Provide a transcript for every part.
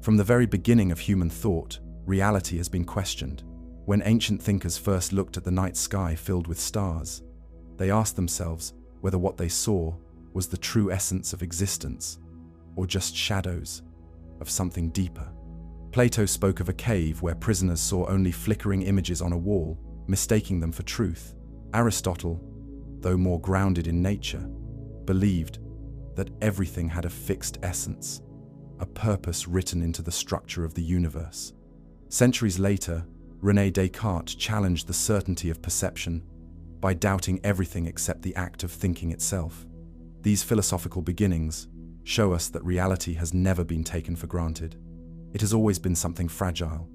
From the very beginning of human thought, reality has been questioned. When ancient thinkers first looked at the night sky filled with stars, they asked themselves whether what they saw was the true essence of existence, or just shadows of something deeper. Plato spoke of a cave where prisoners saw only flickering images on a wall, mistaking them for truth. Aristotle, though more grounded in nature, believed that everything had a fixed essence, a purpose written into the structure of the universe. Centuries later, René Descartes challenged the certainty of perception by doubting everything except the act of thinking itself. These philosophical beginnings show us that reality has never been taken for granted. It has always been something fragile,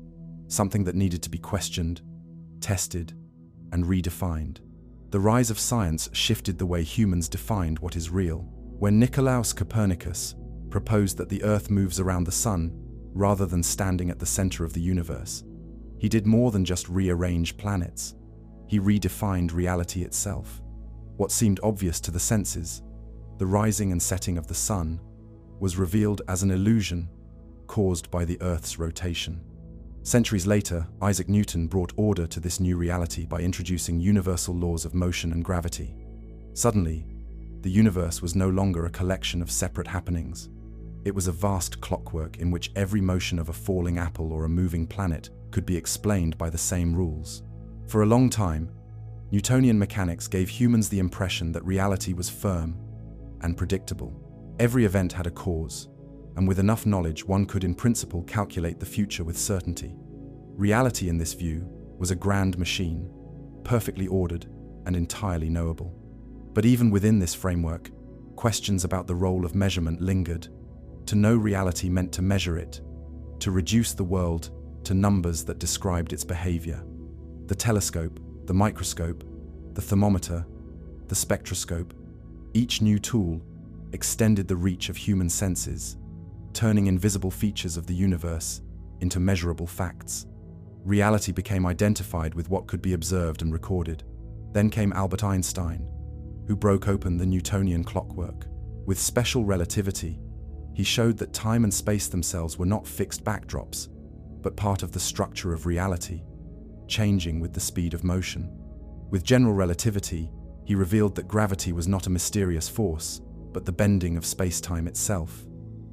something that needed to be questioned, tested, and redefined. The rise of science shifted the way humans defined what is real. When Nicolaus Copernicus proposed that the Earth moves around the Sun rather than standing at the center of the universe, he did more than just rearrange planets. He redefined reality itself. What seemed obvious to the senses, the rising and setting of the Sun, was revealed as an illusion caused by the Earth's rotation. Centuries later, Isaac Newton brought order to this new reality by introducing universal laws of motion and gravity. Suddenly, the universe was no longer a collection of separate happenings. It was a vast clockwork in which every motion of a falling apple or a moving planet could be explained by the same rules. For a long time, Newtonian mechanics gave humans the impression that reality was firm and predictable. Every event had a cause, and with enough knowledge one could in principle calculate the future with certainty. Reality in this view was a grand machine, perfectly ordered and entirely knowable. But even within this framework, questions about the role of measurement lingered. To know reality meant to measure it, to reduce the world to numbers that described its behavior. The telescope, the microscope, the thermometer, the spectroscope, each new tool extended the reach of human senses, turning invisible features of the universe into measurable facts. Reality became identified with what could be observed and recorded. Then came Albert Einstein, who broke open the Newtonian clockwork. With special relativity, he showed that time and space themselves were not fixed backdrops, but part of the structure of reality, changing with the speed of motion. With general relativity, he revealed that gravity was not a mysterious force, but the bending of space-time itself.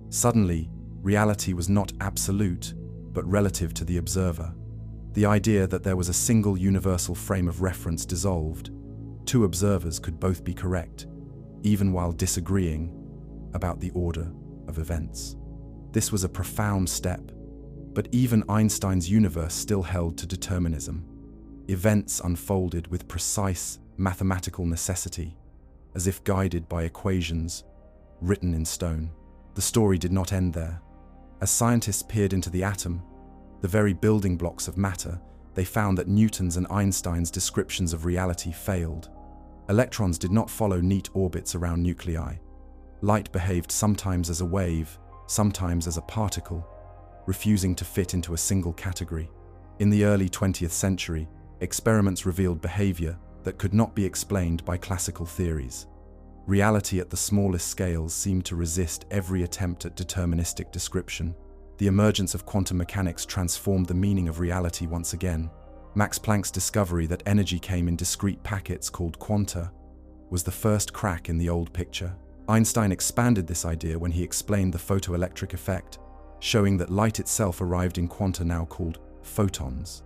Suddenly, reality was not absolute, but relative to the observer. The idea that there was a single universal frame of reference dissolved. Two observers could both be correct, even while disagreeing about the order of events. This was a profound step, but even Einstein's universe still held to determinism. Events unfolded with precise mathematical necessity, as if guided by equations written in stone. The story did not end there. As scientists peered into the atom, the very building blocks of matter, they found that Newton's and Einstein's descriptions of reality failed. Electrons did not follow neat orbits around nuclei. Light behaved sometimes as a wave, sometimes as a particle, refusing to fit into a single category. In the early 20th century, experiments revealed behavior that could not be explained by classical theories. Reality at the smallest scales seemed to resist every attempt at deterministic description. The emergence of quantum mechanics transformed the meaning of reality once again. Max Planck's discovery that energy came in discrete packets called quanta was the first crack in the old picture. Einstein expanded this idea when he explained the photoelectric effect, showing that light itself arrived in quanta now called photons.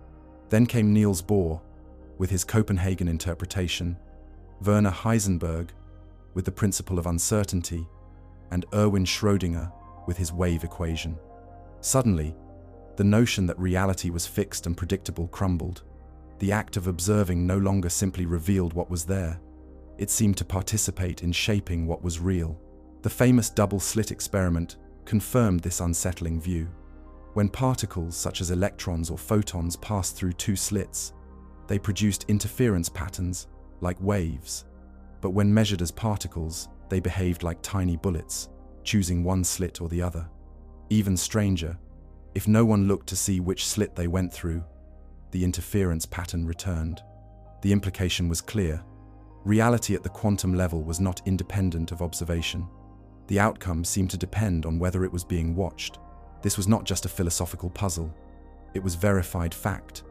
Then came Niels Bohr with his Copenhagen interpretation, Werner Heisenberg with the principle of uncertainty, and Erwin Schrödinger with his wave equation. Suddenly, the notion that reality was fixed and predictable crumbled. The act of observing no longer simply revealed what was there. It seemed to participate in shaping what was real. The famous double-slit experiment confirmed this unsettling view. When particles such as electrons or photons passed through two slits, they produced interference patterns like waves. But when measured as particles, they behaved like tiny bullets, choosing one slit or the other. Even stranger, if no one looked to see which slit they went through, the interference pattern returned. The implication was clear. Reality at the quantum level was not independent of observation. The outcome seemed to depend on whether it was being watched. This was not just a philosophical puzzle. It was verified fact,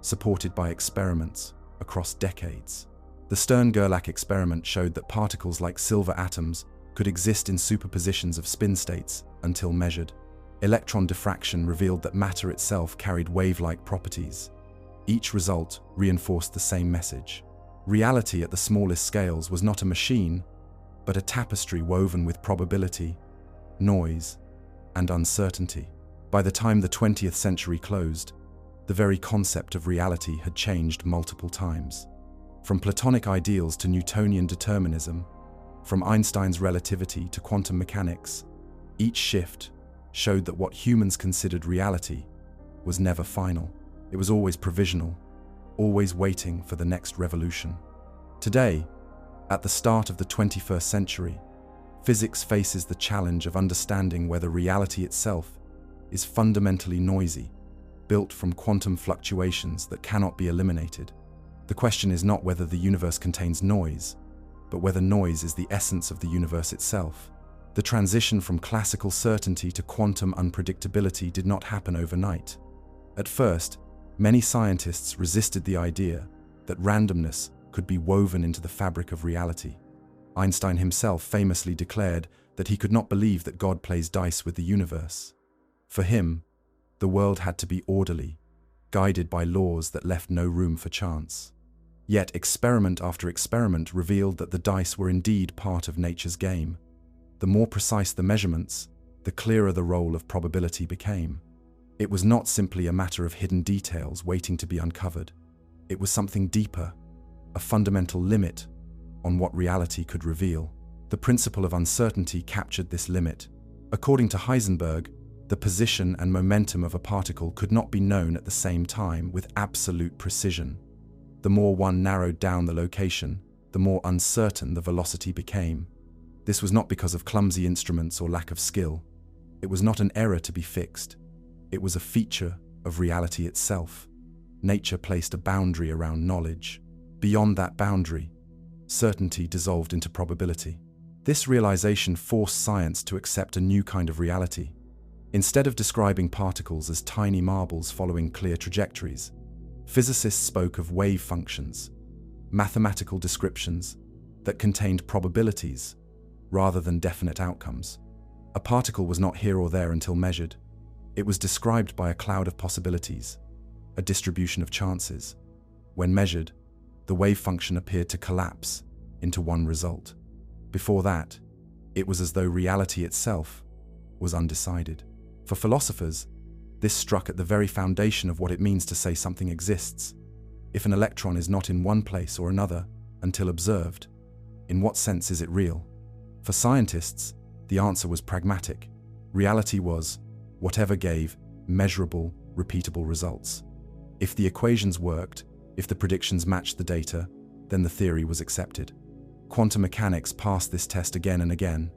supported by experiments across decades. The Stern-Gerlach experiment showed that particles like silver atoms could exist in superpositions of spin states until measured. Electron diffraction revealed that matter itself carried wave-like properties. Each result reinforced the same message. Reality at the smallest scales was not a machine, but a tapestry woven with probability, noise, and uncertainty. By the time the 20th century closed, the very concept of reality had changed multiple times. From Platonic ideals to Newtonian determinism, from Einstein's relativity to quantum mechanics, each shift showed that what humans considered reality was never final. It was always provisional, always waiting for the next revolution. Today, at the start of the 21st century, physics faces the challenge of understanding whether reality itself is fundamentally noisy, built from quantum fluctuations that cannot be eliminated. The question is not whether the universe contains noise, but whether noise is the essence of the universe itself. The transition from classical certainty to quantum unpredictability did not happen overnight. At first, many scientists resisted the idea that randomness could be woven into the fabric of reality. Einstein himself famously declared that he could not believe that God plays dice with the universe. For him, the world had to be orderly, guided by laws that left no room for chance. Yet experiment after experiment revealed that the dice were indeed part of nature's game. The more precise the measurements, the clearer the role of probability became. It was not simply a matter of hidden details waiting to be uncovered. It was something deeper, a fundamental limit on what reality could reveal. The principle of uncertainty captured this limit. According to Heisenberg, the position and momentum of a particle could not be known at the same time with absolute precision. The more one narrowed down the location, the more uncertain the velocity became. This was not because of clumsy instruments or lack of skill. It was not an error to be fixed. It was a feature of reality itself. Nature placed a boundary around knowledge. Beyond that boundary, certainty dissolved into probability. This realization forced science to accept a new kind of reality. Instead of describing particles as tiny marbles following clear trajectories, physicists spoke of wave functions, mathematical descriptions that contained probabilities rather than definite outcomes. A particle was not here or there until measured. It was described by a cloud of possibilities, a distribution of chances. When measured, the wave function appeared to collapse into one result. Before that, it was as though reality itself was undecided. For philosophers, this struck at the very foundation of what it means to say something exists. If an electron is not in one place or another until observed, in what sense is it real? For scientists, the answer was pragmatic. Reality was whatever gave measurable, repeatable results. If the equations worked, if the predictions matched the data, then the theory was accepted. Quantum mechanics passed this test again and again.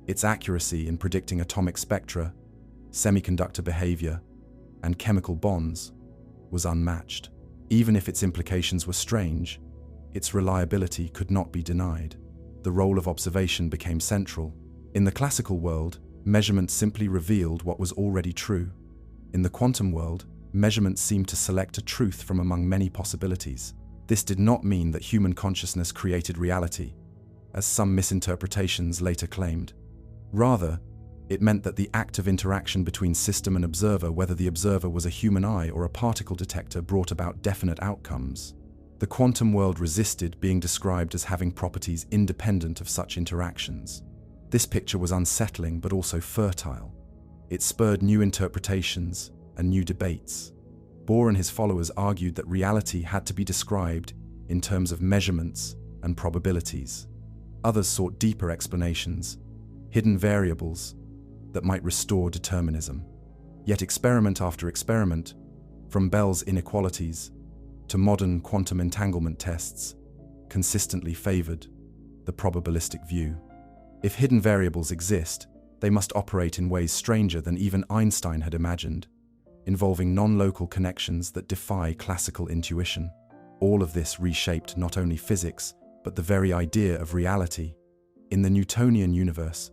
Its accuracy in predicting atomic spectra, semiconductor behavior, and chemical bonds was unmatched. Even if its implications were strange, its reliability could not be denied. The role of observation became central. In the classical world, measurement simply revealed what was already true. In the quantum world, measurements seemed to select a truth from among many possibilities. This did not mean that human consciousness created reality, as some misinterpretations later claimed. Rather, it meant that the act of interaction between system and observer, whether the observer was a human eye or a particle detector, brought about definite outcomes. The quantum world resisted being described as having properties independent of such interactions. This picture was unsettling but also fertile. It spurred new interpretations and new debates. Bohr and his followers argued that reality had to be described in terms of measurements and probabilities. Others sought deeper explanations, hidden variables that might restore determinism. Yet experiment after experiment, from Bell's inequalities to modern quantum entanglement tests, consistently favored the probabilistic view. If hidden variables exist, they must operate in ways stranger than even Einstein had imagined, involving non-local connections that defy classical intuition. All of this reshaped not only physics, but the very idea of reality. In the Newtonian universe,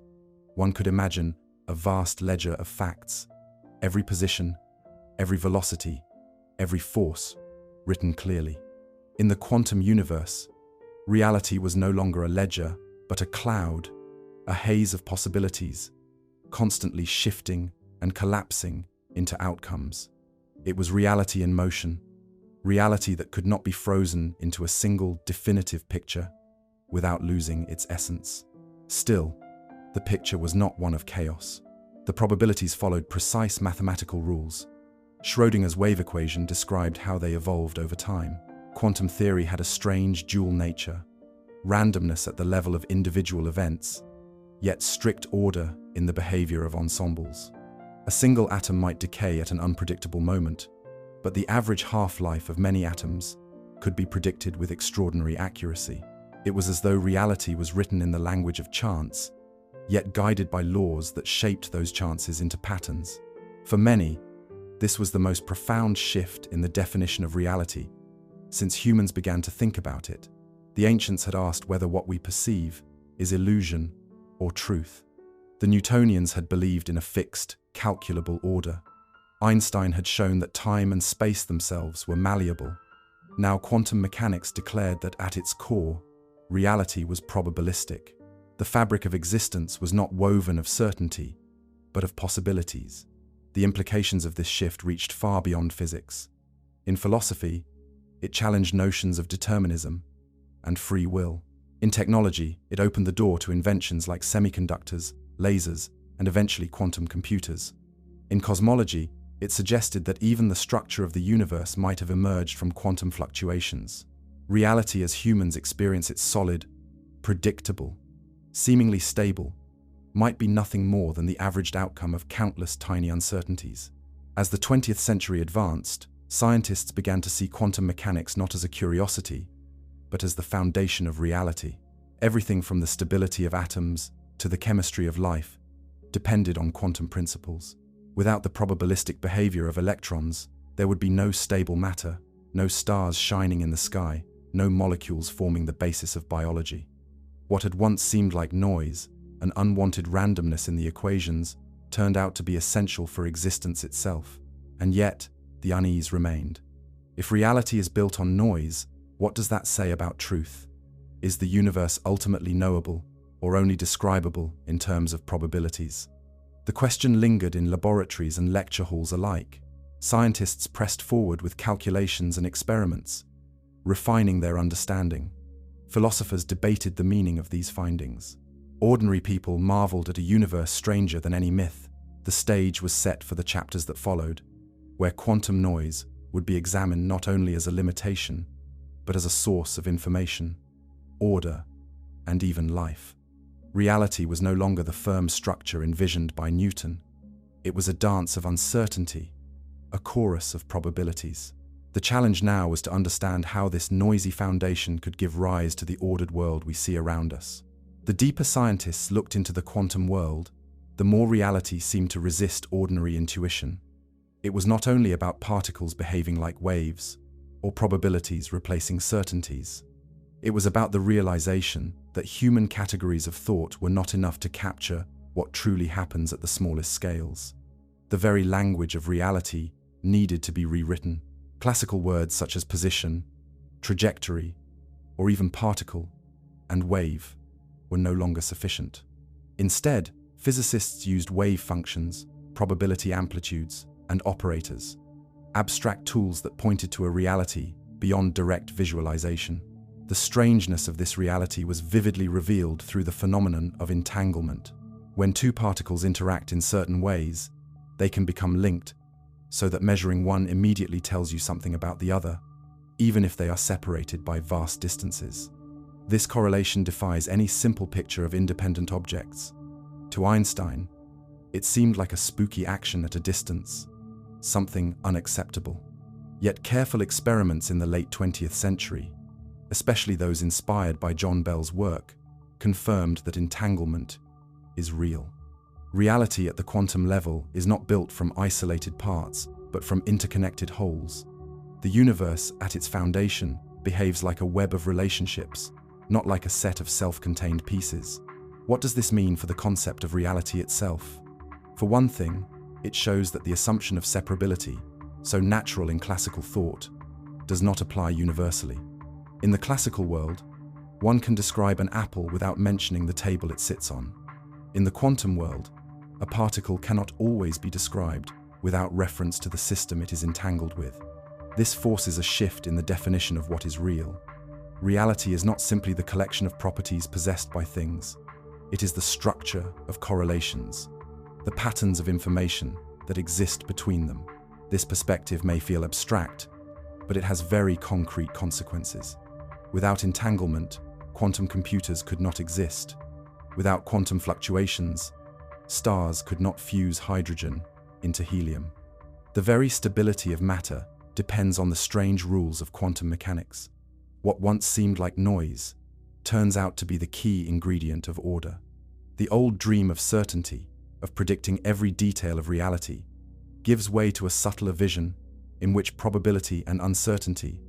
one could imagine a vast ledger of facts, every position, every velocity, every force, written clearly. In the quantum universe, reality was no longer a ledger, but a cloud, a haze of possibilities, constantly shifting and collapsing into outcomes. It was reality in motion, reality that could not be frozen into a single definitive picture without losing its essence. Still, the picture was not one of chaos. The probabilities followed precise mathematical rules. Schrödinger's wave equation described how they evolved over time. Quantum theory had a strange dual nature, randomness at the level of individual events, yet strict order in the behavior of ensembles. A single atom might decay at an unpredictable moment, but the average half-life of many atoms could be predicted with extraordinary accuracy. It was as though reality was written in the language of chance, yet guided by laws that shaped those chances into patterns. For many, this was the most profound shift in the definition of reality since humans began to think about it. The ancients had asked whether what we perceive is illusion or truth. The Newtonians had believed in a fixed, calculable order. Einstein had shown that time and space themselves were malleable. Now quantum mechanics declared that at its core, reality was probabilistic. The fabric of existence was not woven of certainty, but of possibilities. The implications of this shift reached far beyond physics. In philosophy, it challenged notions of determinism and free will. In technology, it opened the door to inventions like semiconductors, lasers, and eventually quantum computers. In cosmology, it suggested that even the structure of the universe might have emerged from quantum fluctuations. Reality as humans experience it solid, predictable, seemingly stable, might be nothing more than the averaged outcome of countless tiny uncertainties. As the 20th century advanced, scientists began to see quantum mechanics not as a curiosity, but as the foundation of reality. Everything from the stability of atoms to the chemistry of life depended on quantum principles. Without the probabilistic behavior of electrons, there would be no stable matter, no stars shining in the sky, no molecules forming the basis of biology. What had once seemed like noise, an unwanted randomness in the equations, turned out to be essential for existence itself. And yet, the unease remained. If reality is built on noise, what does that say about truth? Is the universe ultimately knowable, or only describable in terms of probabilities? The question lingered in laboratories and lecture halls alike. Scientists pressed forward with calculations and experiments, refining their understanding. Philosophers debated the meaning of these findings. Ordinary people marveled at a universe stranger than any myth. The stage was set for the chapters that followed, where quantum noise would be examined not only as a limitation, but as a source of information, order, and even life. Reality was no longer the firm structure envisioned by Newton. It was a dance of uncertainty, a chorus of probabilities. The challenge now was to understand how this noisy foundation could give rise to the ordered world we see around us. The deeper scientists looked into the quantum world, the more reality seemed to resist ordinary intuition. It was not only about particles behaving like waves, or probabilities replacing certainties. It was about the realization that human categories of thought were not enough to capture what truly happens at the smallest scales. The very language of reality needed to be rewritten. Classical words such as position, trajectory, or even particle and wave were no longer sufficient. Instead, physicists used wave functions, probability amplitudes, and operators, abstract tools that pointed to a reality beyond direct visualization. The strangeness of this reality was vividly revealed through the phenomenon of entanglement. When two particles interact in certain ways, they can become linked, so that measuring one immediately tells you something about the other, even if they are separated by vast distances. This correlation defies any simple picture of independent objects. To Einstein, it seemed like a spooky action at a distance, something unacceptable. Yet careful experiments in the late 20th century, especially those inspired by John Bell's work, confirmed that entanglement is real. Reality at the quantum level is not built from isolated parts, but from interconnected wholes. The universe, at its foundation, behaves like a web of relationships, not like a set of self-contained pieces. What does this mean for the concept of reality itself? For one thing, It shows that the assumption of separability, so natural in classical thought, does not apply universally. In the classical world, one can describe an apple without mentioning the table it sits on. In the quantum world, a particle cannot always be described without reference to the system it is entangled with. This forces a shift in the definition of what is real. Reality is not simply the collection of properties possessed by things. It is the structure of correlations, the patterns of information that exist between them. This perspective may feel abstract, but it has very concrete consequences. Without entanglement, quantum computers could not exist. Without quantum fluctuations, stars could not fuse hydrogen into helium. The very stability of matter depends on the strange rules of quantum mechanics. What once seemed like noise turns out to be the key ingredient of order. The old dream of certainty, of predicting every detail of reality, gives way to a subtler vision in which probability and uncertainty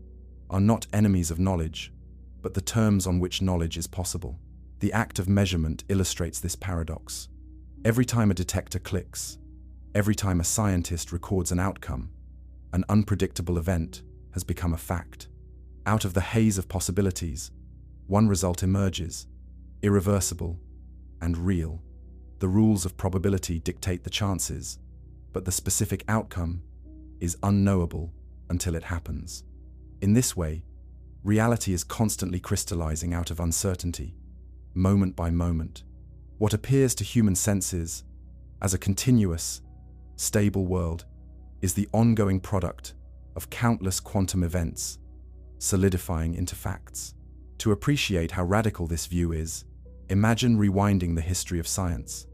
are not enemies of knowledge, but the terms on which knowledge is possible. The act of measurement illustrates this paradox. Every time a detector clicks, every time a scientist records an outcome, an unpredictable event has become a fact. Out of the haze of possibilities, one result emerges, irreversible and real. The rules of probability dictate the chances, but the specific outcome is unknowable until it happens. In this way, reality is constantly crystallizing out of uncertainty, moment by moment. What appears to human senses as a continuous, stable world is the ongoing product of countless quantum events solidifying into facts. To appreciate how radical this view is, imagine rewinding the history of science.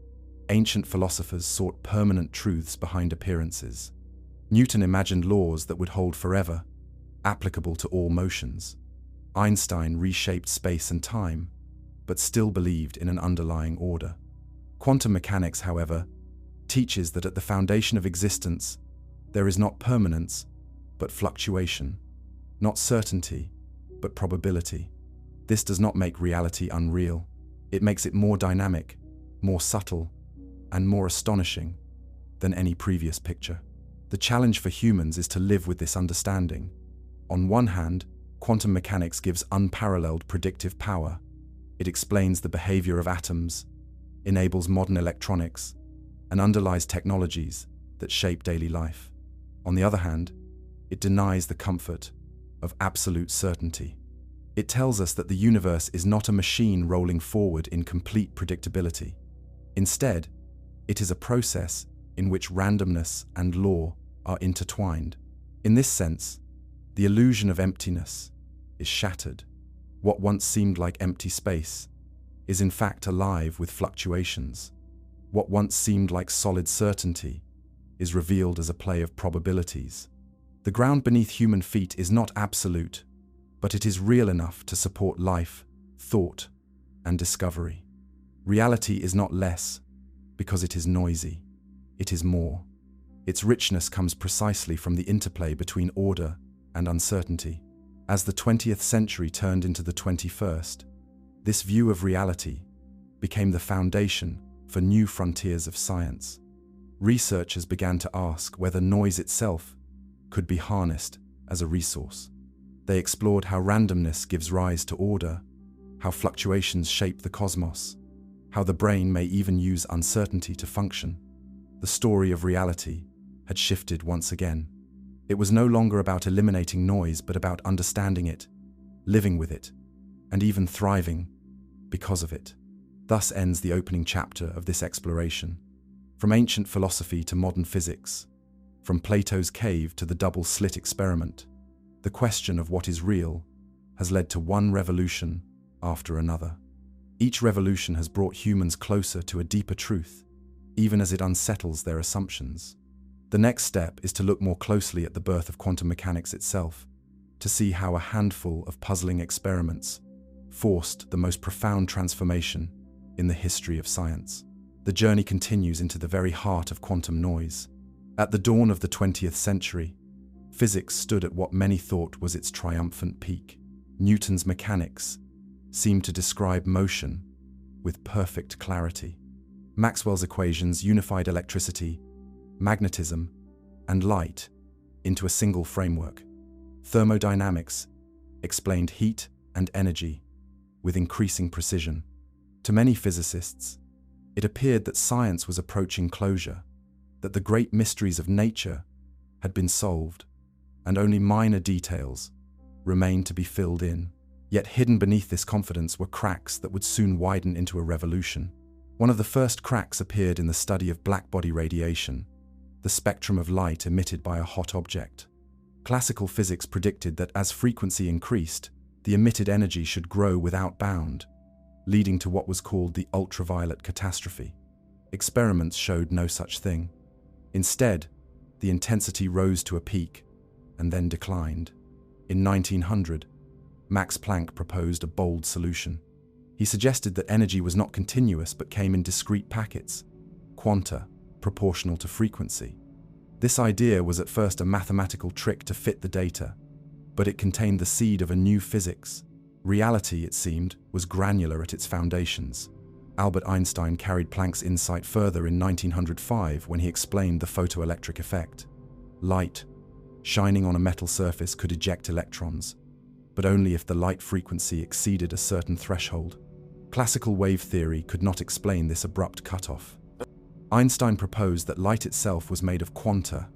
Ancient philosophers sought permanent truths behind appearances. Newton imagined laws that would hold forever, applicable to all motions. Einstein reshaped space and time, but still believed in an underlying order. Quantum mechanics, however, teaches that at the foundation of existence, there is not permanence, but fluctuation, not certainty, but probability. This does not make reality unreal. It makes it more dynamic, more subtle, and more astonishing than any previous picture. The challenge for humans is to live with this understanding. On one hand, quantum mechanics gives unparalleled predictive power. It explains the behavior of atoms, enables modern electronics, and underlies technologies that shape daily life. On the other hand, it denies the comfort of absolute certainty. It tells us that the universe is not a machine rolling forward in complete predictability. Instead, it is a process in which randomness and law are intertwined. In this sense, the illusion of emptiness is shattered. What once seemed like empty space is in fact alive with fluctuations. What once seemed like solid certainty is revealed as a play of probabilities. The ground beneath human feet is not absolute, but it is real enough to support life, thought, and discovery. Reality is not less because it is noisy. It is more. Its richness comes precisely from the interplay between order and uncertainty. As the 20th century turned into the 21st, this view of reality became the foundation for new frontiers of science. Researchers began to ask whether noise itself could be harnessed as a resource. They explored how randomness gives rise to order, how fluctuations shape the cosmos, how the brain may even use uncertainty to function. The story of reality had shifted once again. It was no longer about eliminating noise, but about understanding it, living with it, and even thriving because of it. Thus ends the opening chapter of this exploration. From ancient philosophy to modern physics, from Plato's cave to the double-slit experiment, the question of what is real has led to one revolution after another. Each revolution has brought humans closer to a deeper truth, even as it unsettles their assumptions. The next step is to look more closely at the birth of quantum mechanics itself, to see how a handful of puzzling experiments forced the most profound transformation in the history of science. The journey continues into the very heart of quantum noise. At the dawn of the 20th century, physics stood at what many thought was its triumphant peak. Newton's mechanics seemed to describe motion with perfect clarity. Maxwell's equations unified electricity, magnetism, and light into a single framework. Thermodynamics explained heat and energy with increasing precision. To many physicists, it appeared that science was approaching closure, that the great mysteries of nature had been solved, and only minor details remained to be filled in. Yet hidden beneath this confidence were cracks that would soon widen into a revolution. One of the first cracks appeared in the study of blackbody radiation, the spectrum of light emitted by a hot object. Classical physics predicted that as frequency increased, the emitted energy should grow without bound, leading to what was called the ultraviolet catastrophe. Experiments showed no such thing. Instead, the intensity rose to a peak and then declined. In 1900, Max Planck proposed a bold solution. He suggested that energy was not continuous but came in discrete packets, quanta, proportional to frequency. This idea was at first a mathematical trick to fit the data, but it contained the seed of a new physics. Reality, it seemed, was granular at its foundations. Albert Einstein carried Planck's insight further in 1905 when he explained the photoelectric effect. Light, shining on a metal surface, could eject electrons, but only if the light frequency exceeded a certain threshold. Classical wave theory could not explain this abrupt cutoff. Einstein proposed that light itself was made of quanta,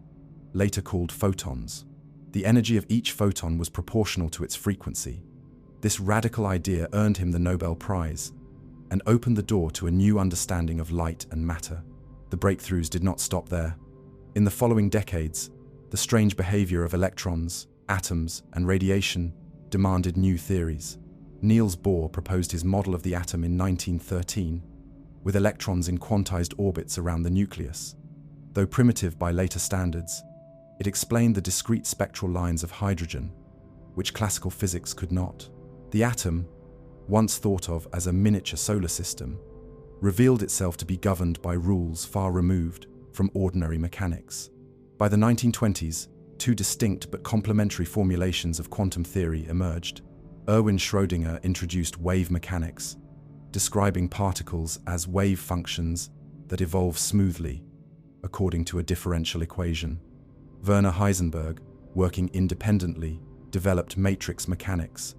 later called photons. The energy of each photon was proportional to its frequency. This radical idea earned him the Nobel Prize and opened the door to a new understanding of light and matter. The breakthroughs did not stop there. In the following decades, the strange behavior of electrons, atoms, and radiation demanded new theories. Niels Bohr proposed his model of the atom in 1913, with electrons in quantized orbits around the nucleus. Though primitive by later standards, it explained the discrete spectral lines of hydrogen, which classical physics could not. The atom, once thought of as a miniature solar system, revealed itself to be governed by rules far removed from ordinary mechanics. By the 1920s, two distinct but complementary formulations of quantum theory emerged. Erwin Schrödinger introduced wave mechanics, describing particles as wave functions that evolve smoothly according to a differential equation. Werner Heisenberg, working independently, developed matrix mechanics,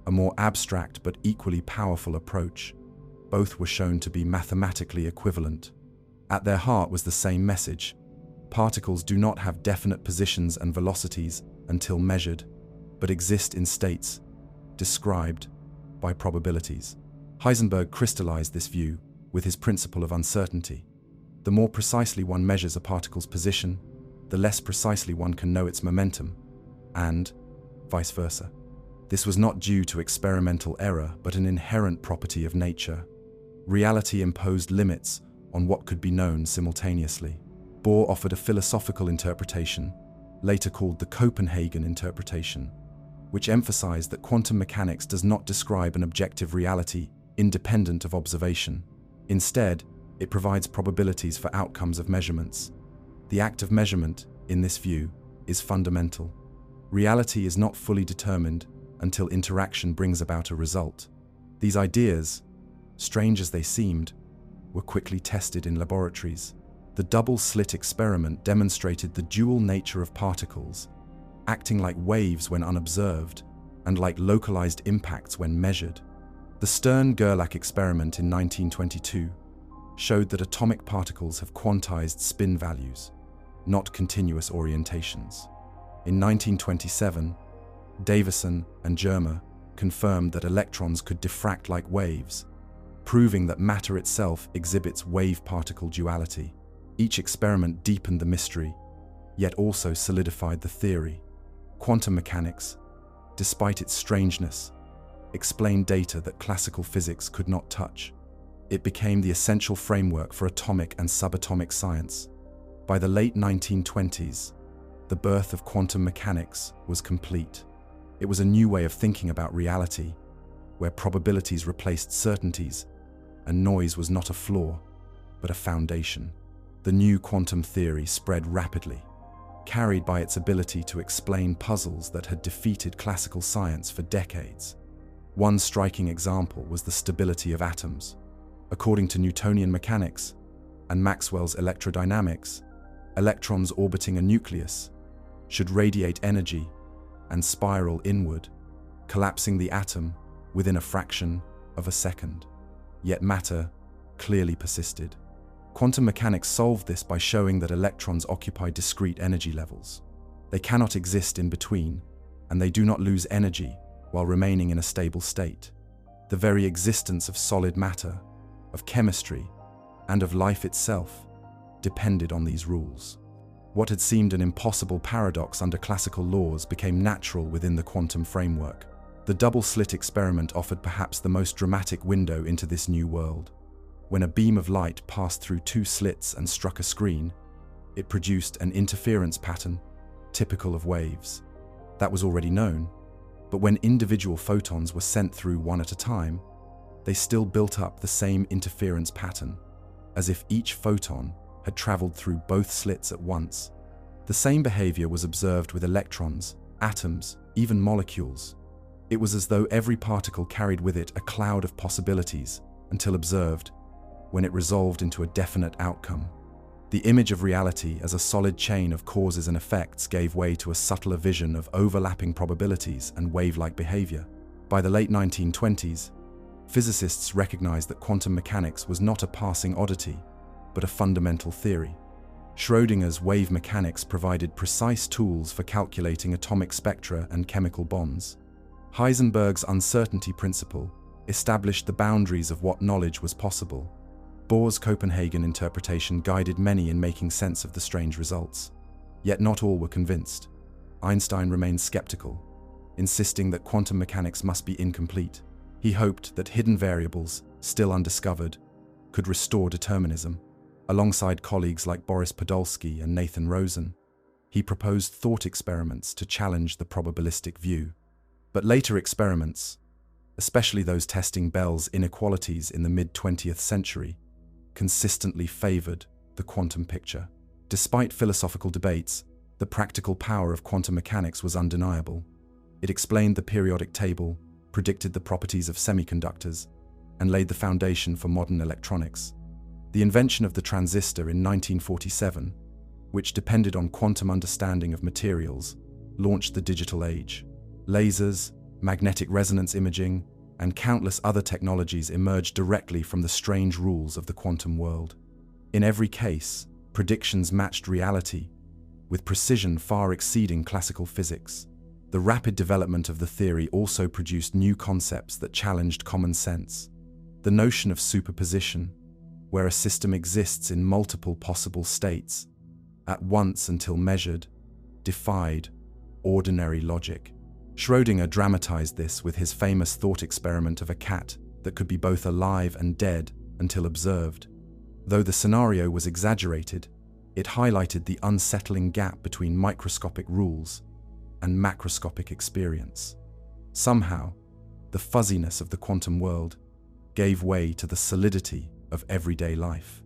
a more abstract but equally powerful approach. Both were shown to be mathematically equivalent. At their heart was the same message: particles do not have definite positions and velocities until measured, but exist in states described by probabilities. Heisenberg crystallized this view with his principle of uncertainty. The more precisely one measures a particle's position, the less precisely one can know its momentum, and vice versa. This was not due to experimental error, but an inherent property of nature. Reality imposed limits on what could be known simultaneously. Bohr offered a philosophical interpretation, later called the Copenhagen interpretation, which emphasized that quantum mechanics does not describe an objective reality independent of observation. Instead, it provides probabilities for outcomes of measurements. The act of measurement, in this view, is fundamental. Reality is not fully determined until interaction brings about a result. These ideas, strange as they seemed, were quickly tested in laboratories. The double-slit experiment demonstrated the dual nature of particles, acting like waves when unobserved and like localized impacts when measured. The Stern-Gerlach experiment in 1922 showed that atomic particles have quantized spin values, not continuous orientations. In 1927, Davison and Germer confirmed that electrons could diffract like waves, proving that matter itself exhibits wave-particle duality. Each experiment deepened the mystery, yet also solidified the theory. Quantum mechanics, despite its strangeness, explained data that classical physics could not touch. It became the essential framework for atomic and subatomic science. By the late 1920s, the birth of quantum mechanics was complete. It was a new way of thinking about reality, where probabilities replaced certainties, and noise was not a flaw, but a foundation. The new quantum theory spread rapidly, carried by its ability to explain puzzles that had defeated classical science for decades. One striking example was the stability of atoms. According to Newtonian mechanics and Maxwell's electrodynamics, electrons orbiting a nucleus should radiate energy and spiral inward, collapsing the atom within a fraction of a second. Yet matter clearly persisted. Quantum mechanics solved this by showing that electrons occupy discrete energy levels. They cannot exist in between, and they do not lose energy while remaining in a stable state. The very existence of solid matter, of chemistry, and of life itself depended on these rules. What had seemed an impossible paradox under classical laws became natural within the quantum framework. The double-slit experiment offered perhaps the most dramatic window into this new world. When a beam of light passed through two slits and struck a screen, it produced an interference pattern typical of waves. That was already known, but when individual photons were sent through one at a time, they still built up the same interference pattern, as if each photon had traveled through both slits at once. The same behavior was observed with electrons, atoms, even molecules. It was as though every particle carried with it a cloud of possibilities until observed, when it resolved into a definite outcome. The image of reality as a solid chain of causes and effects gave way to a subtler vision of overlapping probabilities and wave-like behavior. By the late 1920s, physicists recognized that quantum mechanics was not a passing oddity, but a fundamental theory. Schrödinger's wave mechanics provided precise tools for calculating atomic spectra and chemical bonds. Heisenberg's uncertainty principle established the boundaries of what knowledge was possible. Bohr's Copenhagen interpretation guided many in making sense of the strange results. Yet not all were convinced. Einstein remained skeptical, insisting that quantum mechanics must be incomplete. He hoped that hidden variables, still undiscovered, could restore determinism. Alongside colleagues like Boris Podolsky and Nathan Rosen, he proposed thought experiments to challenge the probabilistic view. But later experiments, especially those testing Bell's inequalities in the mid-20th century, consistently favored the quantum picture. Despite philosophical debates, the practical power of quantum mechanics was undeniable. It explained the periodic table, predicted the properties of semiconductors, and laid the foundation for modern electronics. The invention of the transistor in 1947, which depended on quantum understanding of materials, launched the digital age. Lasers, magnetic resonance imaging, and countless other technologies emerged directly from the strange rules of the quantum world. In every case, predictions matched reality, with precision far exceeding classical physics. The rapid development of the theory also produced new concepts that challenged common sense. The notion of superposition, where a system exists in multiple possible states, at once until measured, defied ordinary logic. Schrödinger dramatized this with his famous thought experiment of a cat that could be both alive and dead until observed. Though the scenario was exaggerated, it highlighted the unsettling gap between microscopic rules and macroscopic experience. Somehow, the fuzziness of the quantum world gave way to the solidity of everyday life.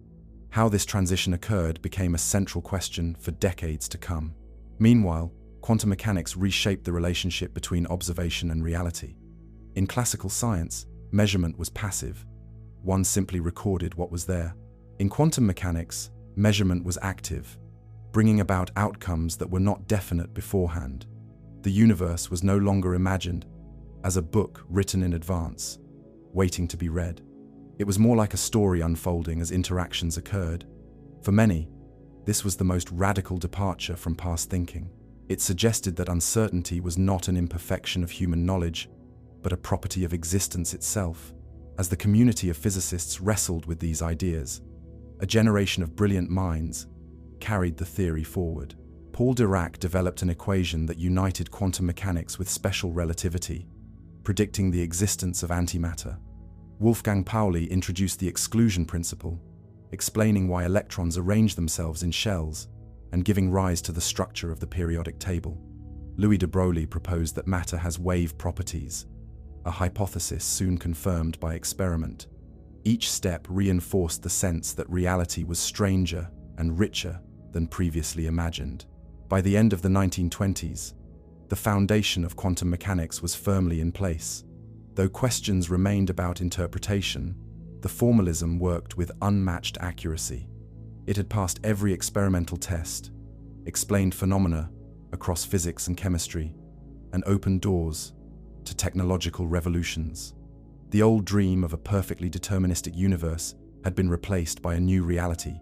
How this transition occurred became a central question for decades to come. Meanwhile, quantum mechanics reshaped the relationship between observation and reality. In classical science, measurement was passive. One simply recorded what was there. In quantum mechanics, measurement was active, bringing about outcomes that were not definite beforehand. The universe was no longer imagined as a book written in advance, waiting to be read. It was more like a story unfolding as interactions occurred. For many, this was the most radical departure from past thinking. It suggested that uncertainty was not an imperfection of human knowledge, but a property of existence itself. As the community of physicists wrestled with these ideas, a generation of brilliant minds carried the theory forward. Paul Dirac developed an equation that united quantum mechanics with special relativity, predicting the existence of antimatter. Wolfgang Pauli introduced the exclusion principle, explaining why electrons arrange themselves in shells and giving rise to the structure of the periodic table. Louis de Broglie proposed that matter has wave properties, a hypothesis soon confirmed by experiment. Each step reinforced the sense that reality was stranger and richer than previously imagined. By the end of the 1920s, the foundation of quantum mechanics was firmly in place. Though questions remained about interpretation, the formalism worked with unmatched accuracy. It had passed every experimental test, explained phenomena across physics and chemistry, and opened doors to technological revolutions. The old dream of a perfectly deterministic universe had been replaced by a new reality,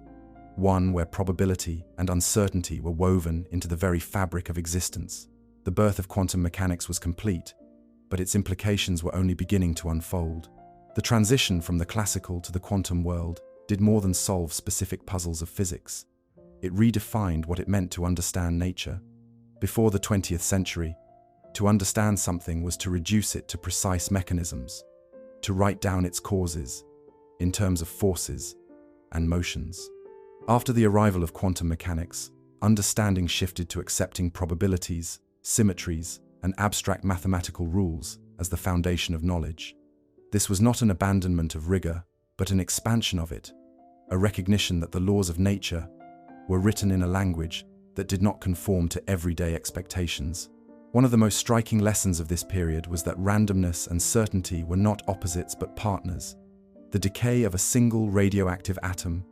one where probability and uncertainty were woven into the very fabric of existence. The birth of quantum mechanics was complete, but its implications were only beginning to unfold. The transition from the classical to the quantum world did more than solve specific puzzles of physics. It redefined what it meant to understand nature. Before the 20th century, to understand something was to reduce it to precise mechanisms, to write down its causes in terms of forces and motions. After the arrival of quantum mechanics, understanding shifted to accepting probabilities, symmetries, and abstract mathematical rules as the foundation of knowledge. This was not an abandonment of rigor, but an expansion of it, a recognition that the laws of nature were written in a language that did not conform to everyday expectations. One of the most striking lessons of this period was that randomness and certainty were not opposites but partners. The decay of a single radioactive atom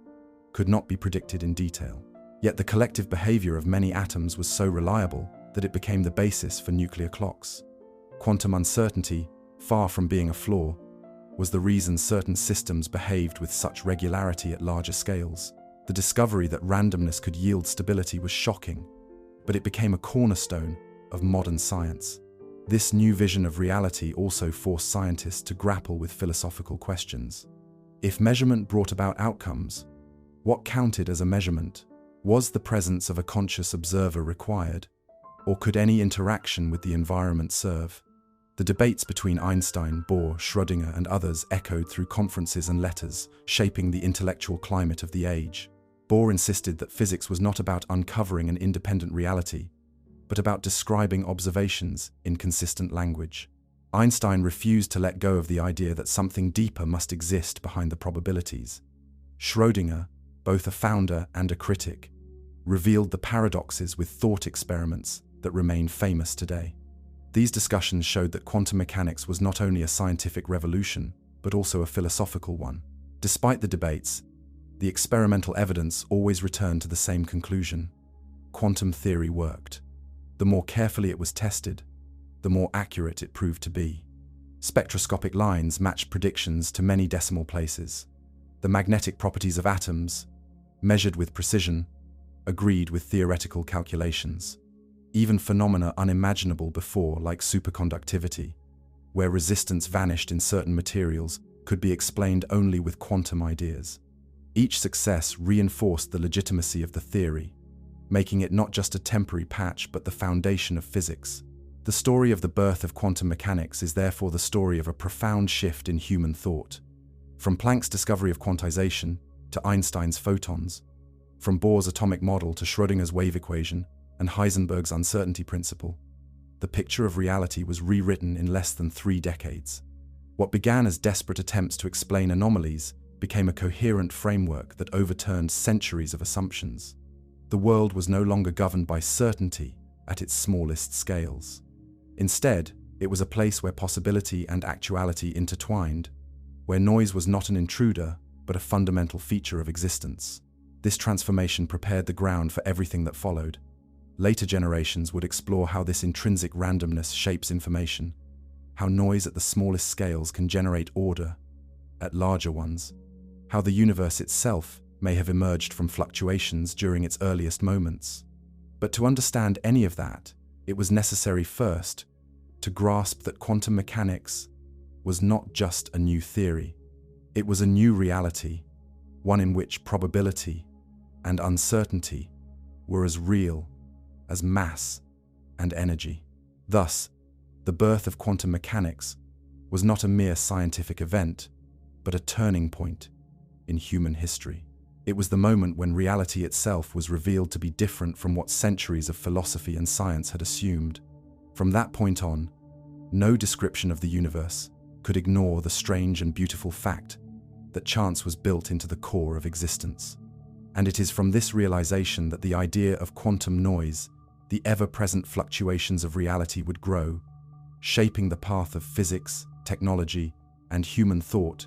could not be predicted in detail. Yet the collective behavior of many atoms was so reliable that it became the basis for nuclear clocks. Quantum uncertainty, far from being a flaw, was the reason certain systems behaved with such regularity at larger scales. The discovery that randomness could yield stability was shocking, but it became a cornerstone of modern science. This new vision of reality also forced scientists to grapple with philosophical questions. If measurement brought about outcomes, what counted as a measurement? Was the presence of a conscious observer required, or could any interaction with the environment serve? The debates between Einstein, Bohr, Schrödinger, and others echoed through conferences and letters, shaping the intellectual climate of the age. Bohr insisted that physics was not about uncovering an independent reality, but about describing observations in consistent language. Einstein refused to let go of the idea that something deeper must exist behind the probabilities. Schrödinger, both a founder and a critic, revealed the paradoxes with thought experiments that remain famous today. These discussions showed that quantum mechanics was not only a scientific revolution, but also a philosophical one. Despite the debates, the experimental evidence always returned to the same conclusion: quantum theory worked. The more carefully it was tested, the more accurate it proved to be. Spectroscopic lines matched predictions to many decimal places. The magnetic properties of atoms, measured with precision, agreed with theoretical calculations. Even phenomena unimaginable before, like superconductivity, where resistance vanished in certain materials, could be explained only with quantum ideas. Each success reinforced the legitimacy of the theory, making it not just a temporary patch but the foundation of physics. The story of the birth of quantum mechanics is therefore the story of a profound shift in human thought. From Planck's discovery of quantization to Einstein's photons, from Bohr's atomic model to Schrödinger's wave equation and Heisenberg's uncertainty principle, the picture of reality was rewritten in less than 3 decades. What began as desperate attempts to explain anomalies became a coherent framework that overturned centuries of assumptions. The world was no longer governed by certainty at its smallest scales. Instead, it was a place where possibility and actuality intertwined, where noise was not an intruder, but a fundamental feature of existence. This transformation prepared the ground for everything that followed. Later generations would explore how this intrinsic randomness shapes information, how noise at the smallest scales can generate order at larger ones, how the universe itself may have emerged from fluctuations during its earliest moments. But to understand any of that, it was necessary first to grasp that quantum mechanics was not just a new theory. It was a new reality, one in which probability and uncertainty were as real as mass and energy. Thus, the birth of quantum mechanics was not a mere scientific event, but a turning point in human history. It was the moment when reality itself was revealed to be different from what centuries of philosophy and science had assumed. From that point on, no description of the universe could ignore the strange and beautiful fact that chance was built into the core of existence. And it is from this realization that the idea of quantum noise, the ever-present fluctuations of reality, would grow, shaping the path of physics, technology, and human thought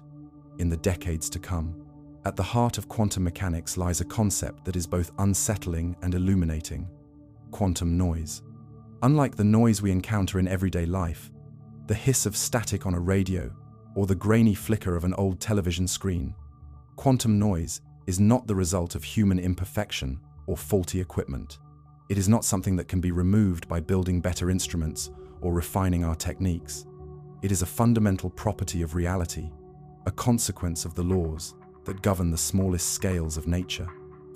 in the decades to come. At the heart of quantum mechanics lies a concept that is both unsettling and illuminating: quantum noise. Unlike the noise we encounter in everyday life, the hiss of static on a radio, or the grainy flicker of an old television screen, quantum noise is not the result of human imperfection or faulty equipment. It is not something that can be removed by building better instruments or refining our techniques. It is a fundamental property of reality, a consequence of the laws that govern the smallest scales of nature.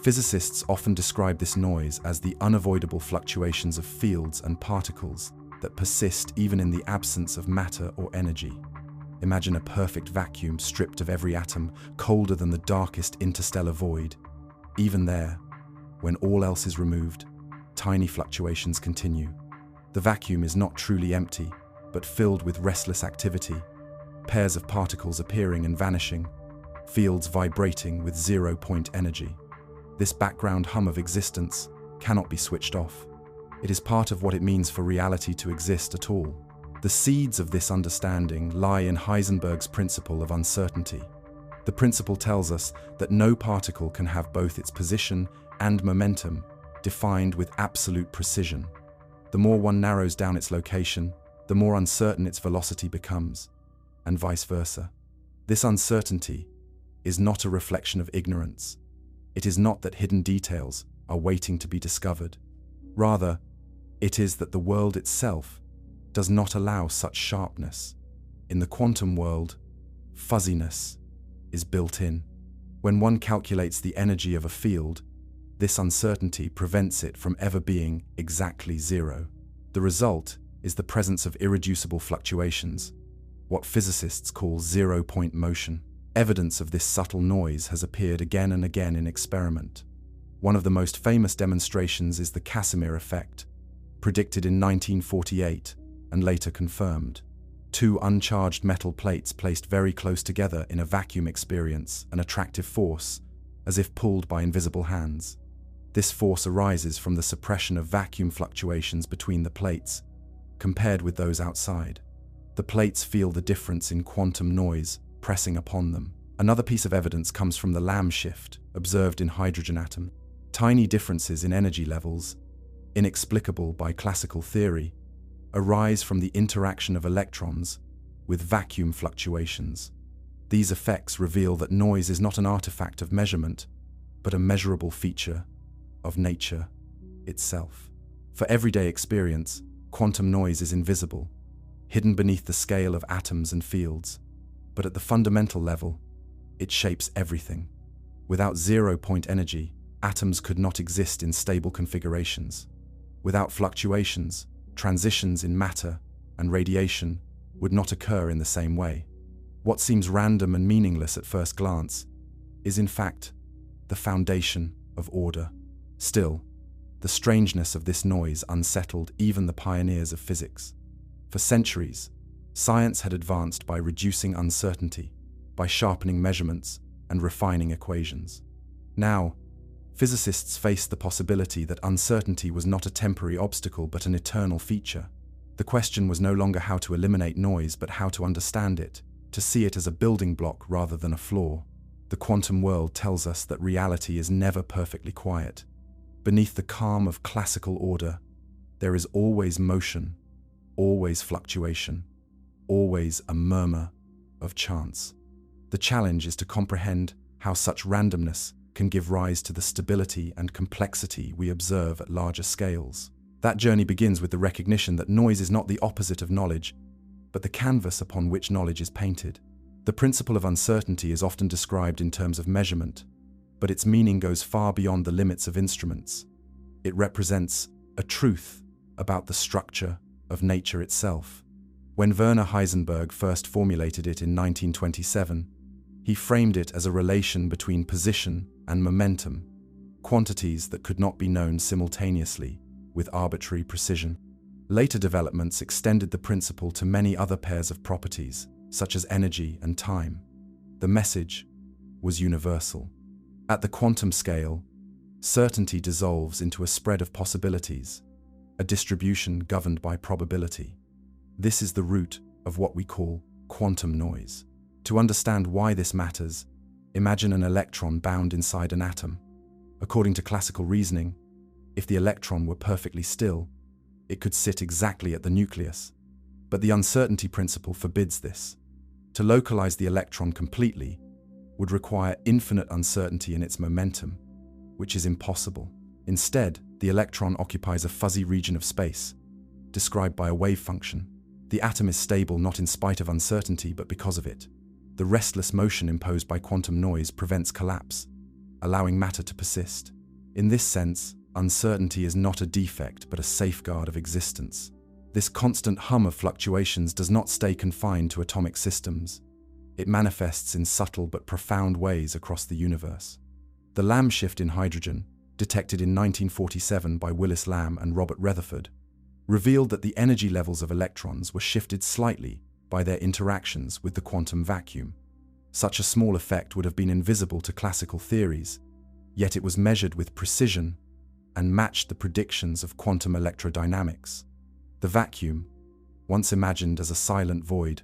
Physicists often describe this noise as the unavoidable fluctuations of fields and particles that persist even in the absence of matter or energy. Imagine a perfect vacuum stripped of every atom, colder than the darkest interstellar void. Even there, when all else is removed, tiny fluctuations continue. The vacuum is not truly empty, but filled with restless activity, pairs of particles appearing and vanishing, fields vibrating with zero-point energy. This background hum of existence cannot be switched off. It is part of what it means for reality to exist at all. The seeds of this understanding lie in Heisenberg's principle of uncertainty. The principle tells us that no particle can have both its position and momentum defined with absolute precision. The more one narrows down its location, the more uncertain its velocity becomes, and vice versa. This uncertainty is not a reflection of ignorance. It is not that hidden details are waiting to be discovered. Rather, it is that the world itself does not allow such sharpness. In the quantum world, fuzziness is built in. When one calculates the energy of a field, this uncertainty prevents it from ever being exactly zero. The result is the presence of irreducible fluctuations, what physicists call zero-point motion. Evidence of this subtle noise has appeared again and again in experiment. One of the most famous demonstrations is the Casimir effect, predicted in 1948 and later confirmed. Two uncharged metal plates placed very close together in a vacuum experience an attractive force, as if pulled by invisible hands. This force arises from the suppression of vacuum fluctuations between the plates, compared with those outside. The plates feel the difference in quantum noise pressing upon them. Another piece of evidence comes from the Lamb shift observed in hydrogen atom. Tiny differences in energy levels, inexplicable by classical theory, arise from the interaction of electrons with vacuum fluctuations. These effects reveal that noise is not an artifact of measurement, but a measurable feature of nature itself. For everyday experience, quantum noise is invisible, hidden beneath the scale of atoms and fields. But at the fundamental level, it shapes everything. Without zero-point energy, atoms could not exist in stable configurations. Without fluctuations, transitions in matter and radiation would not occur in the same way. What seems random and meaningless at first glance is in fact the foundation of order. Still, the strangeness of this noise unsettled even the pioneers of physics. For centuries, science had advanced by reducing uncertainty, by sharpening measurements and refining equations. Now, physicists faced the possibility that uncertainty was not a temporary obstacle but an eternal feature. The question was no longer how to eliminate noise but how to understand it, to see it as a building block rather than a flaw. The quantum world tells us that reality is never perfectly quiet. Beneath the calm of classical order, there is always motion, always fluctuation, always a murmur of chance. The challenge is to comprehend how such randomness can give rise to the stability and complexity we observe at larger scales. That journey begins with the recognition that noise is not the opposite of knowledge, but the canvas upon which knowledge is painted. The principle of uncertainty is often described in terms of measurement, but its meaning goes far beyond the limits of instruments. It represents a truth about the structure of nature itself. When Werner Heisenberg first formulated it in 1927, he framed it as a relation between position and momentum, quantities that could not be known simultaneously with arbitrary precision. Later developments extended the principle to many other pairs of properties, such as energy and time. The message was universal. At the quantum scale, certainty dissolves into a spread of possibilities, a distribution governed by probability. This is the root of what we call quantum noise. To understand why this matters, Imagine an electron bound inside an atom. According to classical reasoning, if the electron were perfectly still, it could sit exactly at the nucleus. But the uncertainty principle forbids this. To localize the electron completely would require infinite uncertainty in its momentum, which is impossible. Instead, the electron occupies a fuzzy region of space, described by a wave function. The atom is stable not in spite of uncertainty, but because of it. The restless motion imposed by quantum noise prevents collapse, allowing matter to persist. In this sense, uncertainty is not a defect, but a safeguard of existence. This constant hum of fluctuations does not stay confined to atomic systems. It manifests in subtle but profound ways across the universe. The Lamb shift in hydrogen, detected in 1947 by Willis Lamb and Robert Rutherford, revealed that the energy levels of electrons were shifted slightly by their interactions with the quantum vacuum. Such a small effect would have been invisible to classical theories, yet it was measured with precision and matched the predictions of quantum electrodynamics. The vacuum, once imagined as a silent void,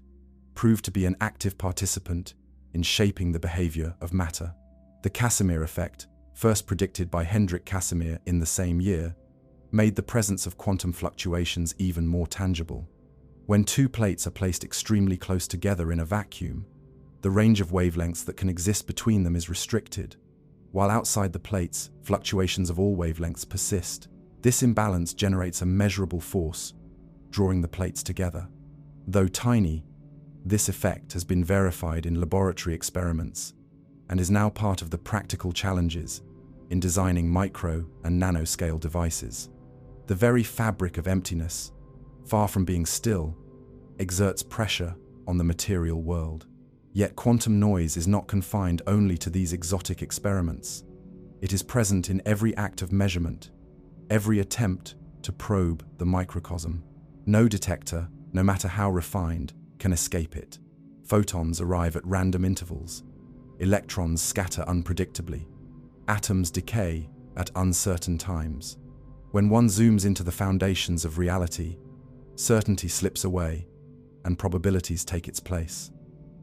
proved to be an active participant in shaping the behavior of matter. The Casimir effect, first predicted by Hendrik Casimir in the same year, made the presence of quantum fluctuations even more tangible. When two plates are placed extremely close together in a vacuum, the range of wavelengths that can exist between them is restricted, while outside the plates, fluctuations of all wavelengths persist. This imbalance generates a measurable force, drawing the plates together. Though tiny, this effect has been verified in laboratory experiments and is now part of the practical challenges in designing micro and nanoscale devices. The very fabric of emptiness, far from being still, exerts pressure on the material world. Yet quantum noise is not confined only to these exotic experiments. It is present in every act of measurement, every attempt to probe the microcosm. No detector, no matter how refined, can escape it. Photons arrive at random intervals. Electrons scatter unpredictably. Atoms decay at uncertain times. When one zooms into the foundations of reality, certainty slips away and probabilities take its place.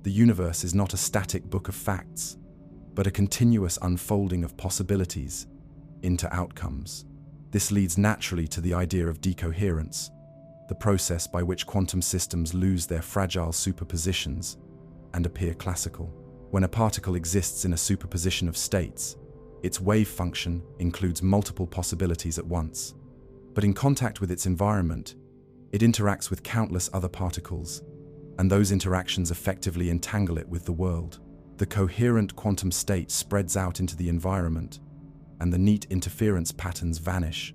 The universe is not a static book of facts, but a continuous unfolding of possibilities into outcomes. This leads naturally to the idea of decoherence, the process by which quantum systems lose their fragile superpositions and appear classical. When a particle exists in a superposition of states, its wave function includes multiple possibilities at once. But in contact with its environment, it interacts with countless other particles, and those interactions effectively entangle it with the world. The coherent quantum state spreads out into the environment, and the neat interference patterns vanish.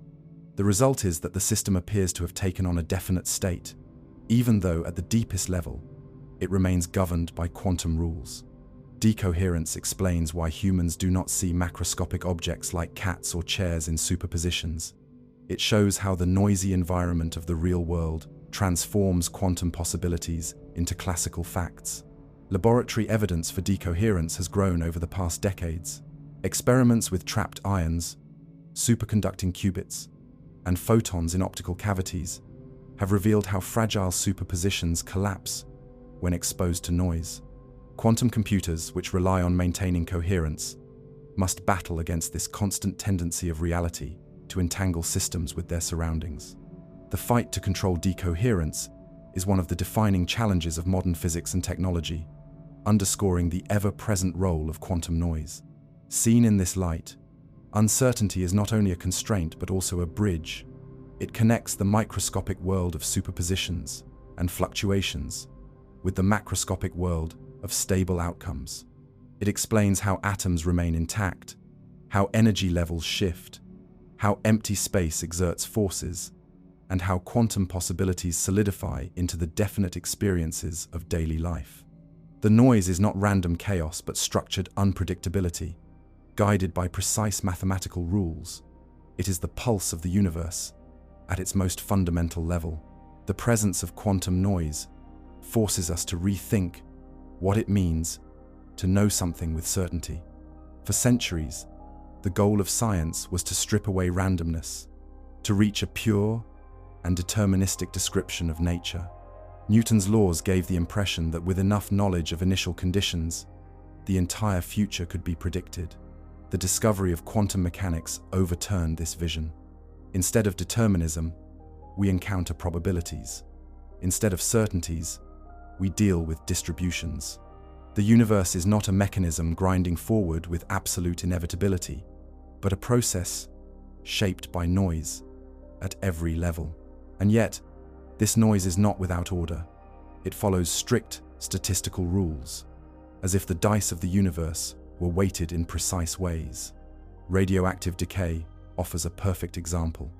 The result is that the system appears to have taken on a definite state, even though at the deepest level, it remains governed by quantum rules. Decoherence explains why humans do not see macroscopic objects like cats or chairs in superpositions. It shows how the noisy environment of the real world transforms quantum possibilities into classical facts. Laboratory evidence for decoherence has grown over the past decades. Experiments with trapped ions, superconducting qubits, and photons in optical cavities have revealed how fragile superpositions collapse when exposed to noise. Quantum computers, which rely on maintaining coherence, must battle against this constant tendency of reality to entangle systems with their surroundings. The fight to control decoherence is one of the defining challenges of modern physics and technology, underscoring the ever-present role of quantum noise. Seen in this light, uncertainty is not only a constraint but also a bridge. It connects the microscopic world of superpositions and fluctuations with the macroscopic world of stable outcomes. It explains how atoms remain intact, how energy levels shift, how empty space exerts forces, and how quantum possibilities solidify into the definite experiences of daily life. The noise is not random chaos but structured unpredictability, guided by precise mathematical rules. It is the pulse of the universe at its most fundamental level. The presence of quantum noise forces us to rethink what it means to know something with certainty. For centuries, the goal of science was to strip away randomness, to reach a pure and deterministic description of nature. Newton's laws gave the impression that with enough knowledge of initial conditions, the entire future could be predicted. The discovery of quantum mechanics overturned this vision. Instead of determinism, we encounter probabilities. Instead of certainties, we deal with distributions. The universe is not a mechanism grinding forward with absolute inevitability, but a process shaped by noise at every level. And yet, this noise is not without order. It follows strict statistical rules, as if the dice of the universe were weighted in precise ways. Radioactive decay offers a perfect example.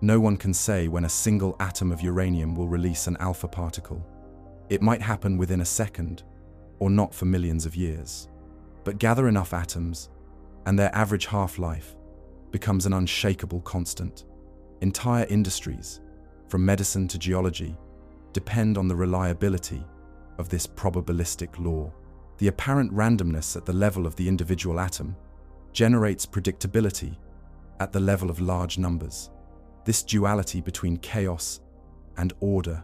No one can say when a single atom of uranium will release an alpha particle. It might happen within a second, or not for millions of years. But gather enough atoms, and their average half-life becomes an unshakable constant. Entire industries, from medicine to geology, depend on the reliability of this probabilistic law. The apparent randomness at the level of the individual atom generates predictability at the level of large numbers. This duality between chaos and order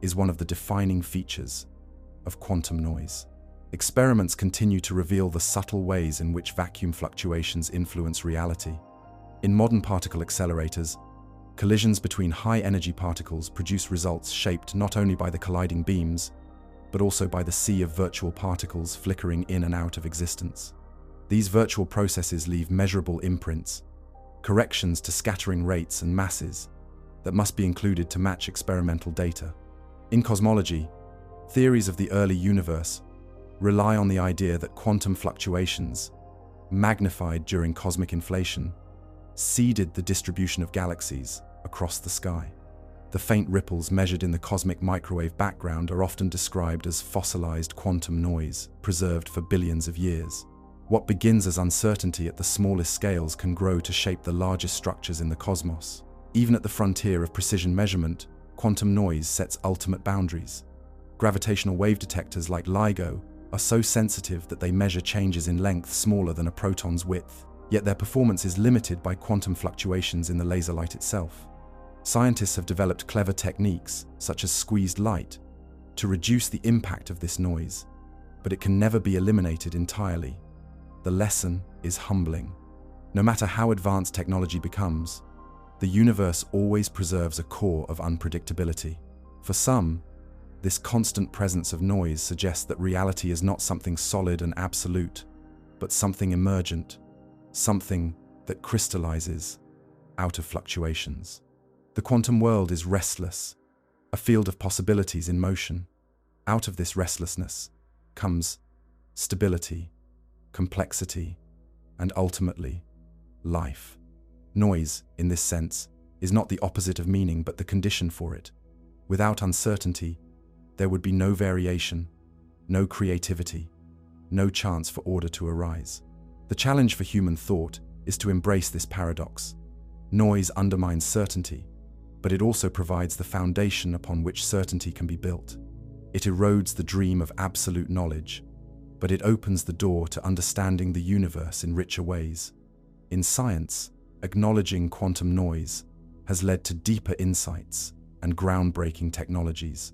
is one of the defining features of quantum noise. Experiments continue to reveal the subtle ways in which vacuum fluctuations influence reality. In modern particle accelerators, collisions between high-energy particles produce results shaped not only by the colliding beams, but also by the sea of virtual particles flickering in and out of existence. These virtual processes leave measurable imprints, corrections to scattering rates and masses that must be included to match experimental data. In cosmology, theories of the early universe rely on the idea that quantum fluctuations, magnified during cosmic inflation, seeded the distribution of galaxies across the sky. The faint ripples measured in the cosmic microwave background are often described as fossilized quantum noise, preserved for billions of years. What begins as uncertainty at the smallest scales can grow to shape the largest structures in the cosmos. Even at the frontier of precision measurement, quantum noise sets ultimate boundaries. Gravitational wave detectors like LIGO are so sensitive that they measure changes in length smaller than a proton's width, yet their performance is limited by quantum fluctuations in the laser light itself. Scientists have developed clever techniques, such as squeezed light, to reduce the impact of this noise, but it can never be eliminated entirely. The lesson is humbling. No matter how advanced technology becomes, the universe always preserves a core of unpredictability. For some, this constant presence of noise suggests that reality is not something solid and absolute, but something emergent, something that crystallizes out of fluctuations. The quantum world is restless, a field of possibilities in motion. Out of this restlessness comes stability, complexity, and ultimately, life. Noise, in this sense, is not the opposite of meaning but the condition for it. Without uncertainty, there would be no variation, no creativity, no chance for order to arise. The challenge for human thought is to embrace this paradox. Noise undermines certainty, but it also provides the foundation upon which certainty can be built. It erodes the dream of absolute knowledge, but it opens the door to understanding the universe in richer ways. In science, acknowledging quantum noise has led to deeper insights and groundbreaking technologies.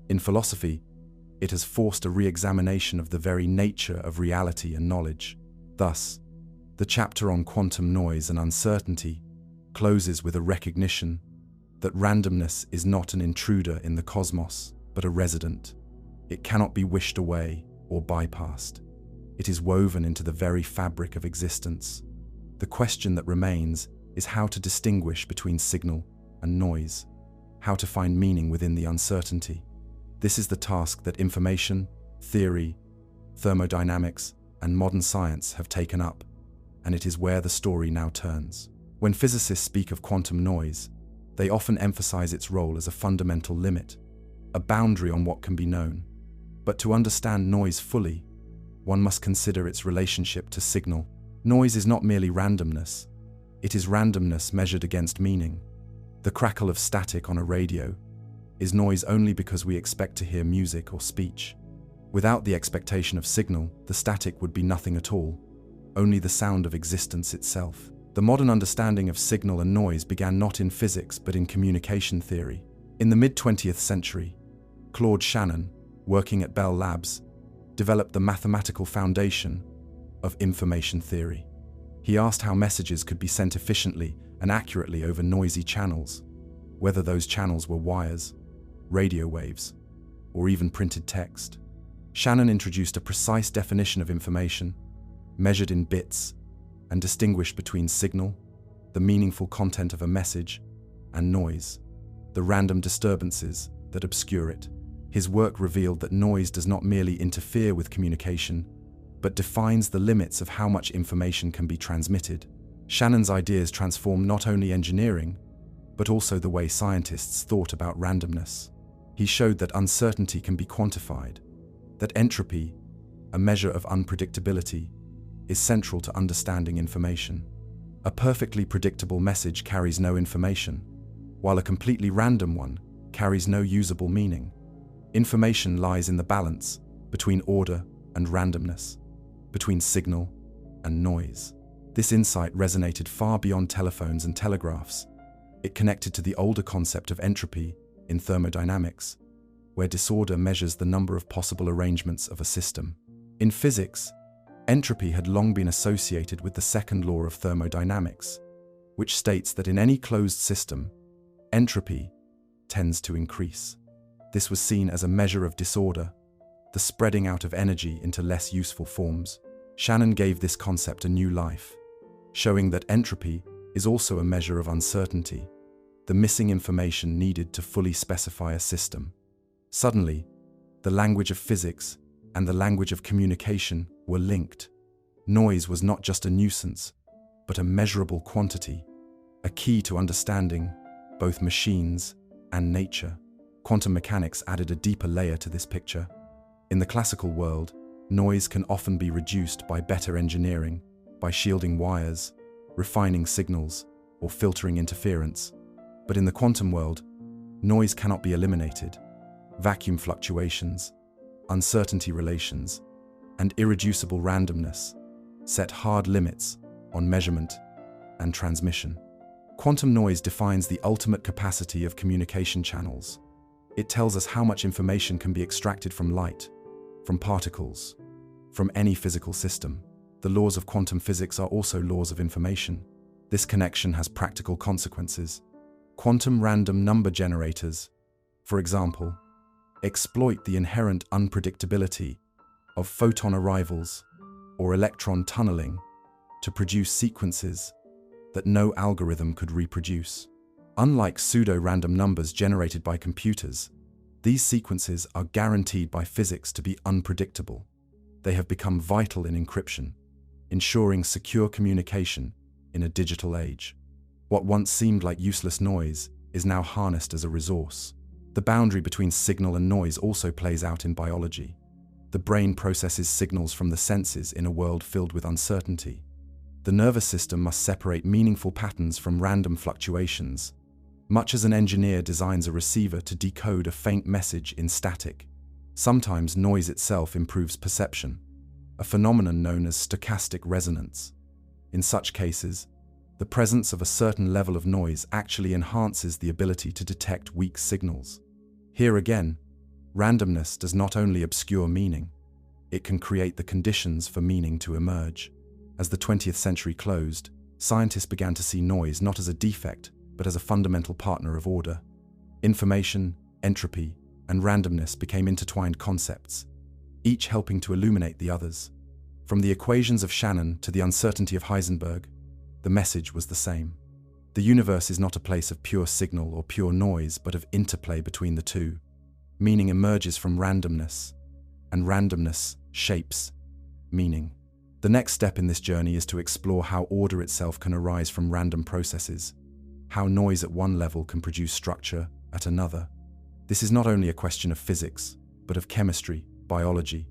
In philosophy, it has forced a re-examination of the very nature of reality and knowledge. Thus, the chapter on quantum noise and uncertainty closes with a recognition that randomness is not an intruder in the cosmos, but a resident. It cannot be wished away or bypassed. It is woven into the very fabric of existence. The question that remains is how to distinguish between signal and noise, how to find meaning within the uncertainty. This is the task that information, theory, thermodynamics, and modern science have taken up, and it is where the story now turns. When physicists speak of quantum noise, they often emphasize its role as a fundamental limit, a boundary on what can be known. But to understand noise fully, one must consider its relationship to signal. Noise is not merely randomness, it is randomness measured against meaning. The crackle of static on a radio is noise only because we expect to hear music or speech. Without the expectation of signal, the static would be nothing at all, only the sound of existence itself. The modern understanding of signal and noise began not in physics but in communication theory. In the mid-20th century, Claude Shannon, working at Bell Labs, developed the mathematical foundation of information theory. He asked how messages could be sent efficiently and accurately over noisy channels, whether those channels were wires, radio waves, or even printed text. Shannon introduced a precise definition of information, measured in bits, and distinguished between signal, the meaningful content of a message, and noise, the random disturbances that obscure it. His work revealed that noise does not merely interfere with communication, but defines the limits of how much information can be transmitted. Shannon's ideas transformed not only engineering, but also the way scientists thought about randomness. He showed that uncertainty can be quantified, that entropy, a measure of unpredictability, is central to understanding information. A perfectly predictable message carries no information, while a completely random one carries no usable meaning. Information lies in the balance between order and randomness, between signal and noise. This insight resonated far beyond telephones and telegraphs. It connected to the older concept of entropy in thermodynamics, where disorder measures the number of possible arrangements of a system. In physics, entropy had long been associated with the second law of thermodynamics, which states that in any closed system, entropy tends to increase. This was seen as a measure of disorder, the spreading out of energy into less useful forms. Shannon gave this concept a new life, showing that entropy is also a measure of uncertainty, the missing information needed to fully specify a system. Suddenly, the language of physics and the language of communication were linked. Noise was not just a nuisance, but a measurable quantity, a key to understanding both machines and nature. Quantum mechanics added a deeper layer to this picture. In the classical world, noise can often be reduced by better engineering, by shielding wires, refining signals, or filtering interference. But in the quantum world, noise cannot be eliminated. Vacuum fluctuations, uncertainty relations, and irreducible randomness set hard limits on measurement and transmission. Quantum noise defines the ultimate capacity of communication channels. It tells us how much information can be extracted from light, from particles, from any physical system. The laws of quantum physics are also laws of information. This connection has practical consequences. Quantum random number generators, for example, exploit the inherent unpredictability of photon arrivals or electron tunneling to produce sequences that no algorithm could reproduce. Unlike pseudo-random numbers generated by computers, these sequences are guaranteed by physics to be unpredictable. They have become vital in encryption, ensuring secure communication in a digital age. What once seemed like useless noise is now harnessed as a resource. The boundary between signal and noise also plays out in biology. The brain processes signals from the senses in a world filled with uncertainty. The nervous system must separate meaningful patterns from random fluctuations, much as an engineer designs a receiver to decode a faint message in static. Sometimes noise itself improves perception, a phenomenon known as stochastic resonance. In such cases, the presence of a certain level of noise actually enhances the ability to detect weak signals. Here again, randomness does not only obscure meaning, it can create the conditions for meaning to emerge. As the 20th century closed, scientists began to see noise not as a defect, but as a fundamental partner of order. Information, entropy, and randomness became intertwined concepts, each helping to illuminate the others. From the equations of Shannon to the uncertainty of Heisenberg, the message was the same. The universe is not a place of pure signal or pure noise, but of interplay between the two. Meaning emerges from randomness, and randomness shapes meaning. The next step in this journey is to explore how order itself can arise from random processes, how noise at one level can produce structure at another. This is not only a question of physics, but of chemistry, biology,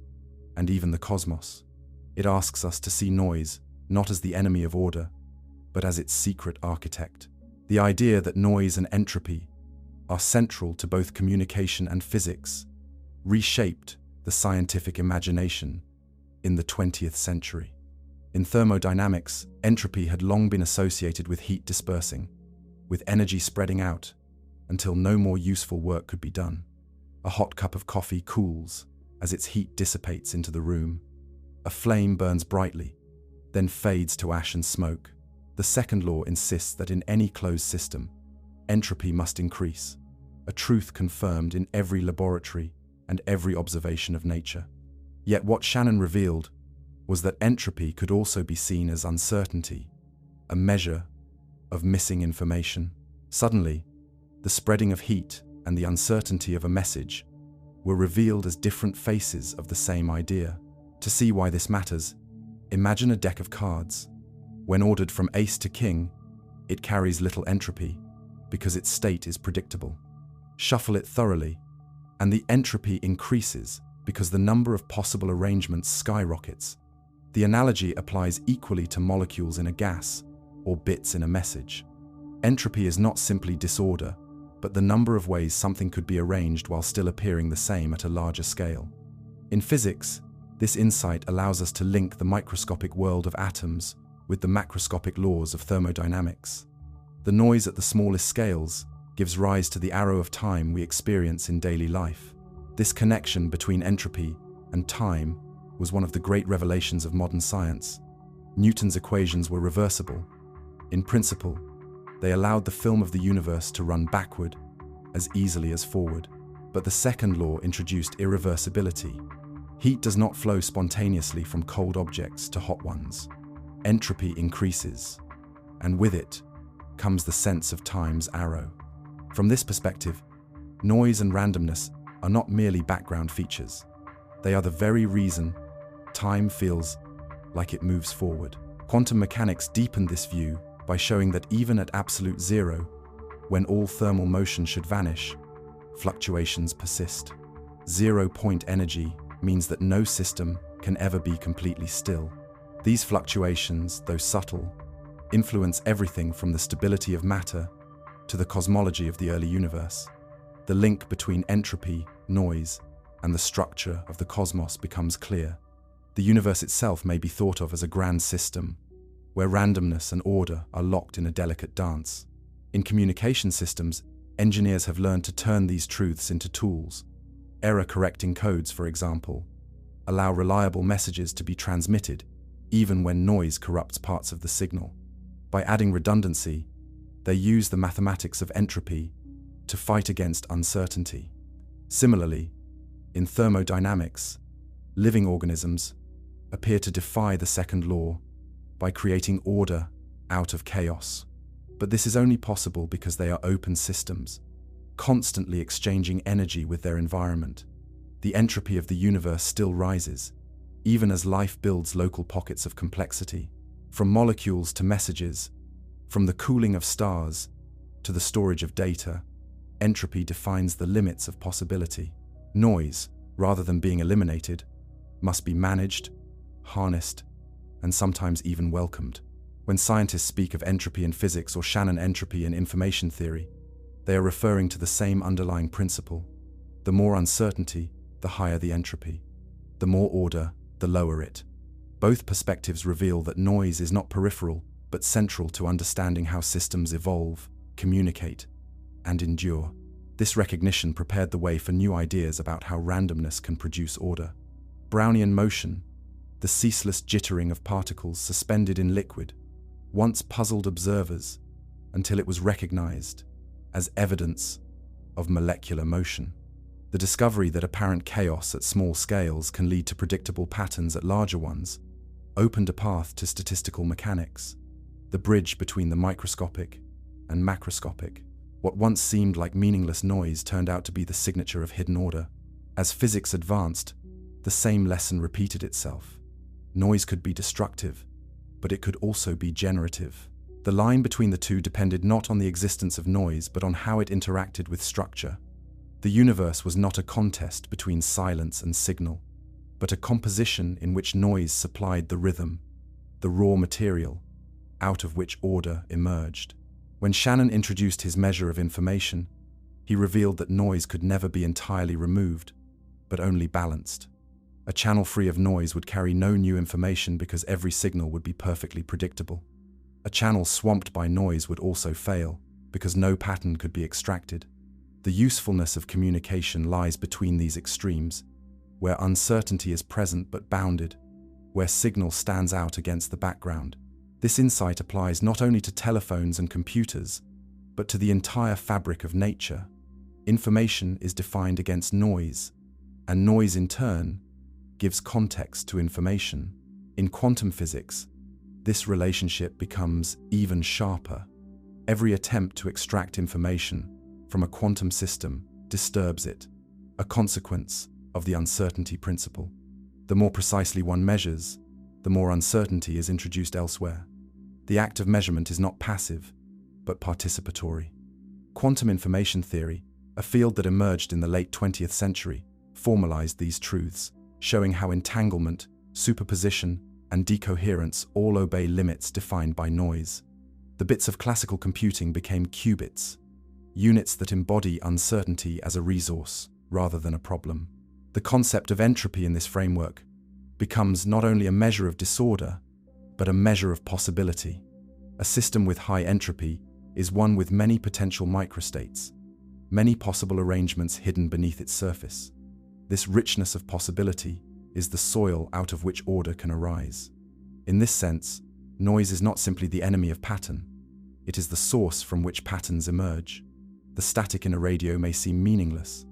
and even the cosmos. It asks us to see noise not as the enemy of order, but as its secret architect. The idea that noise and entropy are central to both communication and physics reshaped the scientific imagination in the 20th century. In thermodynamics, entropy had long been associated with heat dispersing, with energy spreading out until no more useful work could be done. A hot cup of coffee cools as its heat dissipates into the room. A flame burns brightly, then fades to ash and smoke. The second law insists that in any closed system, entropy must increase, a truth confirmed in every laboratory and every observation of nature. Yet what Shannon revealed was that entropy could also be seen as uncertainty, a measure of missing information. Suddenly, the spreading of heat and the uncertainty of a message were revealed as different faces of the same idea. To see why this matters, imagine a deck of cards. When ordered from ace to king, it carries little entropy because its state is predictable. Shuffle it thoroughly, and the entropy increases because the number of possible arrangements skyrockets. The analogy applies equally to molecules in a gas or bits in a message. Entropy is not simply disorder, but the number of ways something could be arranged while still appearing the same at a larger scale. In physics, this insight allows us to link the microscopic world of atoms with the macroscopic laws of thermodynamics. The noise at the smallest scales gives rise to the arrow of time we experience in daily life. This connection between entropy and time was one of the great revelations of modern science. Newton's equations were reversible. In principle, they allowed the film of the universe to run backward as easily as forward. But the second law introduced irreversibility. Heat does not flow spontaneously from cold objects to hot ones. Entropy increases, and with it comes the sense of time's arrow. From this perspective, noise and randomness are not merely background features. They are the very reason time feels like it moves forward. Quantum mechanics deepened this view by showing that even at absolute zero, when all thermal motion should vanish, fluctuations persist. 0-point energy means that no system can ever be completely still. These fluctuations, though subtle, influence everything from the stability of matter to the cosmology of the early universe. The link between entropy, noise, and the structure of the cosmos becomes clear. The universe itself may be thought of as a grand system, where randomness and order are locked in a delicate dance. In communication systems, engineers have learned to turn these truths into tools. Error-correcting codes, for example, allow reliable messages to be transmitted, even when noise corrupts parts of the signal. By adding redundancy, they use the mathematics of entropy to fight against uncertainty. Similarly, in thermodynamics, living organisms appear to defy the second law by creating order out of chaos. But this is only possible because they are open systems, constantly exchanging energy with their environment. The entropy of the universe still rises, even as life builds local pockets of complexity. From molecules to messages, from the cooling of stars to the storage of data, entropy defines the limits of possibility. Noise, rather than being eliminated, must be managed, harnessed, and sometimes even welcomed. When scientists speak of entropy in physics or Shannon entropy in information theory, they are referring to the same underlying principle. The more uncertainty, the higher the entropy. The more order, the lower it. Both perspectives reveal that noise is not peripheral, but central to understanding how systems evolve, communicate, and endure. This recognition prepared the way for new ideas about how randomness can produce order. Brownian motion, the ceaseless jittering of particles suspended in liquid, once puzzled observers until it was recognized as evidence of molecular motion. The discovery that apparent chaos at small scales can lead to predictable patterns at larger ones opened a path to statistical mechanics, the bridge between the microscopic and macroscopic. What once seemed like meaningless noise turned out to be the signature of hidden order. As physics advanced, the same lesson repeated itself. Noise could be destructive, but it could also be generative. The line between the two depended not on the existence of noise, but on how it interacted with structure. The universe was not a contest between silence and signal, but a composition in which noise supplied the rhythm, the raw material, out of which order emerged. When Shannon introduced his measure of information, he revealed that noise could never be entirely removed, but only balanced. A channel free of noise would carry no new information because every signal would be perfectly predictable. A channel swamped by noise would also fail because no pattern could be extracted. The usefulness of communication lies between these extremes, where uncertainty is present but bounded, where signal stands out against the background. This insight applies not only to telephones and computers, but to the entire fabric of nature. Information is defined against noise, and noise in turn gives context to information. In quantum physics, this relationship becomes even sharper. Every attempt to extract information from a quantum system disturbs it, a consequence of the uncertainty principle. The more precisely one measures, the more uncertainty is introduced elsewhere. The act of measurement is not passive, but participatory. Quantum information theory, a field that emerged in the late 20th century, formalized these truths, showing how entanglement, superposition, and decoherence all obey limits defined by noise. The bits of classical computing became qubits, units that embody uncertainty as a resource rather than a problem. The concept of entropy in this framework becomes not only a measure of disorder, but a measure of possibility. A system with high entropy is one with many potential microstates, many possible arrangements hidden beneath its surface. This richness of possibility is the soil out of which order can arise. In this sense, noise is not simply the enemy of pattern, it is the source from which patterns emerge. The static in a radio may seem meaningless,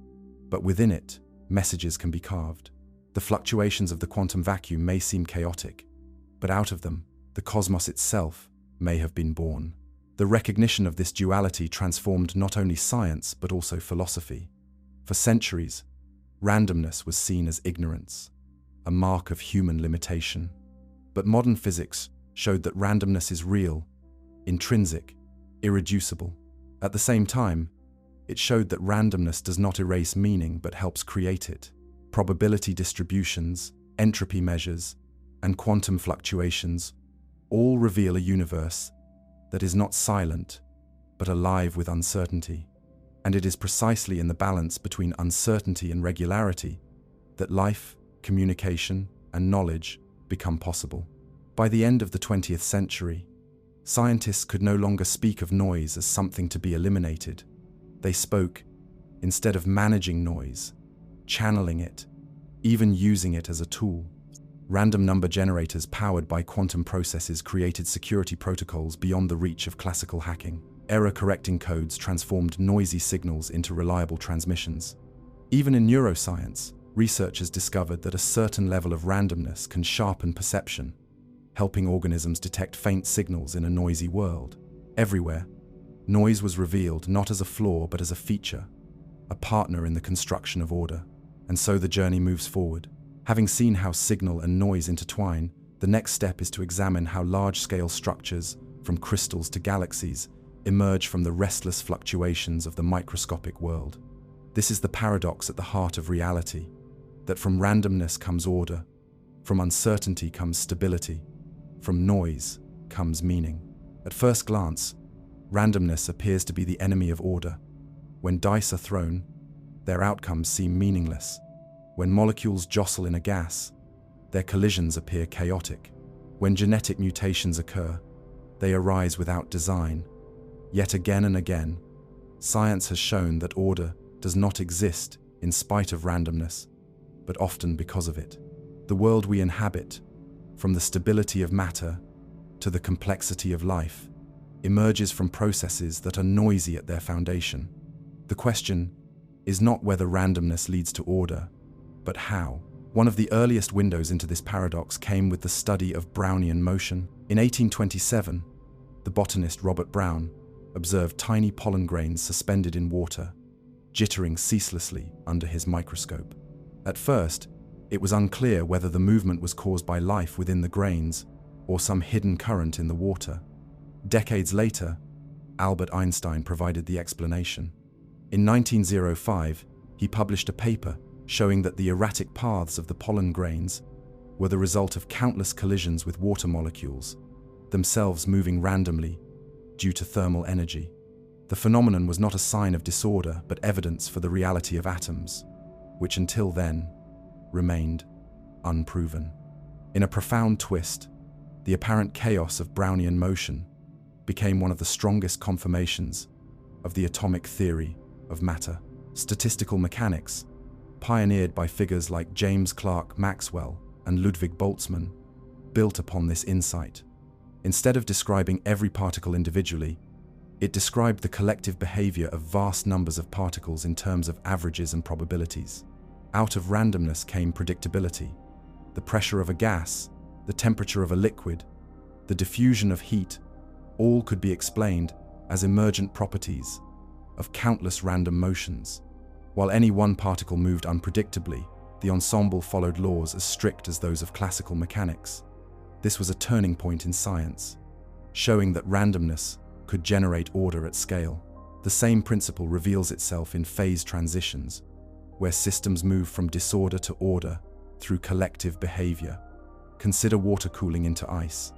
but within it, messages can be carved. The fluctuations of the quantum vacuum may seem chaotic, but out of them, the cosmos itself may have been born. The recognition of this duality transformed not only science but also philosophy. For centuries, randomness was seen as ignorance, a mark of human limitation. But modern physics showed that randomness is real, intrinsic, irreducible. At the same time, it showed that randomness does not erase meaning but helps create it. Probability distributions, entropy measures, and quantum fluctuations all reveal a universe that is not silent, but alive with uncertainty. And it is precisely in the balance between uncertainty and regularity that life, communication, and knowledge become possible. By the end of the 20th century, scientists could no longer speak of noise as something to be eliminated. They spoke, instead of managing noise, channeling it, even using it as a tool. Random number generators powered by quantum processes created security protocols beyond the reach of classical hacking. Error-correcting codes transformed noisy signals into reliable transmissions. Even in neuroscience, researchers discovered that a certain level of randomness can sharpen perception, helping organisms detect faint signals in a noisy world. Everywhere, noise was revealed not as a flaw but as a feature, a partner in the construction of order. And so the journey moves forward. Having seen how signal and noise intertwine, the next step is to examine how large-scale structures, from crystals to galaxies, emerge from the restless fluctuations of the microscopic world. This is the paradox at the heart of reality, that from randomness comes order, from uncertainty comes stability, from noise comes meaning. At first glance, randomness appears to be the enemy of order. When dice are thrown, their outcomes seem meaningless. When molecules jostle in a gas, their collisions appear chaotic. When genetic mutations occur, they arise without design. Yet again and again, science has shown that order does not exist in spite of randomness, but often because of it. The world we inhabit, from the stability of matter to the complexity of life, emerges from processes that are noisy at their foundation. The question is not whether randomness leads to order, but how. One of the earliest windows into this paradox came with the study of Brownian motion. In 1827, the botanist Robert Brown observed tiny pollen grains suspended in water, jittering ceaselessly under his microscope. At first, it was unclear whether the movement was caused by life within the grains or some hidden current in the water. Decades later, Albert Einstein provided the explanation. In 1905, he published a paper showing that the erratic paths of the pollen grains were the result of countless collisions with water molecules, themselves moving randomly due to thermal energy. The phenomenon was not a sign of disorder, but evidence for the reality of atoms, which until then remained unproven. In a profound twist, the apparent chaos of Brownian motion became one of the strongest confirmations of the atomic theory of matter. Statistical mechanics, pioneered by figures like James Clerk Maxwell and Ludwig Boltzmann, built upon this insight. Instead of describing every particle individually, it described the collective behavior of vast numbers of particles in terms of averages and probabilities. Out of randomness came predictability. The pressure of a gas, the temperature of a liquid, the diffusion of heat, all could be explained as emergent properties of countless random motions. While any one particle moved unpredictably, the ensemble followed laws as strict as those of classical mechanics. This was a turning point in science, showing that randomness could generate order at scale. The same principle reveals itself in phase transitions, where systems move from disorder to order through collective behavior. Consider water cooling into ice.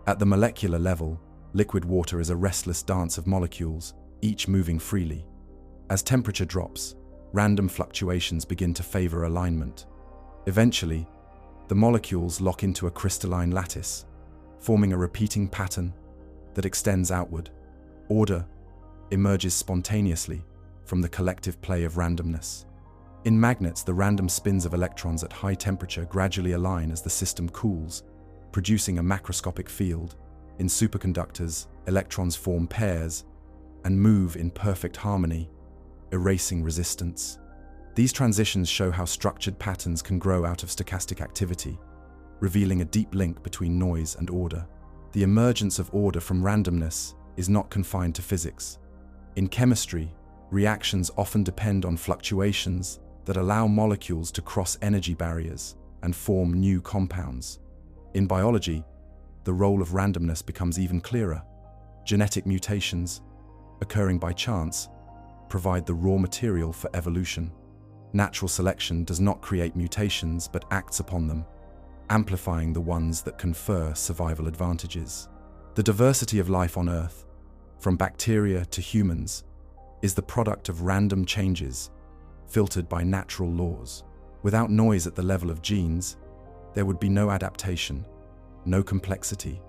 At the molecular level, liquid water is a restless dance of molecules, each moving freely. As temperature drops, random fluctuations begin to favor alignment. Eventually, the molecules lock into a crystalline lattice, forming a repeating pattern that extends outward. Order emerges spontaneously from the collective play of randomness. In magnets, the random spins of electrons at high temperature gradually align as the system cools, producing a macroscopic field. In superconductors, electrons form pairs and move in perfect harmony, erasing resistance. These transitions show how structured patterns can grow out of stochastic activity, revealing a deep link between noise and order. The emergence of order from randomness is not confined to physics. In chemistry, reactions often depend on fluctuations that allow molecules to cross energy barriers and form new compounds. In biology, the role of randomness becomes even clearer. Genetic mutations, occurring by chance, provide the raw material for evolution. Natural selection does not create mutations but acts upon them, amplifying the ones that confer survival advantages. The diversity of life on Earth, from bacteria to humans, is the product of random changes filtered by natural laws. Without noise at the level of genes, there would be no adaptation, no complexity,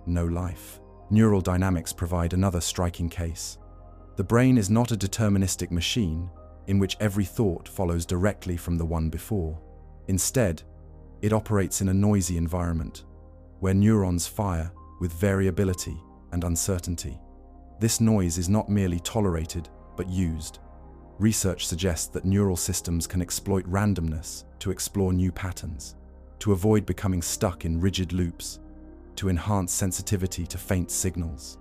no life. Neural dynamics provide another striking case. The brain is not a deterministic machine in which every thought follows directly from the one before. Instead, it operates in a noisy environment, where neurons fire with variability and uncertainty. This noise is not merely tolerated, but used. Research suggests that neural systems can exploit randomness to explore new patterns, to avoid becoming stuck in rigid loops, to enhance sensitivity to faint signals.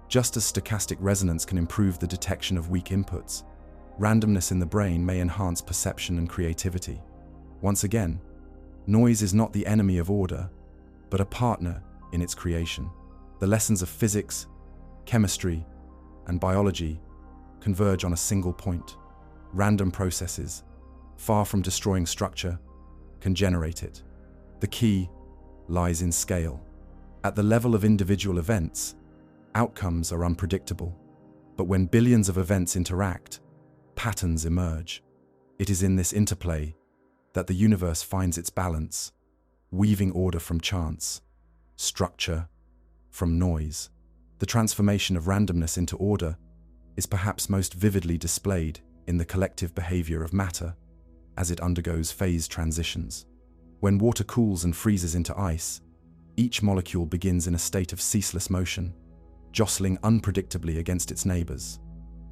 Just as stochastic resonance can improve the detection of weak inputs, randomness in the brain may enhance perception and creativity. Once again, noise is not the enemy of order, but a partner in its creation. The lessons of physics, chemistry, and biology converge on a single point. Random processes, far from destroying structure, can generate it. The key lies in scale. At the level of individual events, outcomes are unpredictable. But when billions of events interact, patterns emerge. It is in this interplay that the universe finds its balance, weaving order from chance, structure from noise. The transformation of randomness into order is perhaps most vividly displayed in the collective behavior of matter as it undergoes phase transitions. When water cools and freezes into ice, each molecule begins in a state of ceaseless motion, jostling unpredictably against its neighbors.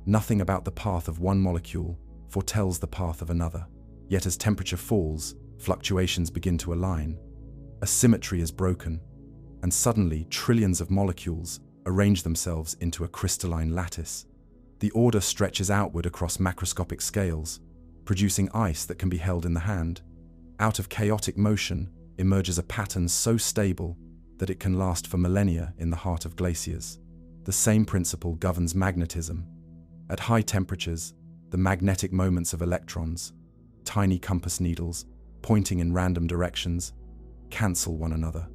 Nothing about the path of one molecule foretells the path of another. Yet as temperature falls, fluctuations begin to align. A symmetry is broken, and suddenly trillions of molecules arrange themselves into a crystalline lattice. The order stretches outward across macroscopic scales, producing ice that can be held in the hand. Out of chaotic motion emerges a pattern so stable that it can last for millennia in the heart of glaciers. The same principle governs magnetism. At high temperatures, the magnetic moments of electrons, tiny compass needles pointing in random directions, cancel one another.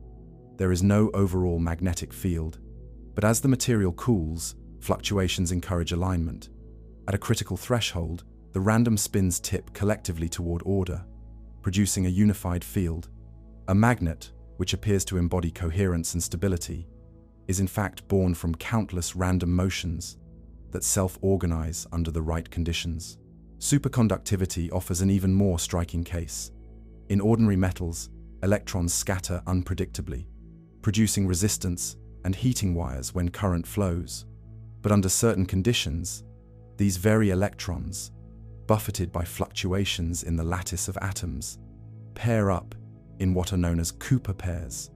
There is no overall magnetic field, but as the material cools, fluctuations encourage alignment. At a critical threshold, the random spins tip collectively toward order, producing a unified field. A magnet, which appears to embody coherence and stability, is in fact born from countless random motions that self-organize under the right conditions. Superconductivity offers an even more striking case. In ordinary metals, electrons scatter unpredictably, producing resistance and heating wires when current flows. But under certain conditions, these very electrons, buffeted by fluctuations in the lattice of atoms, pair up in what are known as Cooper pairs.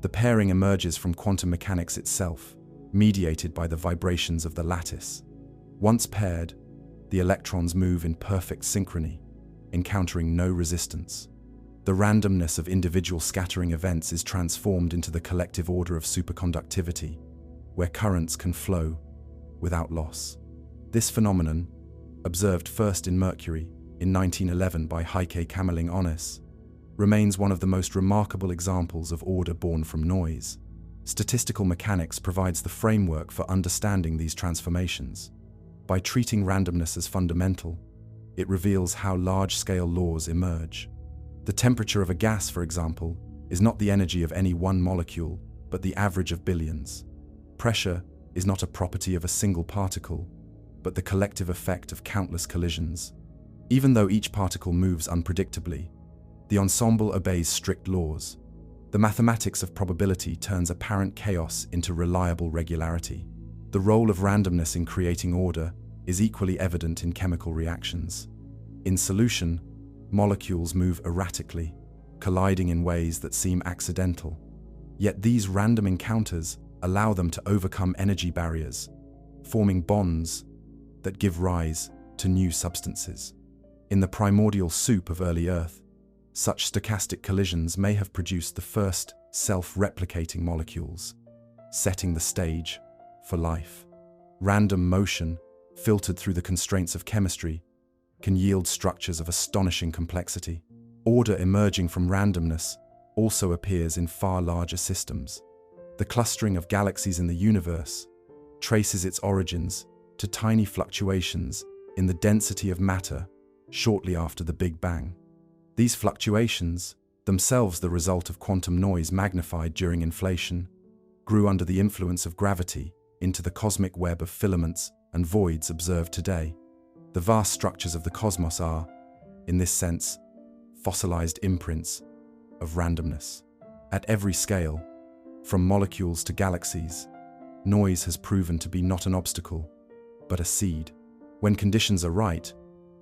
The pairing emerges from quantum mechanics itself, mediated by the vibrations of the lattice. Once paired, the electrons move in perfect synchrony, encountering no resistance. The randomness of individual scattering events is transformed into the collective order of superconductivity, where currents can flow without loss. This phenomenon, observed first in Mercury in 1911 by Heike Kamerlingh-Onnes, remains one of the most remarkable examples of order born from noise. Statistical mechanics provides the framework for understanding these transformations. By treating randomness as fundamental, it reveals how large-scale laws emerge. The temperature of a gas, for example, is not the energy of any one molecule, but the average of billions. Pressure is not a property of a single particle, but the collective effect of countless collisions. Even though each particle moves unpredictably, the ensemble obeys strict laws. The mathematics of probability turns apparent chaos into reliable regularity. The role of randomness in creating order is equally evident in chemical reactions. In solution, molecules move erratically, colliding in ways that seem accidental. Yet these random encounters allow them to overcome energy barriers, forming bonds that give rise to new substances. In the primordial soup of early Earth, such stochastic collisions may have produced the first self-replicating molecules, setting the stage for life. Random motion, filtered through the constraints of chemistry, can yield structures of astonishing complexity. Order emerging from randomness also appears in far larger systems. The clustering of galaxies in the universe traces its origins to tiny fluctuations in the density of matter shortly after the Big Bang. These fluctuations, themselves the result of quantum noise magnified during inflation, grew under the influence of gravity into the cosmic web of filaments and voids observed today. The vast structures of the cosmos are, in this sense, fossilized imprints of randomness. At every scale, from molecules to galaxies, noise has proven to be not an obstacle, but a seed. When conditions are right,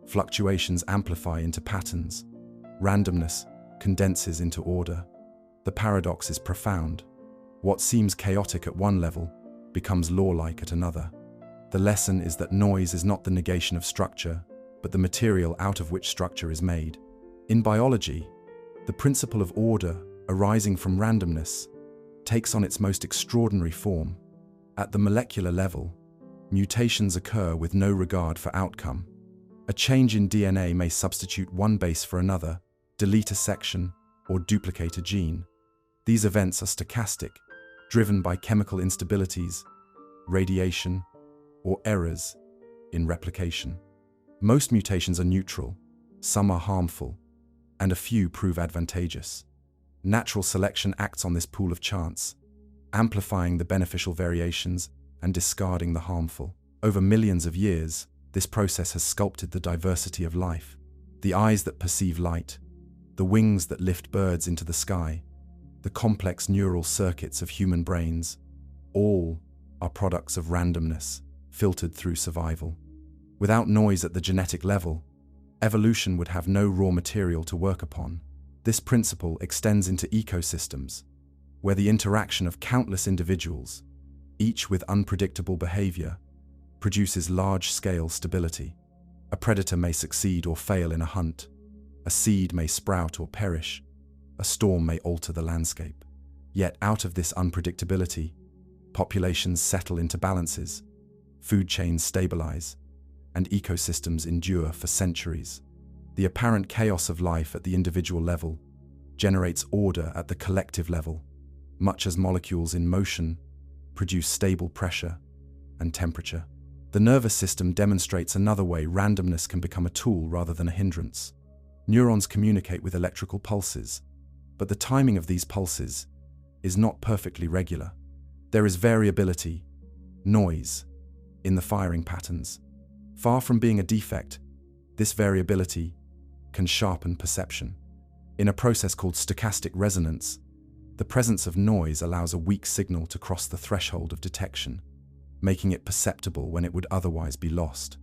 fluctuations amplify into patterns. Randomness condenses into order. The paradox is profound. What seems chaotic at one level becomes law-like at another. The lesson is that noise is not the negation of structure, but the material out of which structure is made. In biology, the principle of order arising from randomness takes on its most extraordinary form. At the molecular level, mutations occur with no regard for outcome. A change in DNA may substitute one base for another, delete a section, or duplicate a gene. These events are stochastic, driven by chemical instabilities, radiation, or errors in replication. Most mutations are neutral, some are harmful, and a few prove advantageous. Natural selection acts on this pool of chance, amplifying the beneficial variations and discarding the harmful. Over millions of years, this process has sculpted the diversity of life. The eyes that perceive light, the wings that lift birds into the sky, the complex neural circuits of human brains, all are products of randomness, filtered through survival. Without noise at the genetic level, evolution would have no raw material to work upon. This principle extends into ecosystems, where the interaction of countless individuals, each with unpredictable behavior, produces large-scale stability. A predator may succeed or fail in a hunt. A seed may sprout or perish. A storm may alter the landscape. Yet out of this unpredictability, populations settle into balances, food chains stabilize, and ecosystems endure for centuries. The apparent chaos of life at the individual level generates order at the collective level, much as molecules in motion produce stable pressure and temperature. The nervous system demonstrates another way randomness can become a tool rather than a hindrance. Neurons communicate with electrical pulses, but the timing of these pulses is not perfectly regular. There is variability, noise, in the firing patterns. Far from being a defect, This variability can sharpen perception. In a process called stochastic resonance, the presence of noise allows a weak signal to cross the threshold of detection, making it perceptible when it would otherwise be lost.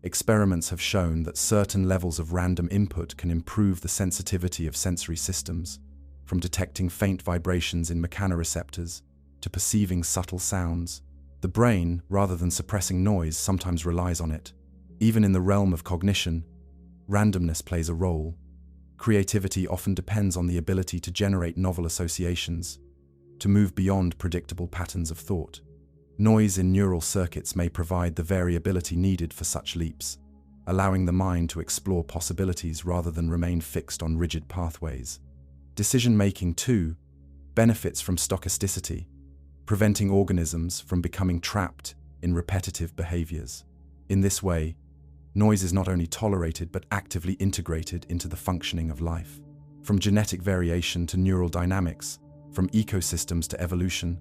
Experiments have shown that certain levels of random input can improve the sensitivity of sensory systems, from detecting faint vibrations in mechanoreceptors to perceiving subtle sounds. The brain, rather than suppressing noise, sometimes relies on it. Even in the realm of cognition, randomness plays a role. Creativity often depends on the ability to generate novel associations, to move beyond predictable patterns of thought. Noise in neural circuits may provide the variability needed for such leaps, allowing the mind to explore possibilities rather than remain fixed on rigid pathways. Decision-making, too, benefits from stochasticity, preventing organisms from becoming trapped in repetitive behaviors. In this way, noise is not only tolerated but actively integrated into the functioning of life. From genetic variation to neural dynamics, from ecosystems to evolution,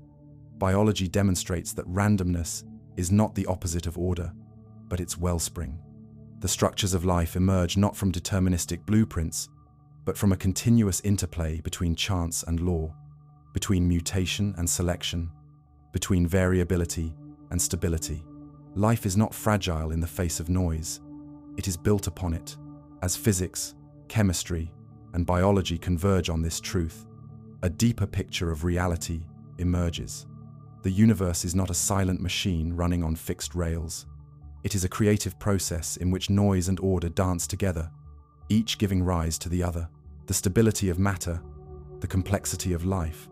biology demonstrates that randomness is not the opposite of order, but its wellspring. The structures of life emerge not from deterministic blueprints, but from a continuous interplay between chance and law, between mutation and selection, between variability and stability. Life is not fragile in the face of noise. It is built upon it. As physics, chemistry, and biology converge on this truth, a deeper picture of reality emerges. The universe is not a silent machine running on fixed rails. It is a creative process in which noise and order dance together, each giving rise to the other. The stability of matter, the complexity of life,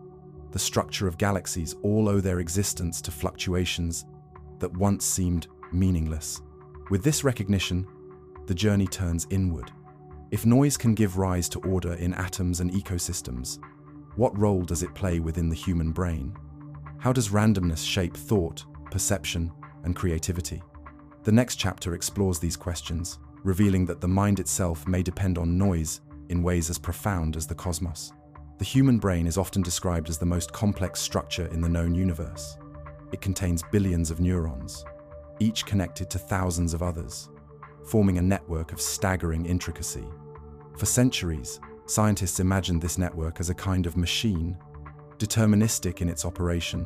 the structure of galaxies all owe their existence to fluctuations that once seemed meaningless. With this recognition, the journey turns inward. If noise can give rise to order in atoms and ecosystems, what role does it play within the human brain? How does randomness shape thought, perception, and creativity? The next chapter explores these questions, revealing that the mind itself may depend on noise in ways as profound as the cosmos. The human brain is often described as the most complex structure in the known universe. It contains billions of neurons, each connected to thousands of others, forming a network of staggering intricacy. For centuries, scientists imagined this network as a kind of machine, deterministic in its operation,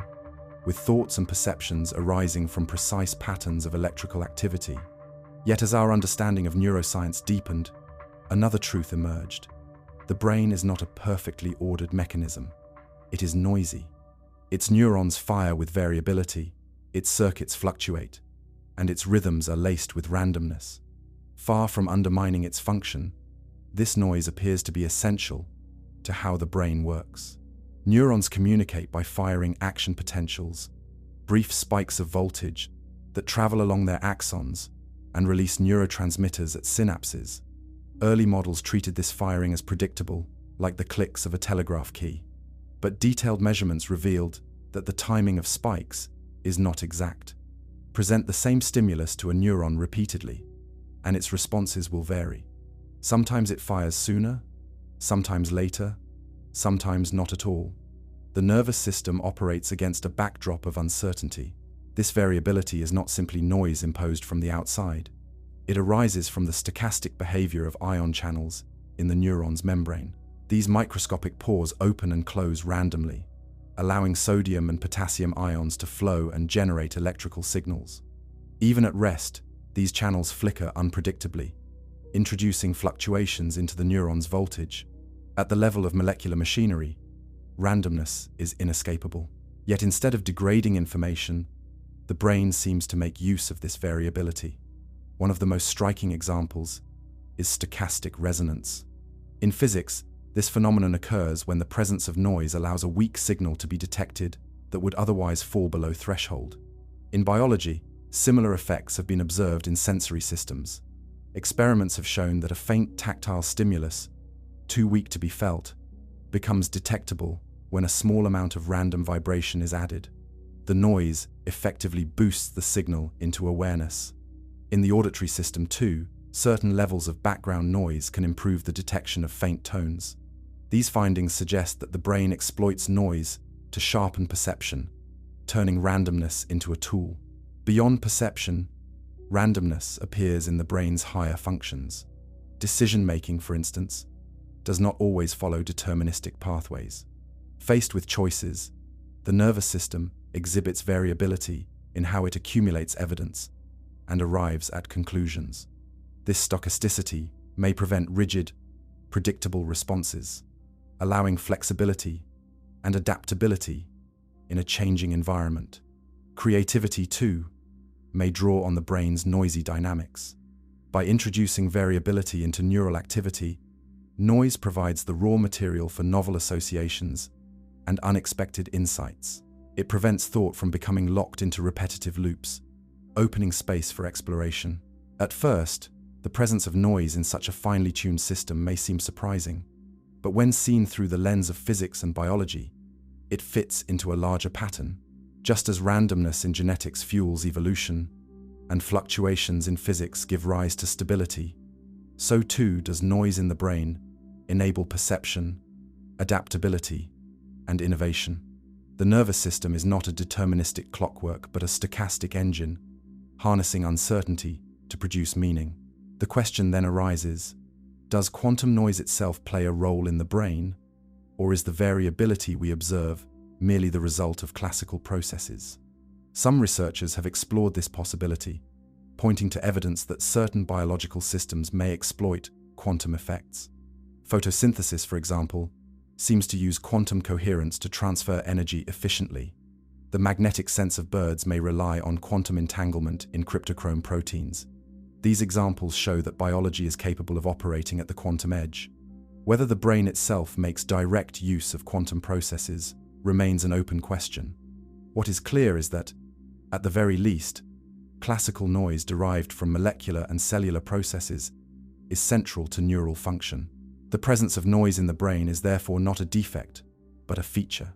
with thoughts and perceptions arising from precise patterns of electrical activity. Yet as our understanding of neuroscience deepened, another truth emerged. The brain is not a perfectly ordered mechanism. It is noisy. Its neurons fire with variability, its circuits fluctuate, and its rhythms are laced with randomness. Far from undermining its function, this noise appears to be essential to how the brain works. Neurons communicate by firing action potentials, brief spikes of voltage that travel along their axons and release neurotransmitters at synapses. Early models treated this firing as predictable, like the clicks of a telegraph key. But detailed measurements revealed that the timing of spikes is not exact. Present the same stimulus to a neuron repeatedly, and its responses will vary. Sometimes it fires sooner, sometimes later, sometimes not at all. The nervous system operates against a backdrop of uncertainty. This variability is not simply noise imposed from the outside. It arises from the stochastic behavior of ion channels in the neuron's membrane. These microscopic pores open and close randomly, allowing sodium and potassium ions to flow and generate electrical signals. Even at rest, these channels flicker unpredictably, introducing fluctuations into the neuron's voltage. At the level of molecular machinery, randomness is inescapable. Yet instead of degrading information, the brain seems to make use of this variability. One of the most striking examples is stochastic resonance. In physics, this phenomenon occurs when the presence of noise allows a weak signal to be detected that would otherwise fall below threshold. In biology, similar effects have been observed in sensory systems. Experiments have shown that a faint tactile stimulus, too weak to be felt, becomes detectable when a small amount of random vibration is added. The noise effectively boosts the signal into awareness. In the auditory system too, certain levels of background noise can improve the detection of faint tones. These findings suggest that the brain exploits noise to sharpen perception, turning randomness into a tool. Beyond perception, Randomness appears in the brain's higher functions. Decision-making, for instance, does not always follow deterministic pathways. Faced with choices, the nervous system exhibits variability in how it accumulates evidence and arrives at conclusions. This stochasticity may prevent rigid, predictable responses, allowing flexibility and adaptability in a changing environment. Creativity, too, may draw on the brain's noisy dynamics. By introducing variability into neural activity, noise provides the raw material for novel associations and unexpected insights. It prevents thought from becoming locked into repetitive loops, opening space for exploration. At first, the presence of noise in such a finely tuned system may seem surprising, but when seen through the lens of physics and biology, it fits into a larger pattern. Just as randomness in genetics fuels evolution, and fluctuations in physics give rise to stability, so too does noise in the brain enable perception, adaptability, and innovation. The nervous system is not a deterministic clockwork but a stochastic engine, harnessing uncertainty to produce meaning. The question then arises, does quantum noise itself play a role in the brain, or is the variability we observe merely the result of classical processes? Some researchers have explored this possibility, pointing to evidence that certain biological systems may exploit quantum effects. Photosynthesis, for example, seems to use quantum coherence to transfer energy efficiently. The magnetic sense of birds may rely on quantum entanglement in cryptochrome proteins. These examples show that biology is capable of operating at the quantum edge. Whether the brain itself makes direct use of quantum processes remains an open question. What is clear is that, at the very least, classical noise derived from molecular and cellular processes is central to neural function. The presence of noise in the brain is therefore not a defect, but a feature.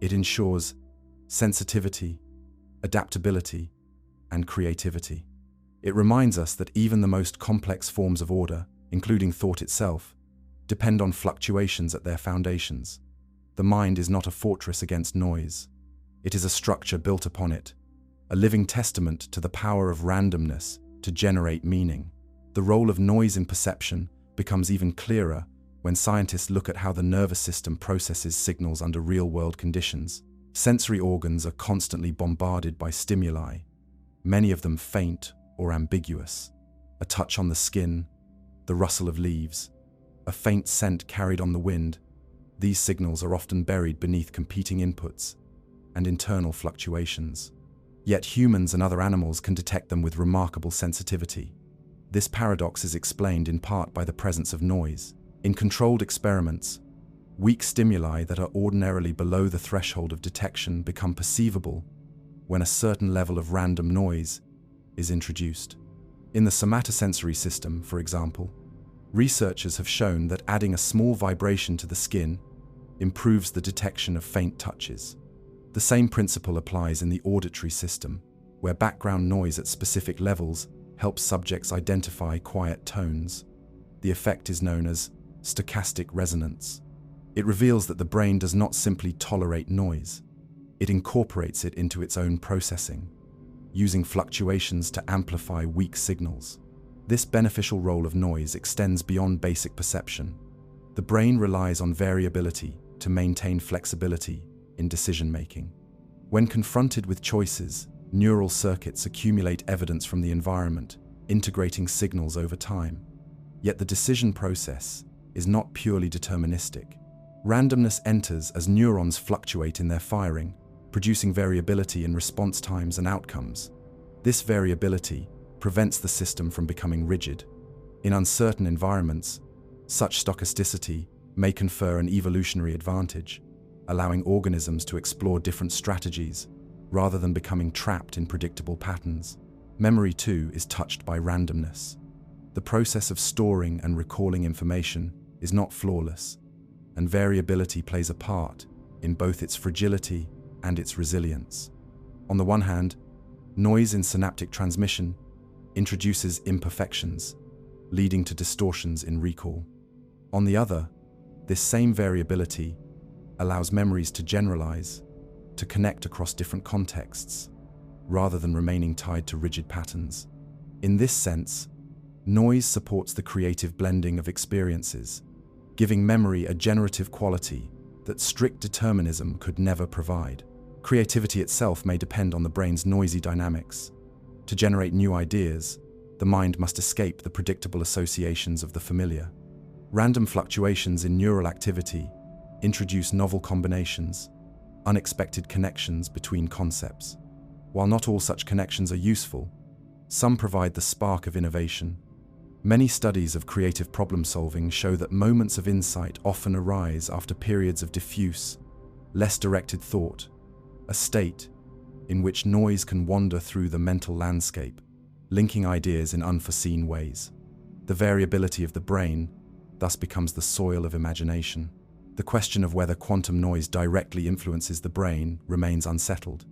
It ensures sensitivity, adaptability, and creativity. It reminds us that even the most complex forms of order, including thought itself, depend on fluctuations at their foundations. The mind is not a fortress against noise. It is a structure built upon it, a living testament to the power of randomness to generate meaning. The role of noise in perception becomes even clearer when scientists look at how the nervous system processes signals under real-world conditions. Sensory organs are constantly bombarded by stimuli, many of them faint or ambiguous. A touch on the skin, the rustle of leaves, a faint scent carried on the wind. These signals are often buried beneath competing inputs and internal fluctuations. Yet humans and other animals can detect them with remarkable sensitivity. This paradox is explained in part by the presence of noise. In controlled experiments, weak stimuli that are ordinarily below the threshold of detection become perceivable when a certain level of random noise is introduced. In the somatosensory system, for example, researchers have shown that adding a small vibration to the skin improves the detection of faint touches. The same principle applies in the auditory system, where background noise at specific levels helps subjects identify quiet tones. The effect is known as stochastic resonance. It reveals that the brain does not simply tolerate noise, it incorporates it into its own processing, using fluctuations to amplify weak signals. This beneficial role of noise extends beyond basic perception. The brain relies on variability to maintain flexibility in decision-making. When confronted with choices, neural circuits accumulate evidence from the environment, integrating signals over time. Yet the decision process is not purely deterministic. Randomness enters as neurons fluctuate in their firing, producing variability in response times and outcomes. This variability prevents the system from becoming rigid. In uncertain environments, such stochasticity may confer an evolutionary advantage, allowing organisms to explore different strategies rather than becoming trapped in predictable patterns. Memory, too, is touched by randomness. The process of storing and recalling information is not flawless, and variability plays a part in both its fragility and its resilience. On the one hand, noise in synaptic transmission introduces imperfections, leading to distortions in recall. On the other, this same variability allows memories to generalize, to connect across different contexts, rather than remaining tied to rigid patterns. In this sense, noise supports the creative blending of experiences, giving memory a generative quality that strict determinism could never provide. Creativity itself may depend on the brain's noisy dynamics. To generate new ideas, the mind must escape the predictable associations of the familiar. Random fluctuations in neural activity introduce novel combinations, unexpected connections between concepts. While not all such connections are useful, some provide the spark of innovation. Many studies of creative problem-solving show that moments of insight often arise after periods of diffuse, less directed thought, a state in which noise can wander through the mental landscape, linking ideas in unforeseen ways. The variability of the brain thus becomes the soil of imagination. The question of whether quantum noise directly influences the brain remains unsettled.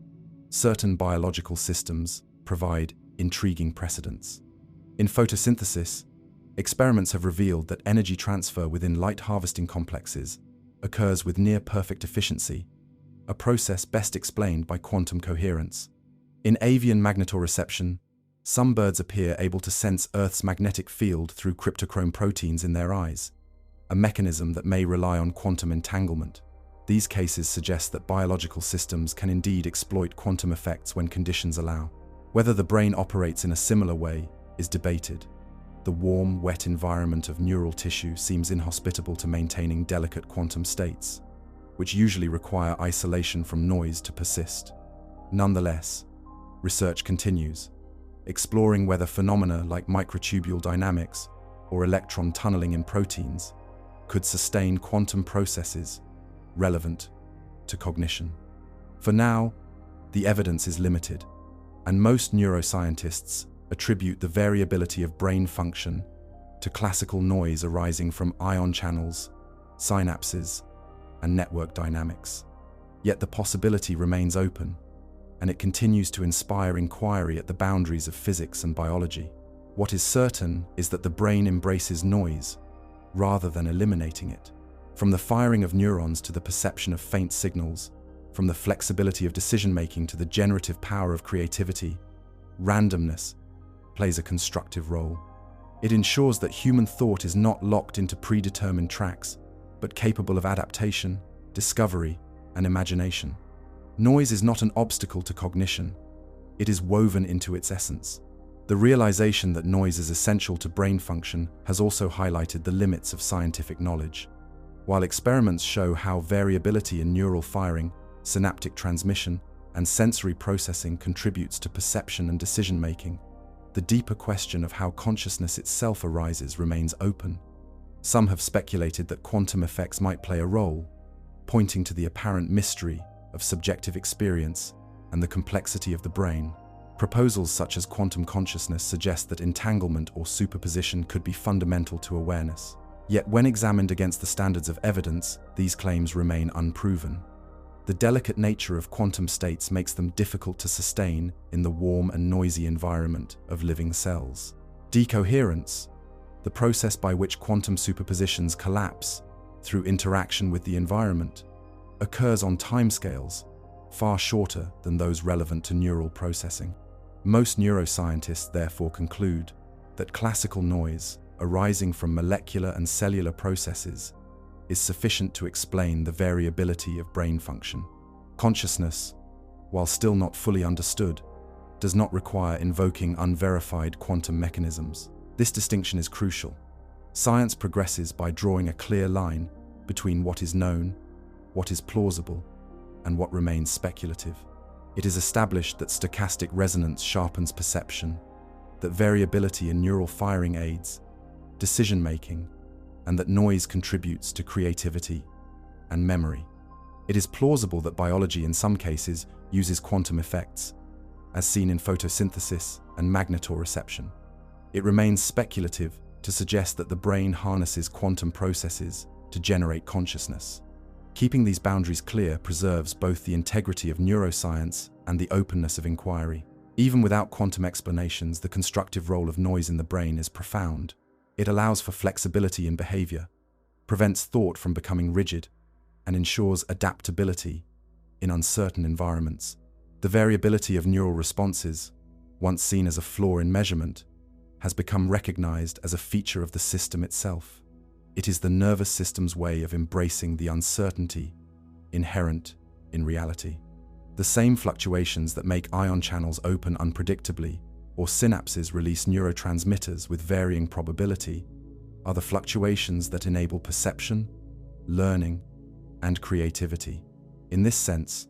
Certain biological systems provide intriguing precedents. In photosynthesis, experiments have revealed that energy transfer within light harvesting complexes occurs with near-perfect efficiency, a process best explained by quantum coherence. In avian magnetoreception, some birds appear able to sense Earth's magnetic field through cryptochrome proteins in their eyes, a mechanism that may rely on quantum entanglement. These cases suggest that biological systems can indeed exploit quantum effects when conditions allow. Whether the brain operates in a similar way is debated. The warm, wet environment of neural tissue seems inhospitable to maintaining delicate quantum states, which usually require isolation from noise to persist. Nonetheless, research continues, exploring whether phenomena like microtubule dynamics or electron tunneling in proteins could sustain quantum processes relevant to cognition. For now, the evidence is limited, and most neuroscientists attribute the variability of brain function to classical noise arising from ion channels, synapses, and network dynamics. Yet the possibility remains open, and it continues to inspire inquiry at the boundaries of physics and biology. What is certain is that the brain embraces noise rather than eliminating it. From the firing of neurons to the perception of faint signals, from the flexibility of decision-making to the generative power of creativity, randomness plays a constructive role. It ensures that human thought is not locked into predetermined tracks, but capable of adaptation, discovery, and imagination. Noise is not an obstacle to cognition. It is woven into its essence. The realization that noise is essential to brain function has also highlighted the limits of scientific knowledge. While experiments show how variability in neural firing, synaptic transmission, and sensory processing contributes to perception and decision-making, the deeper question of how consciousness itself arises remains open. Some have speculated that quantum effects might play a role, pointing to the apparent mystery of subjective experience and the complexity of the brain. Proposals such as quantum consciousness suggest that entanglement or superposition could be fundamental to awareness. Yet when examined against the standards of evidence, these claims remain unproven. The delicate nature of quantum states makes them difficult to sustain in the warm and noisy environment of living cells. Decoherence, the process by which quantum superpositions collapse through interaction with the environment, occurs on timescales far shorter than those relevant to neural processing. Most neuroscientists therefore conclude that classical noise arising from molecular and cellular processes is sufficient to explain the variability of brain function. Consciousness, while still not fully understood, does not require invoking unverified quantum mechanisms. This distinction is crucial. Science progresses by drawing a clear line between what is known, what is plausible, and what remains speculative. It is established that stochastic resonance sharpens perception, that variability in neural firing aids decision-making, and that noise contributes to creativity and memory. It is plausible that biology in some cases uses quantum effects, as seen in photosynthesis and magnetoreception. It remains speculative to suggest that the brain harnesses quantum processes to generate consciousness. Keeping these boundaries clear preserves both the integrity of neuroscience and the openness of inquiry. Even without quantum explanations, the constructive role of noise in the brain is profound. It allows for flexibility in behavior, prevents thought from becoming rigid, and ensures adaptability in uncertain environments. The variability of neural responses, once seen as a flaw in measurement, has become recognized as a feature of the system itself. It is the nervous system's way of embracing the uncertainty inherent in reality. The same fluctuations that make ion channels open unpredictably or synapses release neurotransmitters with varying probability are the fluctuations that enable perception, learning, and creativity. In this sense,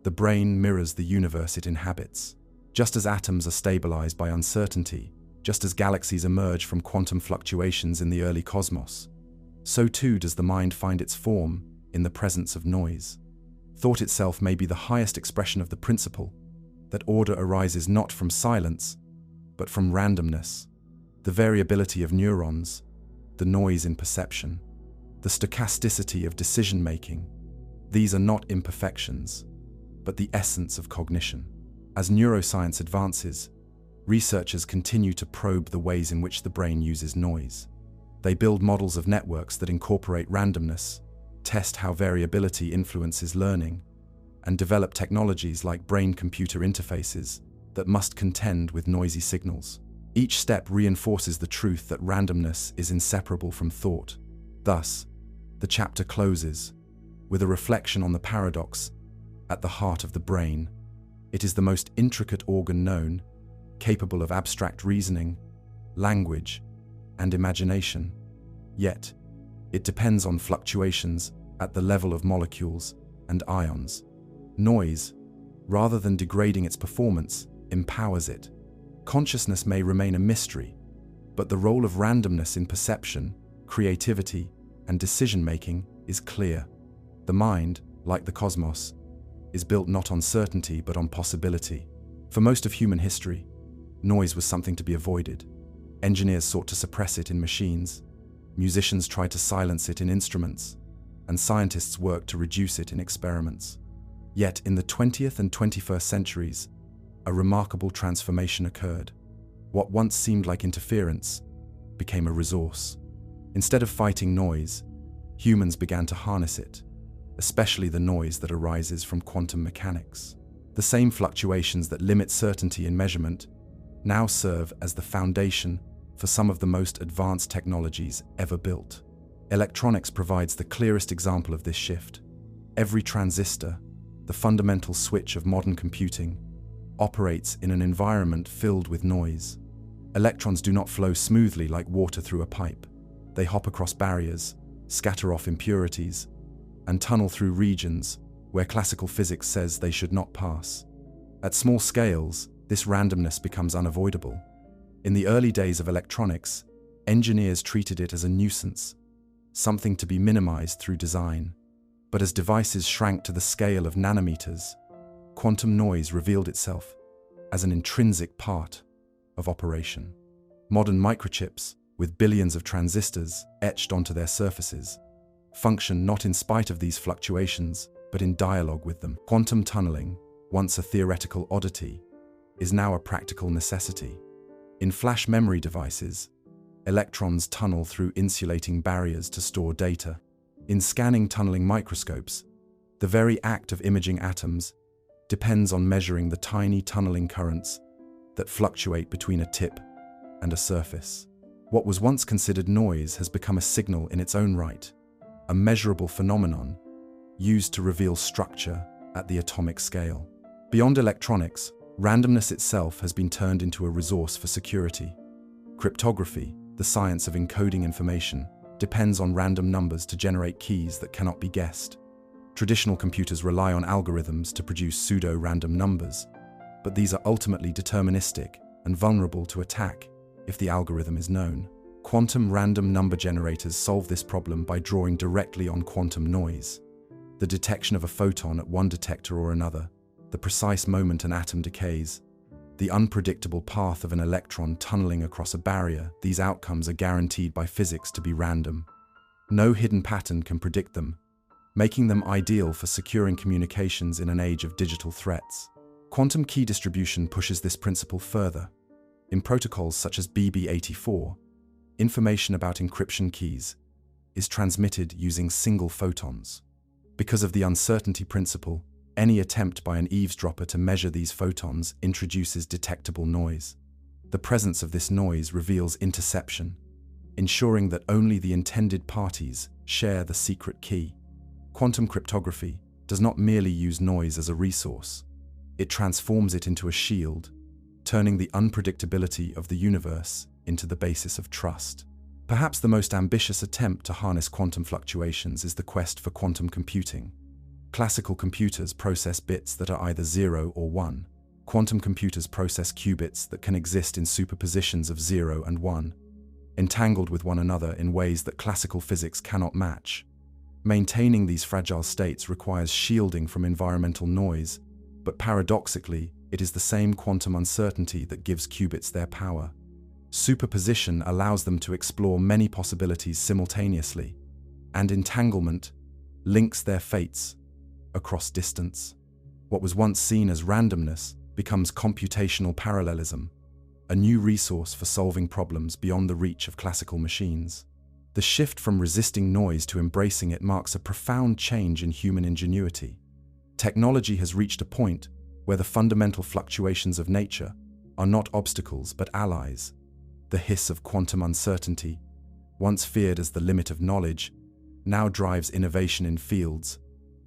the brain mirrors the universe it inhabits. Just as atoms are stabilized by uncertainty, just as galaxies emerge from quantum fluctuations in the early cosmos, so too does the mind find its form in the presence of noise. Thought itself may be the highest expression of the principle that order arises not from silence, but from randomness, the variability of neurons, the noise in perception, the stochasticity of decision-making. These are not imperfections, but the essence of cognition. As neuroscience advances, researchers continue to probe the ways in which the brain uses noise. They build models of networks that incorporate randomness, test how variability influences learning, and develop technologies like brain-computer interfaces that must contend with noisy signals. Each step reinforces the truth that randomness is inseparable from thought. Thus, the chapter closes with a reflection on the paradox at the heart of the brain. It is the most intricate organ known, capable of abstract reasoning, language, and imagination. Yet, it depends on fluctuations at the level of molecules and ions. Noise, rather than degrading its performance, empowers it. Consciousness may remain a mystery, but the role of randomness in perception, creativity, and decision-making is clear. The mind, like the cosmos, is built not on certainty but on possibility. For most of human history, noise was something to be avoided. Engineers sought to suppress it in machines, musicians tried to silence it in instruments, and scientists worked to reduce it in experiments. Yet in the 20th and 21st centuries, a remarkable transformation occurred. What once seemed like interference became a resource. Instead of fighting noise, humans began to harness it, especially the noise that arises from quantum mechanics. The same fluctuations that limit certainty in measurement now serve as the foundation for some of the most advanced technologies ever built. Electronics provides the clearest example of this shift. Every transistor, the fundamental switch of modern computing, operates in an environment filled with noise. Electrons do not flow smoothly like water through a pipe. They hop across barriers, scatter off impurities, and tunnel through regions where classical physics says they should not pass. At small scales, this randomness becomes unavoidable. In the early days of electronics, engineers treated it as a nuisance, something to be minimized through design. But as devices shrank to the scale of nanometers, quantum noise revealed itself as an intrinsic part of operation. Modern microchips, with billions of transistors etched onto their surfaces, function not in spite of these fluctuations, but in dialogue with them. Quantum tunneling, once a theoretical oddity, is now a practical necessity. In flash memory devices, electrons tunnel through insulating barriers to store data. In scanning tunneling microscopes, the very act of imaging atoms depends on measuring the tiny tunneling currents that fluctuate between a tip and a surface. What was once considered noise has become a signal in its own right, a measurable phenomenon used to reveal structure at the atomic scale. Beyond electronics, randomness itself has been turned into a resource for security. Cryptography, the science of encoding information, depends on random numbers to generate keys that cannot be guessed. Traditional computers rely on algorithms to produce pseudo-random numbers, but these are ultimately deterministic and vulnerable to attack if the algorithm is known. Quantum random number generators solve this problem by drawing directly on quantum noise. The detection of a photon at one detector or another, the precise moment an atom decays, the unpredictable path of an electron tunneling across a barrier, these outcomes are guaranteed by physics to be random. No hidden pattern can predict them, making them ideal for securing communications in an age of digital threats. Quantum key distribution pushes this principle further. In protocols such as BB84, information about encryption keys is transmitted using single photons. Because of the uncertainty principle, any attempt by an eavesdropper to measure these photons introduces detectable noise. The presence of this noise reveals interception, ensuring that only the intended parties share the secret key. Quantum cryptography does not merely use noise as a resource. It transforms it into a shield, turning the unpredictability of the universe into the basis of trust. Perhaps the most ambitious attempt to harness quantum fluctuations is the quest for quantum computing. Classical computers process bits that are either 0 or 1. Quantum computers process qubits that can exist in superpositions of 0 and 1, entangled with one another in ways that classical physics cannot match. Maintaining these fragile states requires shielding from environmental noise, but paradoxically, it is the same quantum uncertainty that gives qubits their power. Superposition allows them to explore many possibilities simultaneously, and entanglement links their fates across distance. What was once seen as randomness becomes computational parallelism, a new resource for solving problems beyond the reach of classical machines. The shift from resisting noise to embracing it marks a profound change in human ingenuity. Technology has reached a point where the fundamental fluctuations of nature are not obstacles but allies. The hiss of quantum uncertainty, once feared as the limit of knowledge, now drives innovation in fields,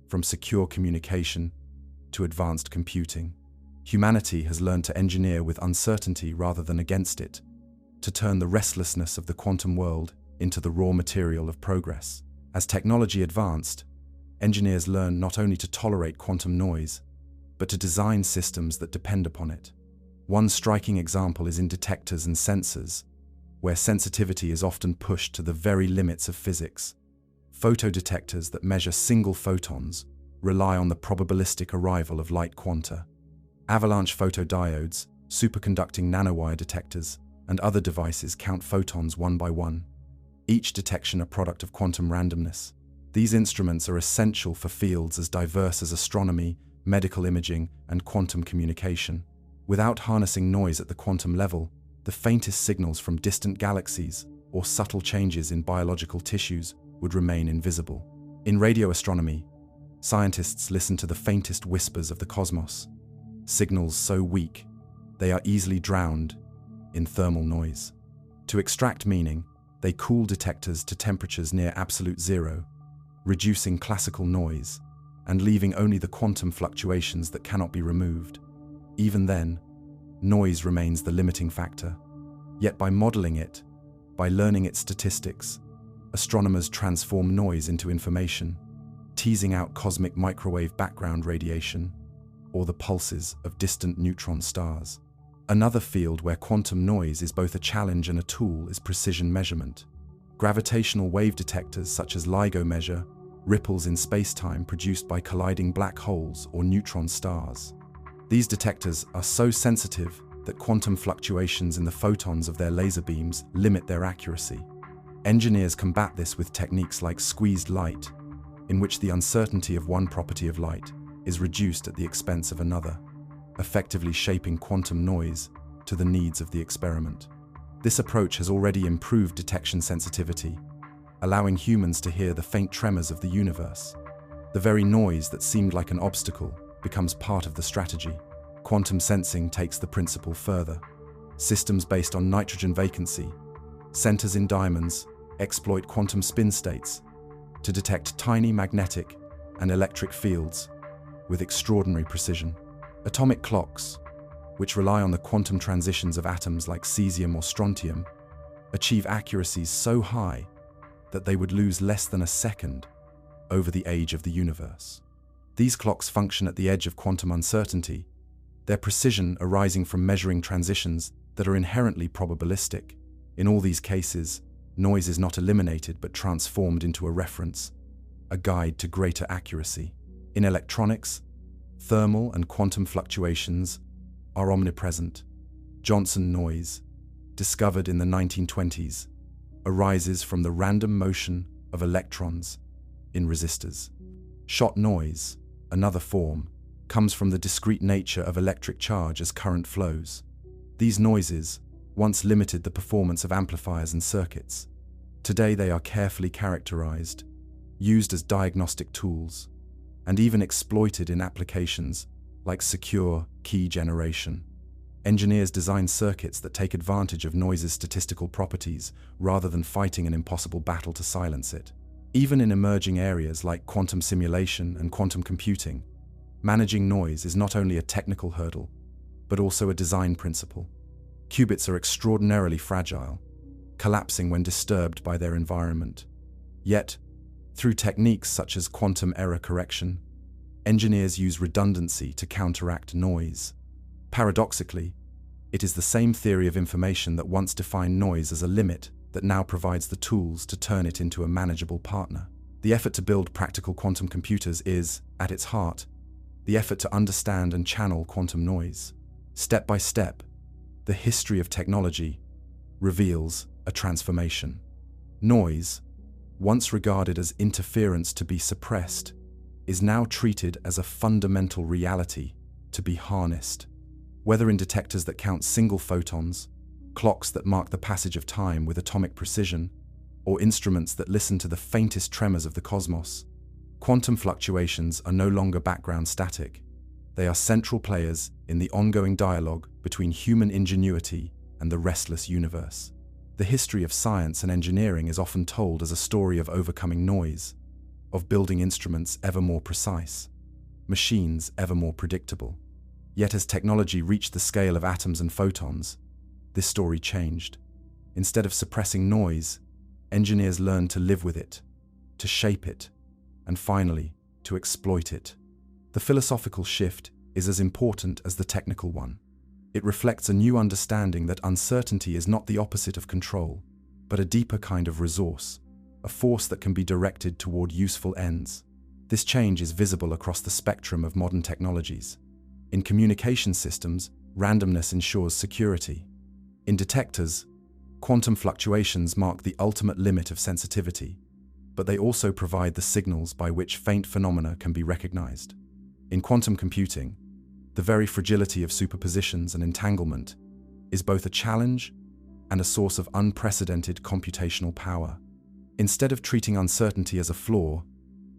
from secure communication to advanced computing. Humanity has learned to engineer with uncertainty rather than against it, to turn the restlessness of the quantum world into the raw material of progress. As technology advanced, engineers learned not only to tolerate quantum noise, but to design systems that depend upon it. One striking example is in detectors and sensors, where sensitivity is often pushed to the very limits of physics. Photodetectors that measure single photons rely on the probabilistic arrival of light quanta. Avalanche photodiodes, superconducting nanowire detectors, and other devices count photons one by one, each detection a product of quantum randomness. These instruments are essential for fields as diverse as astronomy, medical imaging, and quantum communication. Without harnessing noise at the quantum level, the faintest signals from distant galaxies or subtle changes in biological tissues would remain invisible. In radio astronomy, scientists listen to the faintest whispers of the cosmos, signals so weak they are easily drowned in thermal noise. To extract meaning, they cool detectors to temperatures near absolute zero, reducing classical noise and leaving only the quantum fluctuations that cannot be removed. Even then, noise remains the limiting factor. Yet by modeling it, by learning its statistics, astronomers transform noise into information, teasing out cosmic microwave background radiation or the pulses of distant neutron stars. Another field where quantum noise is both a challenge and a tool is precision measurement. Gravitational wave detectors such as LIGO measure ripples in space-time produced by colliding black holes or neutron stars. These detectors are so sensitive that quantum fluctuations in the photons of their laser beams limit their accuracy. Engineers combat this with techniques like squeezed light, in which the uncertainty of one property of light is reduced at the expense of another, effectively shaping quantum noise to the needs of the experiment. This approach has already improved detection sensitivity, allowing humans to hear the faint tremors of the universe. The very noise that seemed like an obstacle becomes part of the strategy. Quantum sensing takes the principle further. Systems based on nitrogen vacancy, centers in diamonds, exploit quantum spin states to detect tiny magnetic and electric fields with extraordinary precision. Atomic clocks, which rely on the quantum transitions of atoms like cesium or strontium, achieve accuracies so high that they would lose less than a second over the age of the universe. These clocks function at the edge of quantum uncertainty, their precision arising from measuring transitions that are inherently probabilistic. In all these cases, noise is not eliminated but transformed into a reference, a guide to greater accuracy. In electronics, thermal and quantum fluctuations are omnipresent. Johnson noise, discovered in the 1920s, arises from the random motion of electrons in resistors. Shot noise, another form, comes from the discrete nature of electric charge as current flows. These noises once limited the performance of amplifiers and circuits. Today they are carefully characterized, used as diagnostic tools, and even exploited in applications like secure key generation. Engineers design circuits that take advantage of noise's statistical properties rather than fighting an impossible battle to silence it. Even in emerging areas like quantum simulation and quantum computing, managing noise is not only a technical hurdle, but also a design principle. Qubits are extraordinarily fragile, collapsing when disturbed by their environment. Yet, through techniques such as quantum error correction, engineers use redundancy to counteract noise. Paradoxically, it is the same theory of information that once defined noise as a limit that now provides the tools to turn it into a manageable partner. The effort to build practical quantum computers is, at its heart, the effort to understand and channel quantum noise. Step by step, the history of technology reveals a transformation. Noise, once regarded as interference to be suppressed, is now treated as a fundamental reality to be harnessed. Whether in detectors that count single photons, clocks that mark the passage of time with atomic precision, or instruments that listen to the faintest tremors of the cosmos, quantum fluctuations are no longer background static. They are central players in the ongoing dialogue between human ingenuity and the restless universe. The history of science and engineering is often told as a story of overcoming noise, of building instruments ever more precise, machines ever more predictable. Yet as technology reached the scale of atoms and photons, this story changed. Instead of suppressing noise, engineers learned to live with it, to shape it, and finally, to exploit it. The philosophical shift is as important as the technical one. It reflects a new understanding that uncertainty is not the opposite of control, but a deeper kind of resource, a force that can be directed toward useful ends. This change is visible across the spectrum of modern technologies. In communication systems, randomness ensures security. In detectors, quantum fluctuations mark the ultimate limit of sensitivity, but they also provide the signals by which faint phenomena can be recognized. In quantum computing, the very fragility of superpositions and entanglement is both a challenge and a source of unprecedented computational power. Instead of treating uncertainty as a flaw,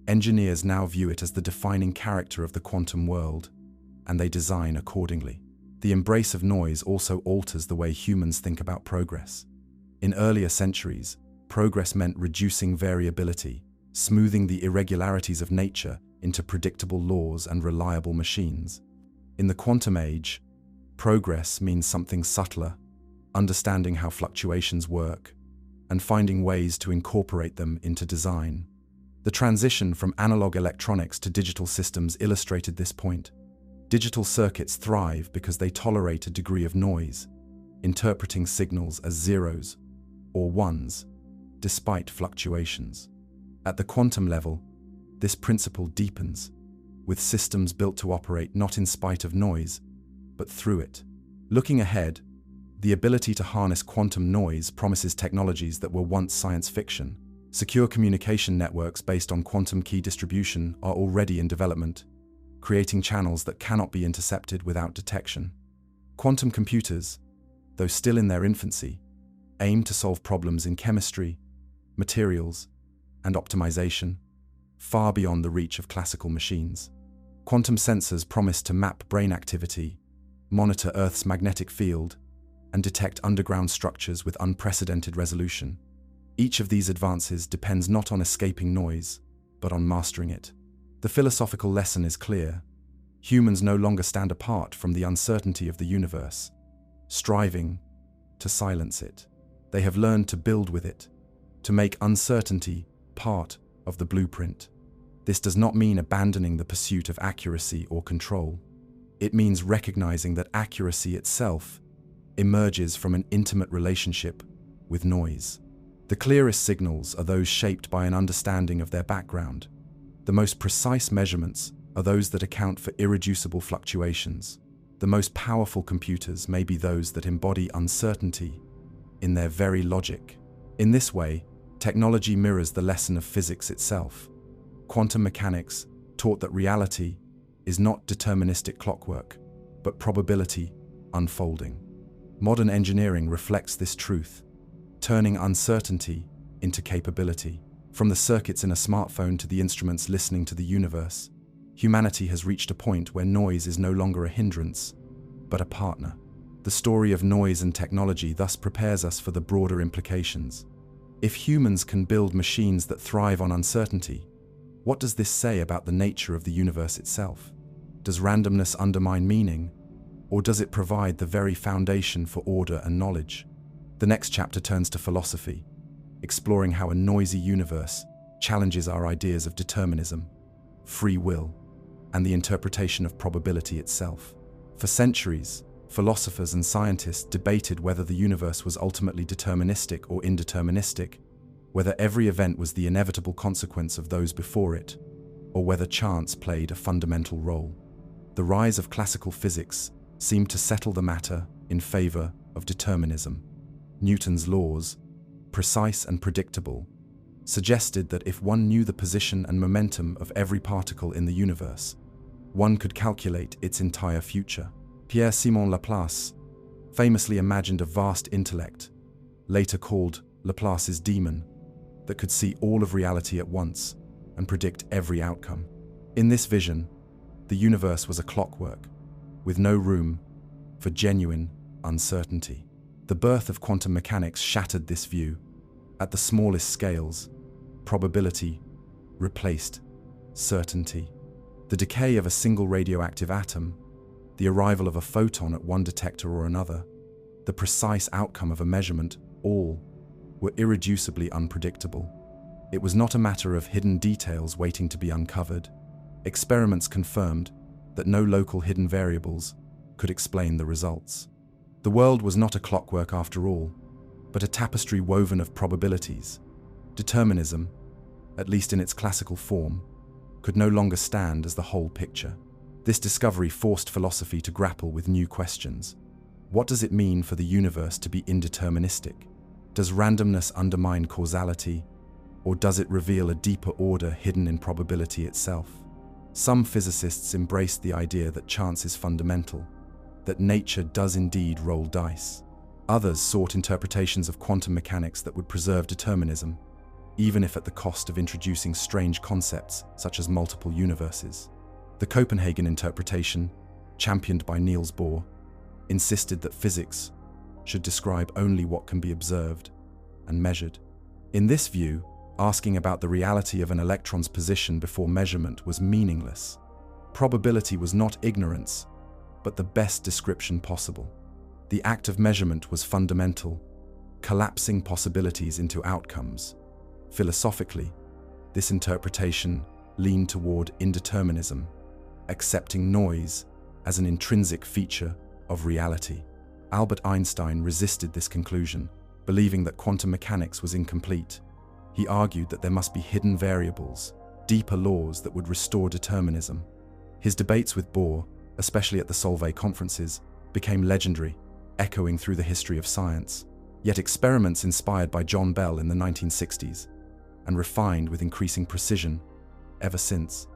engineers now view it as the defining character of the quantum world, and they design accordingly. The embrace of noise also alters the way humans think about progress. In earlier centuries, progress meant reducing variability, smoothing the irregularities of nature into predictable laws and reliable machines. In the quantum age, progress means something subtler, understanding how fluctuations work, and finding ways to incorporate them into design. The transition from analog electronics to digital systems illustrated this point. Digital circuits thrive because they tolerate a degree of noise, interpreting signals as zeros or ones, despite fluctuations. At the quantum level, this principle deepens, with systems built to operate not in spite of noise, but through it. Looking ahead, the ability to harness quantum noise promises technologies that were once science fiction. Secure communication networks based on quantum key distribution are already in development, creating channels that cannot be intercepted without detection. Quantum computers, though still in their infancy, aim to solve problems in chemistry, materials, and optimization, far beyond the reach of classical machines. Quantum sensors promise to map brain activity, monitor Earth's magnetic field, and detect underground structures with unprecedented resolution. Each of these advances depends not on escaping noise, but on mastering it. The philosophical lesson is clear. Humans no longer stand apart from the uncertainty of the universe, striving to silence it. They have learned to build with it, to make uncertainty part of the blueprint. This does not mean abandoning the pursuit of accuracy or control. It means recognizing that accuracy itself emerges from an intimate relationship with noise. The clearest signals are those shaped by an understanding of their background. The most precise measurements are those that account for irreducible fluctuations. The most powerful computers may be those that embody uncertainty in their very logic. In this way, technology mirrors the lesson of physics itself. Quantum mechanics taught that reality is not deterministic clockwork, but probability unfolding. Modern engineering reflects this truth, turning uncertainty into capability. From the circuits in a smartphone to the instruments listening to the universe, humanity has reached a point where noise is no longer a hindrance, but a partner. The story of noise and technology thus prepares us for the broader implications. If humans can build machines that thrive on uncertainty, what does this say about the nature of the universe itself? Does randomness undermine meaning, or does it provide the very foundation for order and knowledge? The next chapter turns to philosophy, exploring how a noisy universe challenges our ideas of determinism, free will, and the interpretation of probability itself. For centuries, philosophers and scientists debated whether the universe was ultimately deterministic or indeterministic, whether every event was the inevitable consequence of those before it, or whether chance played a fundamental role. The rise of classical physics seemed to settle the matter in favor of determinism. Newton's laws, precise and predictable, suggested that if one knew the position and momentum of every particle in the universe, one could calculate its entire future. Pierre-Simon Laplace famously imagined a vast intellect, later called Laplace's demon, that could see all of reality at once and predict every outcome. In this vision, the universe was a clockwork, with no room for genuine uncertainty. The birth of quantum mechanics shattered this view. At the smallest scales, probability replaced certainty. The decay of a single radioactive atom, the arrival of a photon at one detector or another, the precise outcome of a measurement, all were irreducibly unpredictable. It was not a matter of hidden details waiting to be uncovered. Experiments confirmed that no local hidden variables could explain the results. The world was not a clockwork after all, but a tapestry woven of probabilities. Determinism, at least in its classical form, could no longer stand as the whole picture. This discovery forced philosophy to grapple with new questions. What does it mean for the universe to be indeterministic? Does randomness undermine causality, or does it reveal a deeper order hidden in probability itself? Some physicists embraced the idea that chance is fundamental, that nature does indeed roll dice. Others sought interpretations of quantum mechanics that would preserve determinism, even if at the cost of introducing strange concepts such as multiple universes. The Copenhagen interpretation, championed by Niels Bohr, insisted that physics should describe only what can be observed and measured. In this view, asking about the reality of an electron's position before measurement was meaningless. Probability was not ignorance, but the best description possible. The act of measurement was fundamental, collapsing possibilities into outcomes. Philosophically, this interpretation leaned toward indeterminism, accepting noise as an intrinsic feature of reality. Albert Einstein resisted this conclusion, believing that quantum mechanics was incomplete. He argued that there must be hidden variables, deeper laws that would restore determinism. His debates with Bohr, especially at the Solvay conferences, became legendary, echoing through the history of science. Yet experiments inspired by John Bell in the 1960s, and refined with increasing precision ever since,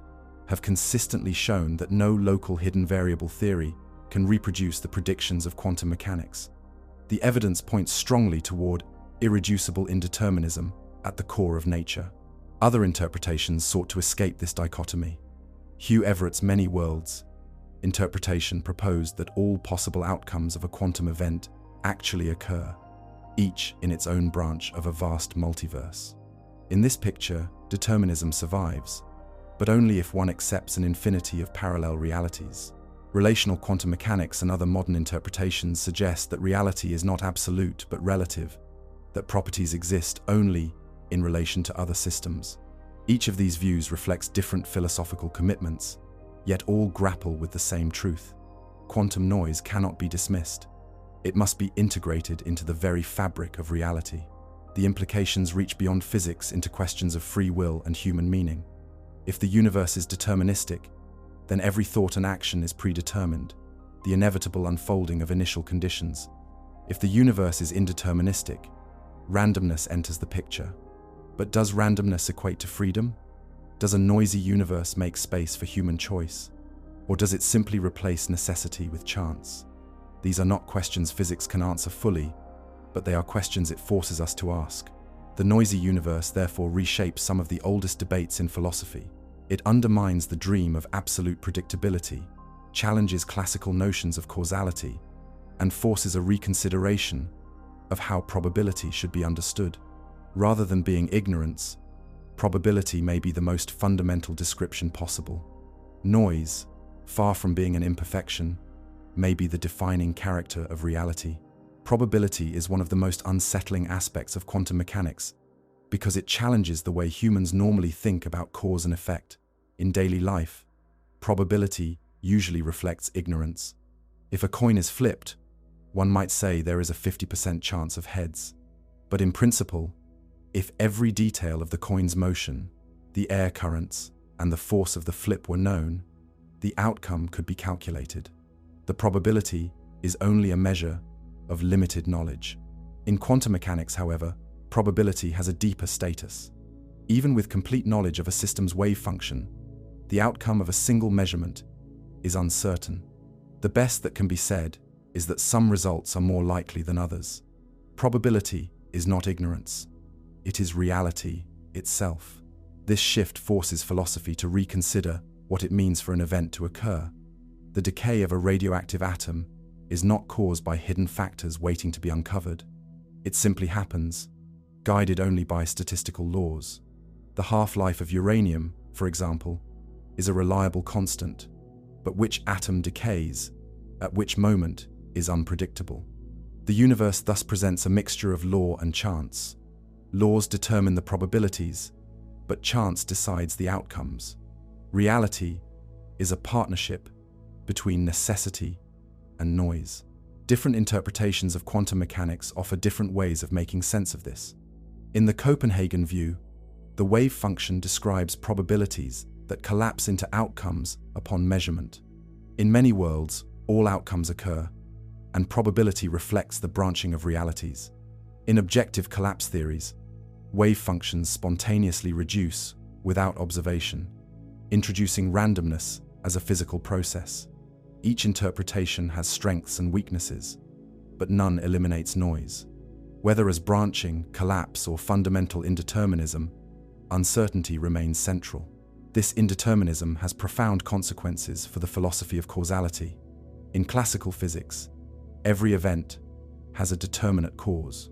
have consistently shown that no local hidden variable theory can reproduce the predictions of quantum mechanics. The evidence points strongly toward irreducible indeterminism at the core of nature. Other interpretations sought to escape this dichotomy. Hugh Everett's many worlds interpretation proposed that all possible outcomes of a quantum event actually occur, each in its own branch of a vast multiverse. In this picture, determinism survives, but only if one accepts an infinity of parallel realities. Relational quantum mechanics and other modern interpretations suggest that reality is not absolute but relative, that properties exist only in relation to other systems. Each of these views reflects different philosophical commitments, yet all grapple with the same truth. Quantum noise cannot be dismissed. It must be integrated into the very fabric of reality. The implications reach beyond physics into questions of free will and human meaning. If the universe is deterministic, then every thought and action is predetermined, the inevitable unfolding of initial conditions. If the universe is indeterministic, randomness enters the picture. But does randomness equate to freedom? Does a noisy universe make space for human choice? Or does it simply replace necessity with chance? These are not questions physics can answer fully, but they are questions it forces us to ask. The noisy universe therefore reshapes some of the oldest debates in philosophy. It undermines the dream of absolute predictability, challenges classical notions of causality, and forces a reconsideration of how probability should be understood. Rather than being ignorance, probability may be the most fundamental description possible. Noise, far from being an imperfection, may be the defining character of reality. Probability is one of the most unsettling aspects of quantum mechanics because it challenges the way humans normally think about cause and effect. In daily life, probability usually reflects ignorance. If a coin is flipped, one might say there is a 50% chance of heads. But in principle, if every detail of the coin's motion, the air currents, and the force of the flip were known, the outcome could be calculated. The probability is only a measure of limited knowledge. In quantum mechanics, however, probability has a deeper status. Even with complete knowledge of a system's wave function, the outcome of a single measurement is uncertain. The best that can be said is that some results are more likely than others. Probability is not ignorance. It is reality itself. This shift forces philosophy to reconsider what it means for an event to occur. The decay of a radioactive atom is not caused by hidden factors waiting to be uncovered. It simply happens, guided only by statistical laws. The half-life of uranium, for example, is a reliable constant, but which atom decays, at which moment, is unpredictable. The universe thus presents a mixture of law and chance. Laws determine the probabilities, but chance decides the outcomes. Reality is a partnership between necessity and noise. Different interpretations of quantum mechanics offer different ways of making sense of this. In the Copenhagen view, the wave function describes probabilities that collapse into outcomes upon measurement. In many worlds, all outcomes occur, and probability reflects the branching of realities. In objective collapse theories, wave functions spontaneously reduce without observation, introducing randomness as a physical process. Each interpretation has strengths and weaknesses, but none eliminates noise. Whether as branching, collapse, or fundamental indeterminism, uncertainty remains central. This indeterminism has profound consequences for the philosophy of causality. In classical physics, every event has a determinate cause.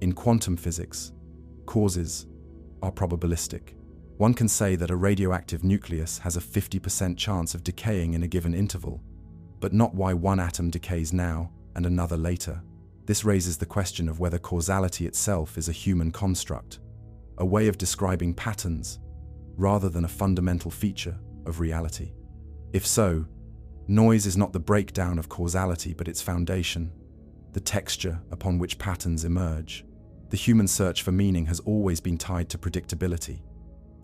In quantum physics, causes are probabilistic. One can say that a radioactive nucleus has a 50% chance of decaying in a given interval, but not why one atom decays now and another later. This raises the question of whether causality itself is a human construct, a way of describing patterns, rather than a fundamental feature of reality. If so, noise is not the breakdown of causality but its foundation, the texture upon which patterns emerge. The human search for meaning has always been tied to predictability.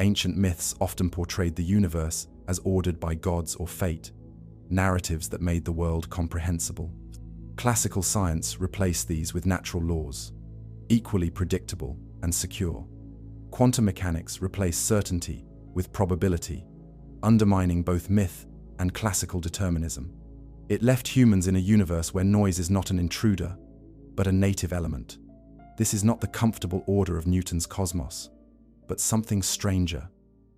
Ancient myths often portrayed the universe as ordered by gods or fate, narratives that made the world comprehensible. Classical science replaced these with natural laws, equally predictable and secure. Quantum mechanics replaced certainty with probability, undermining both myth and classical determinism. It left humans in a universe where noise is not an intruder, but a native element. This is not the comfortable order of Newton's cosmos, but something stranger,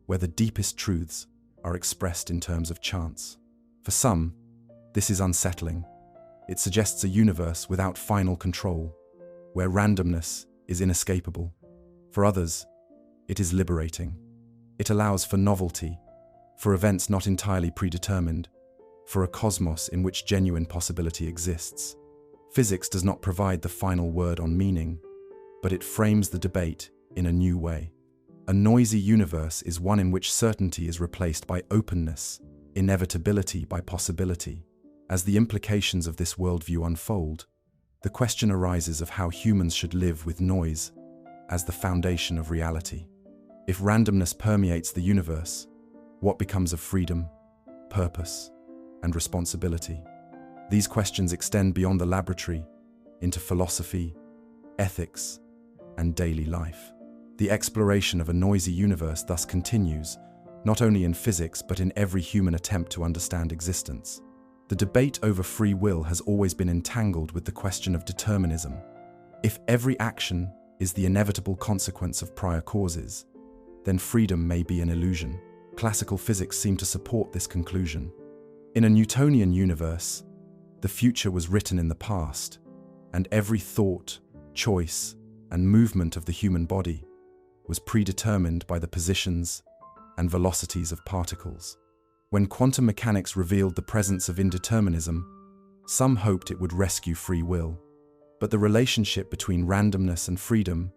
where the deepest truths are expressed in terms of chance. For some, this is unsettling. It suggests a universe without final control, where randomness is inescapable. For others, it is liberating. It allows for novelty, for events not entirely predetermined, for a cosmos in which genuine possibility exists. Physics does not provide the final word on meaning, but it frames the debate in a new way. A noisy universe is one in which certainty is replaced by openness, inevitability by possibility. As the implications of this worldview unfold, the question arises of how humans should live with noise as the foundation of reality. If randomness permeates the universe, what becomes of freedom, purpose, and responsibility? These questions extend beyond the laboratory into philosophy, ethics, and daily life. The exploration of a noisy universe thus continues, not only in physics but in every human attempt to understand existence. The debate over free will has always been entangled with the question of determinism. If every action is the inevitable consequence of prior causes, then freedom may be an illusion. Classical physics seem to support this conclusion. In a Newtonian universe, The future was written in the past, and every thought, choice, and movement of the human body was predetermined by the positions and velocities of particles. When quantum mechanics revealed the presence of indeterminism, some hoped it would rescue free will. But the relationship between randomness and freedom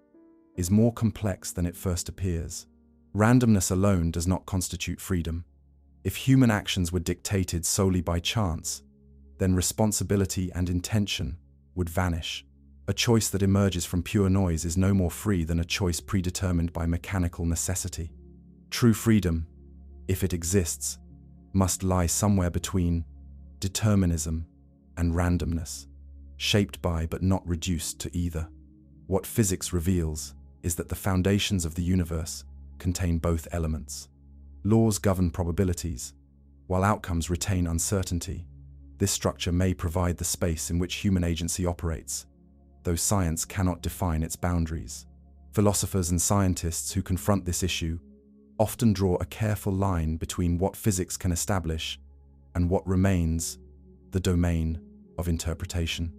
is more complex than it first appears. Randomness alone does not constitute freedom. If human actions were dictated solely by chance, then responsibility and intention would vanish. A choice that emerges from pure noise is no more free than a choice predetermined by mechanical necessity. True freedom, if it exists, must lie somewhere between determinism and randomness, shaped by but not reduced to either. What physics reveals is that the foundations of the universe contain both elements. Laws govern probabilities, while outcomes retain uncertainty. This structure may provide the space in which human agency operates, though science cannot define its boundaries. Philosophers and scientists who confront this issue often draw a careful line between what physics can establish and what remains the domain of interpretation.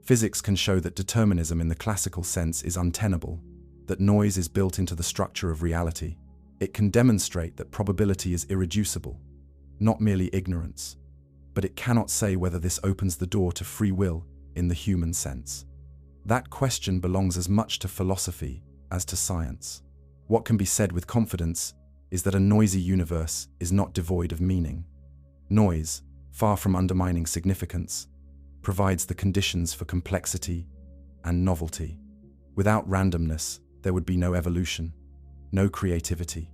Physics can show that determinism in the classical sense is untenable, that noise is built into the structure of reality. It can demonstrate that probability is irreducible, not merely ignorance, but it cannot say whether this opens the door to free will in the human sense. That question belongs as much to philosophy as to science. What can be said with confidence is that a noisy universe is not devoid of meaning. Noise, far from undermining significance, provides the conditions for complexity and novelty. Without randomness, there would be no evolution, no creativity,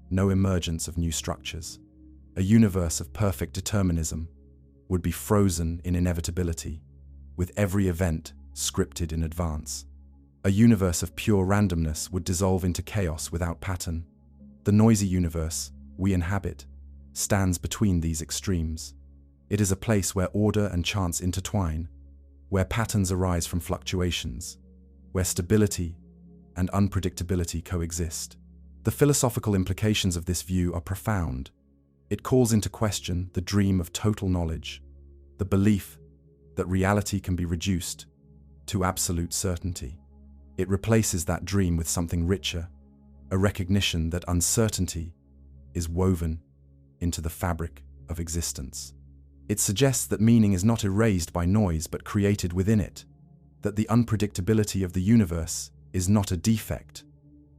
no emergence of new structures. A universe of perfect determinism would be frozen in inevitability, with every event scripted in advance. A universe of pure randomness would dissolve into chaos without pattern. The noisy universe we inhabit stands between these extremes. It is a place where order and chance intertwine, where patterns arise from fluctuations, where stability and unpredictability coexist. The philosophical implications of this view are profound. It calls into question the dream of total knowledge, the belief that reality can be reduced to absolute certainty. It replaces that dream with something richer, a recognition that uncertainty is woven into the fabric of existence. It suggests that meaning is not erased by noise but created within it, that the unpredictability of the universe is not a defect,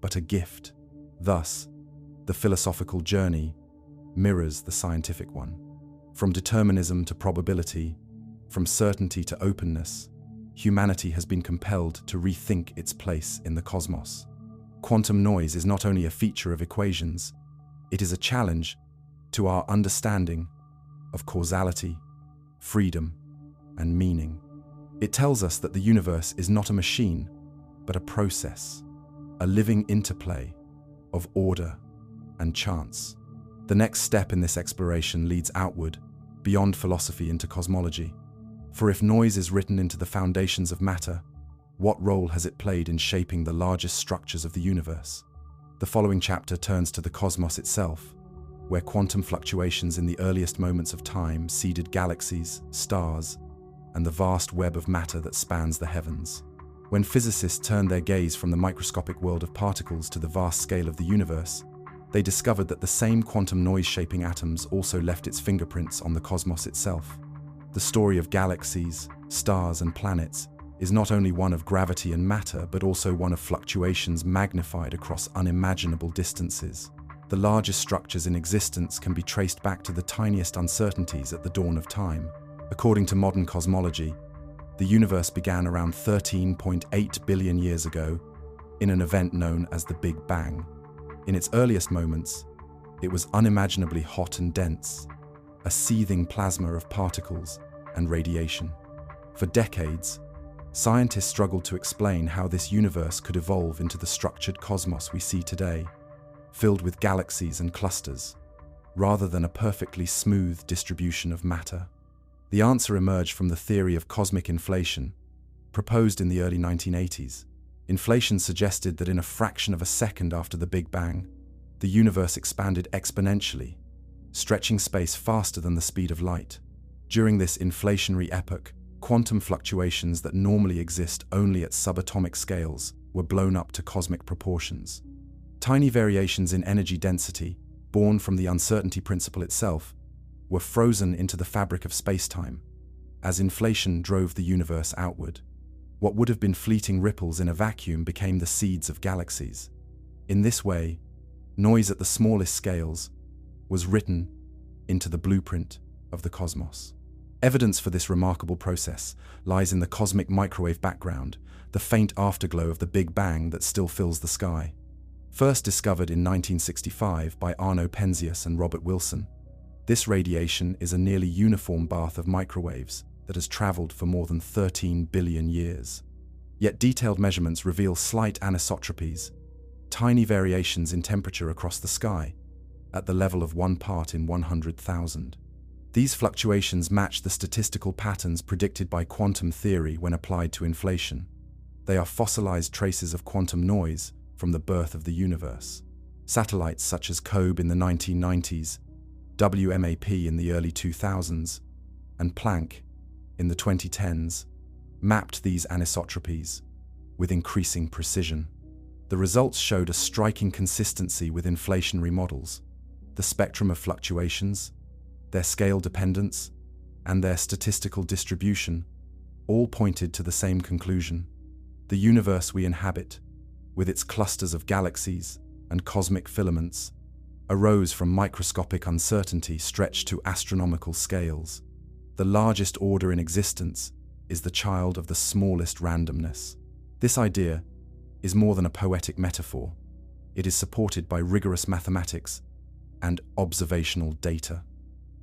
but a gift. Thus, the philosophical journey mirrors the scientific one. From determinism to probability, from certainty to openness, humanity has been compelled to rethink its place in the cosmos. Quantum noise is not only a feature of equations, it is a challenge to our understanding of causality, freedom, and meaning. It tells us that the universe is not a machine, but a process, a living interplay of order and chance. The next step in this exploration leads outward, beyond philosophy into cosmology. For if noise is written into the foundations of matter, what role has it played in shaping the largest structures of the universe? The following chapter turns to the cosmos itself, where quantum fluctuations in the earliest moments of time seeded galaxies, stars, and the vast web of matter that spans the heavens. When physicists turned their gaze from the microscopic world of particles to the vast scale of the universe, they discovered that the same quantum noise-shaping atoms also left its fingerprints on the cosmos itself. The story of galaxies, stars, and planets is not only one of gravity and matter, but also one of fluctuations magnified across unimaginable distances. The largest structures in existence can be traced back to the tiniest uncertainties at the dawn of time. According to modern cosmology, the universe began around 13.8 billion years ago in an event known as the Big Bang. In its earliest moments, it was unimaginably hot and dense, a seething plasma of particles and radiation. For decades, scientists struggled to explain how this universe could evolve into the structured cosmos we see today, filled with galaxies and clusters, rather than a perfectly smooth distribution of matter. The answer emerged from the theory of cosmic inflation, proposed in the early 1980s. Inflation suggested that in a fraction of a second after the Big Bang, the universe expanded exponentially, stretching space faster than the speed of light. During this inflationary epoch, quantum fluctuations that normally exist only at subatomic scales were blown up to cosmic proportions. Tiny variations in energy density, born from the uncertainty principle itself, were frozen into the fabric of space-time, as inflation drove the universe outward. What would have been fleeting ripples in a vacuum became the seeds of galaxies. In this way, noise at the smallest scales was written into the blueprint of the cosmos. Evidence for this remarkable process lies in the cosmic microwave background, the faint afterglow of the Big Bang that still fills the sky. First discovered in 1965 by Arno Penzias and Robert Wilson, this radiation is a nearly uniform bath of microwaves that has traveled for more than 13 billion years. Yet detailed measurements reveal slight anisotropies, tiny variations in temperature across the sky, at the level of 1 part in 100,000. These fluctuations match the statistical patterns predicted by quantum theory when applied to inflation. They are fossilized traces of quantum noise from the birth of the universe. Satellites such as COBE in the 1990s, WMAP in the early 2000s, and Planck in the 2010s mapped these anisotropies with increasing precision. The results showed a striking consistency with inflationary models. The spectrum of fluctuations, their scale dependence, and their statistical distribution all pointed to the same conclusion. The universe we inhabit, with its clusters of galaxies and cosmic filaments, arose from microscopic uncertainty stretched to astronomical scales. The largest order in existence is the child of the smallest randomness. This idea is more than a poetic metaphor. It is supported by rigorous mathematics and observational data.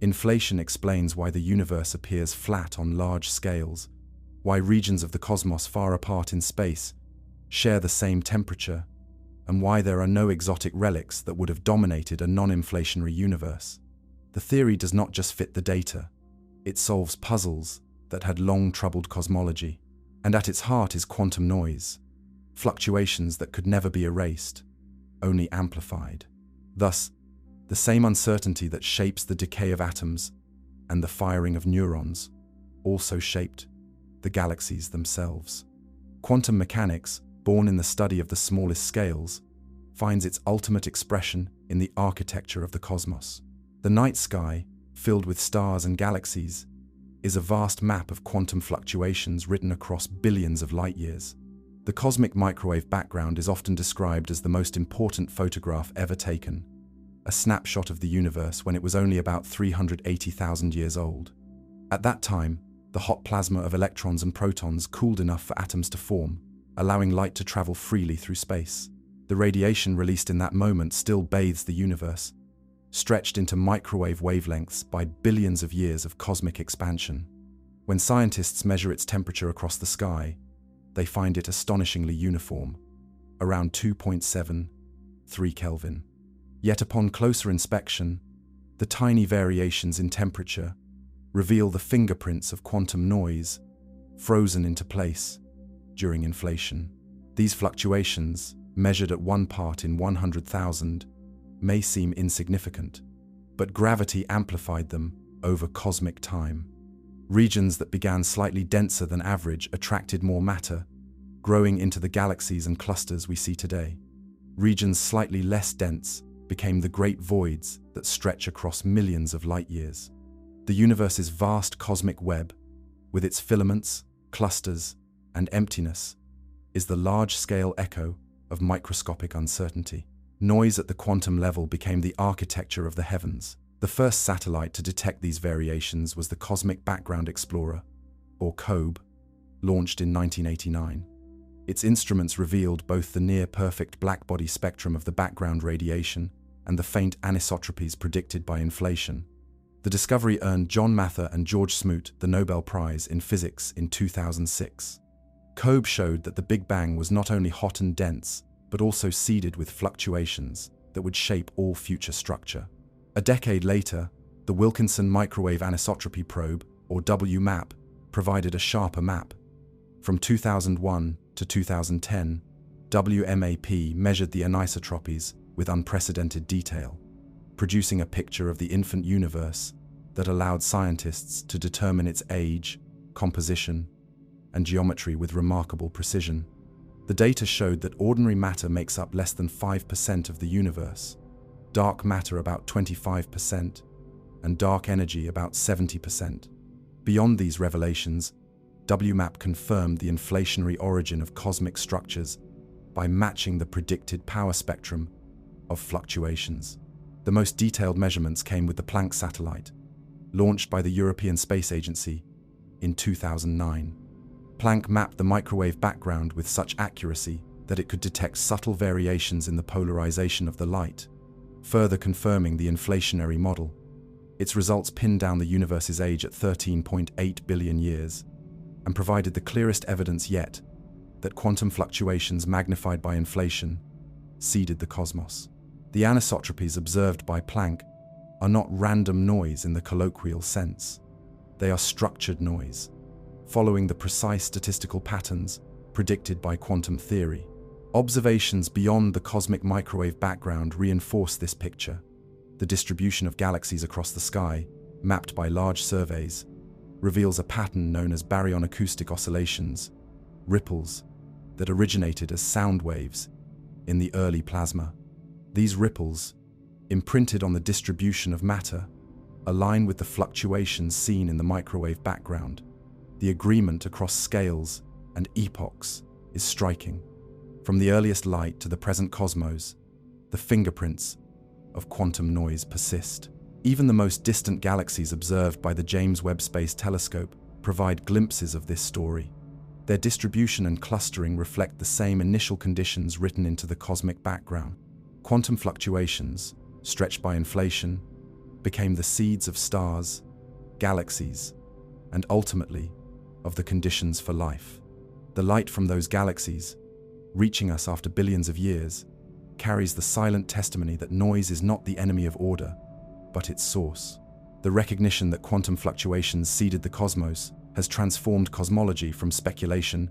Inflation explains why the universe appears flat on large scales, why regions of the cosmos far apart in space share the same temperature, and why there are no exotic relics that would have dominated a non-inflationary universe. The theory does not just fit the data, it solves puzzles that had long troubled cosmology. And at its heart is quantum noise, fluctuations that could never be erased, only amplified. Thus, the same uncertainty that shapes the decay of atoms and the firing of neurons also shaped the galaxies themselves. Quantum mechanics, born in the study of the smallest scales, finds its ultimate expression in the architecture of the cosmos. The night sky, filled with stars and galaxies, is a vast map of quantum fluctuations written across billions of light years. The cosmic microwave background is often described as the most important photograph ever taken, a snapshot of the universe when it was only about 380,000 years old. At that time, the hot plasma of electrons and protons cooled enough for atoms to form, allowing light to travel freely through space. The radiation released in that moment still bathes the universe, stretched into microwave wavelengths by billions of years of cosmic expansion. When scientists measure its temperature across the sky, they find it astonishingly uniform, around 2.73 Kelvin. Yet upon closer inspection, the tiny variations in temperature reveal the fingerprints of quantum noise frozen into place during inflation. These fluctuations, measured at 1 part in 100,000, may seem insignificant, but gravity amplified them over cosmic time. Regions that began slightly denser than average attracted more matter, growing into the galaxies and clusters we see today. Regions slightly less dense became the great voids that stretch across millions of light years. The universe's vast cosmic web, with its filaments, clusters, and emptiness, is the large-scale echo of microscopic uncertainty. Noise at the quantum level became the architecture of the heavens. The first satellite to detect these variations was the Cosmic Background Explorer, or COBE, launched in 1989. Its instruments revealed both the near-perfect blackbody spectrum of the background radiation and the faint anisotropies predicted by inflation. The discovery earned John Mather and George Smoot the Nobel Prize in Physics in 2006. COBE showed that the Big Bang was not only hot and dense, but also seeded with fluctuations that would shape all future structure. A decade later, the Wilkinson Microwave Anisotropy Probe, or WMAP, provided a sharper map. From 2001 to 2010, WMAP measured the anisotropies with unprecedented detail, producing a picture of the infant universe that allowed scientists to determine its age, composition, and geometry with remarkable precision. The data showed that ordinary matter makes up less than 5% of the universe, dark matter about 25%, and dark energy about 70%. Beyond these revelations, WMAP confirmed the inflationary origin of cosmic structures by matching the predicted power spectrum of fluctuations. The most detailed measurements came with the Planck satellite, launched by the European Space Agency in 2009. Planck mapped the microwave background with such accuracy that it could detect subtle variations in the polarization of the light, further confirming the inflationary model. Its results pinned down the universe's age at 13.8 billion years and provided the clearest evidence yet that quantum fluctuations magnified by inflation seeded the cosmos. The anisotropies observed by Planck are not random noise in the colloquial sense. They are structured noise, following the precise statistical patterns predicted by quantum theory. Observations beyond the cosmic microwave background reinforce this picture. The distribution of galaxies across the sky, mapped by large surveys, reveals a pattern known as baryon-acoustic oscillations, ripples, that originated as sound waves in the early plasma. These ripples, imprinted on the distribution of matter, align with the fluctuations seen in the microwave background. The agreement across scales and epochs is striking. From the earliest light to the present cosmos, the fingerprints of quantum noise persist. Even the most distant galaxies observed by the James Webb Space Telescope provide glimpses of this story. Their distribution and clustering reflect the same initial conditions written into the cosmic background. Quantum fluctuations, stretched by inflation, became the seeds of stars, galaxies, and ultimately, of the conditions for life. The light from those galaxies, reaching us after billions of years, carries the silent testimony that noise is not the enemy of order, but its source. The recognition that quantum fluctuations seeded the cosmos has transformed cosmology from speculation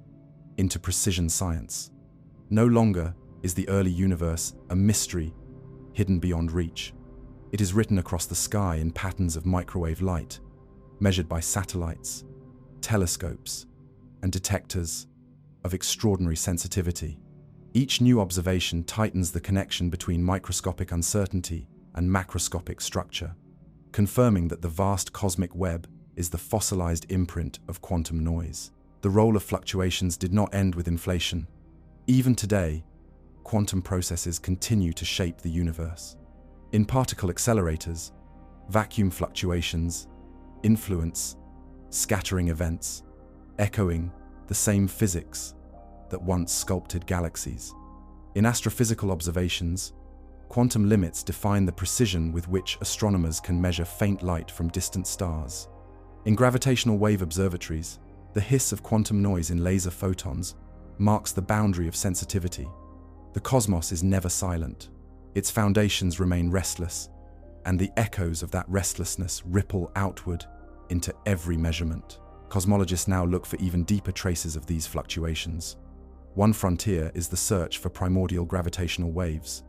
into precision science. No longer is the early universe a mystery hidden beyond reach. It is written across the sky in patterns of microwave light, measured by satellites, telescopes, and detectors of extraordinary sensitivity. Each new observation tightens the connection between microscopic uncertainty and macroscopic structure, confirming that the vast cosmic web is the fossilized imprint of quantum noise. The role of fluctuations did not end with inflation. Even today, quantum processes continue to shape the universe. In particle accelerators, vacuum fluctuations influence scattering events, echoing the same physics that once sculpted galaxies. In astrophysical observations, quantum limits define the precision with which astronomers can measure faint light from distant stars. In gravitational wave observatories, the hiss of quantum noise in laser photons marks the boundary of sensitivity. The cosmos is never silent. Its foundations remain restless, and the echoes of that restlessness ripple outward into every measurement. Cosmologists now look for even deeper traces of these fluctuations. One frontier is the search for primordial gravitational waves,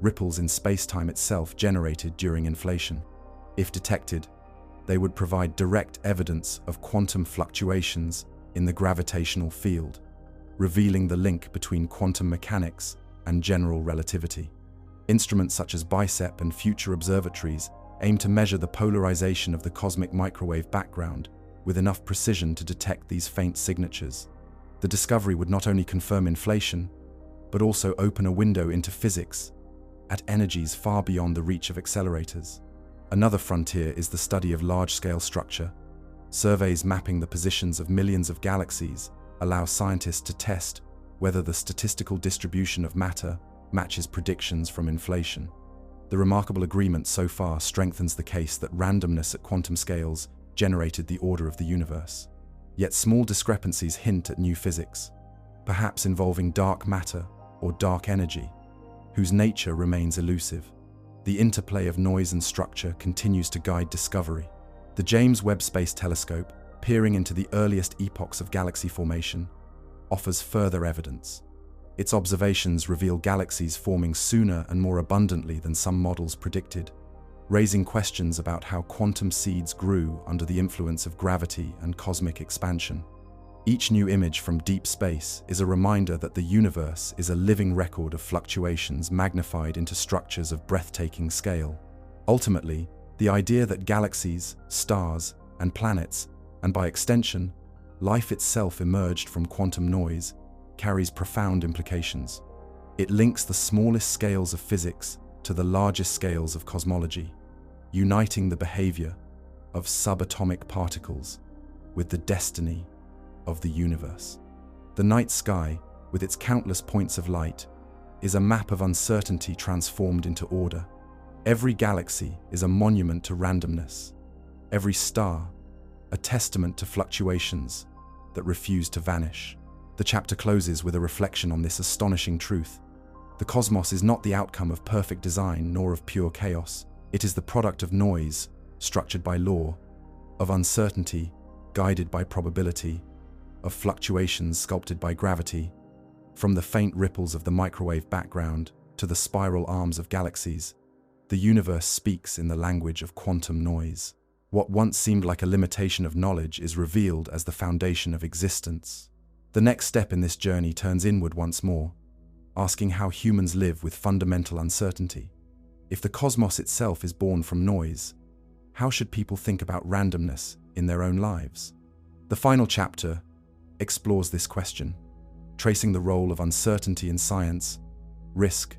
ripples in space-time itself generated during inflation. If detected, they would provide direct evidence of quantum fluctuations in the gravitational field, revealing the link between quantum mechanics and general relativity. Instruments such as BICEP and future observatories aim to measure the polarization of the cosmic microwave background with enough precision to detect these faint signatures. The discovery would not only confirm inflation, but also open a window into physics at energies far beyond the reach of accelerators. Another frontier is the study of large-scale structure. Surveys mapping the positions of millions of galaxies allow scientists to test whether the statistical distribution of matter matches predictions from inflation. The remarkable agreement so far strengthens the case that randomness at quantum scales generated the order of the universe. Yet small discrepancies hint at new physics, perhaps involving dark matter or dark energy, whose nature remains elusive. The interplay of noise and structure continues to guide discovery. The James Webb Space Telescope, peering into the earliest epochs of galaxy formation, offers further evidence. Its observations reveal galaxies forming sooner and more abundantly than some models predicted, raising questions about how quantum seeds grew under the influence of gravity and cosmic expansion. Each new image from deep space is a reminder that the universe is a living record of fluctuations magnified into structures of breathtaking scale. Ultimately, the idea that galaxies, stars, and planets, and by extension, life itself emerged from quantum noise, carries profound implications. It links the smallest scales of physics to the largest scales of cosmology, uniting the behavior of subatomic particles with the destiny of the universe. The night sky, with its countless points of light, is a map of uncertainty transformed into order. Every galaxy is a monument to randomness. Every star, a testament to fluctuations that refuse to vanish. The chapter closes with a reflection on this astonishing truth. The cosmos is not the outcome of perfect design nor of pure chaos. It is the product of noise, structured by law, of uncertainty, guided by probability, of fluctuations sculpted by gravity. From the faint ripples of the microwave background to the spiral arms of galaxies, the universe speaks in the language of quantum noise. What once seemed like a limitation of knowledge is revealed as the foundation of existence. The next step in this journey turns inward once more, asking how humans live with fundamental uncertainty. If the cosmos itself is born from noise, how should people think about randomness in their own lives? The final chapter explores this question, tracing the role of uncertainty in science, risk,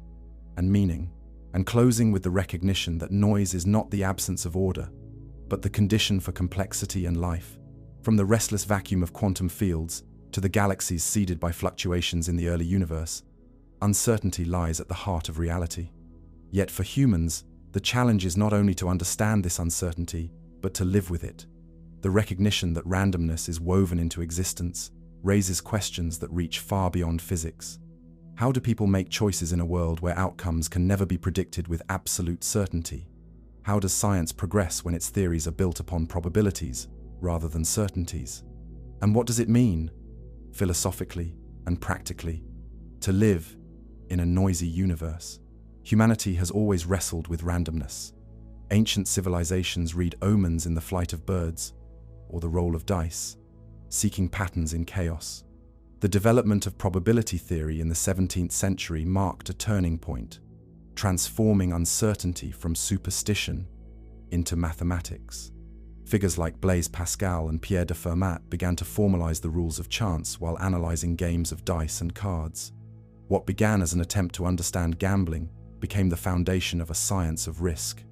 and meaning, and closing with the recognition that noise is not the absence of order, but the condition for complexity and life. From the restless vacuum of quantum fields to the galaxies seeded by fluctuations in the early universe, uncertainty lies at the heart of reality. Yet for humans, the challenge is not only to understand this uncertainty, but to live with it. The recognition that randomness is woven into existence raises questions that reach far beyond physics. How do people make choices in a world where outcomes can never be predicted with absolute certainty? How does science progress when its theories are built upon probabilities rather than certainties? And what does it mean, philosophically and practically, to live in a noisy universe? Humanity has always wrestled with randomness. Ancient civilizations read omens in the flight of birds or the roll of dice, seeking patterns in chaos. The development of probability theory in the 17th century marked a turning point, transforming uncertainty from superstition into mathematics. Figures like Blaise Pascal and Pierre de Fermat began to formalize the rules of chance while analyzing games of dice and cards. What began as an attempt to understand gambling became the foundation of a science of risk.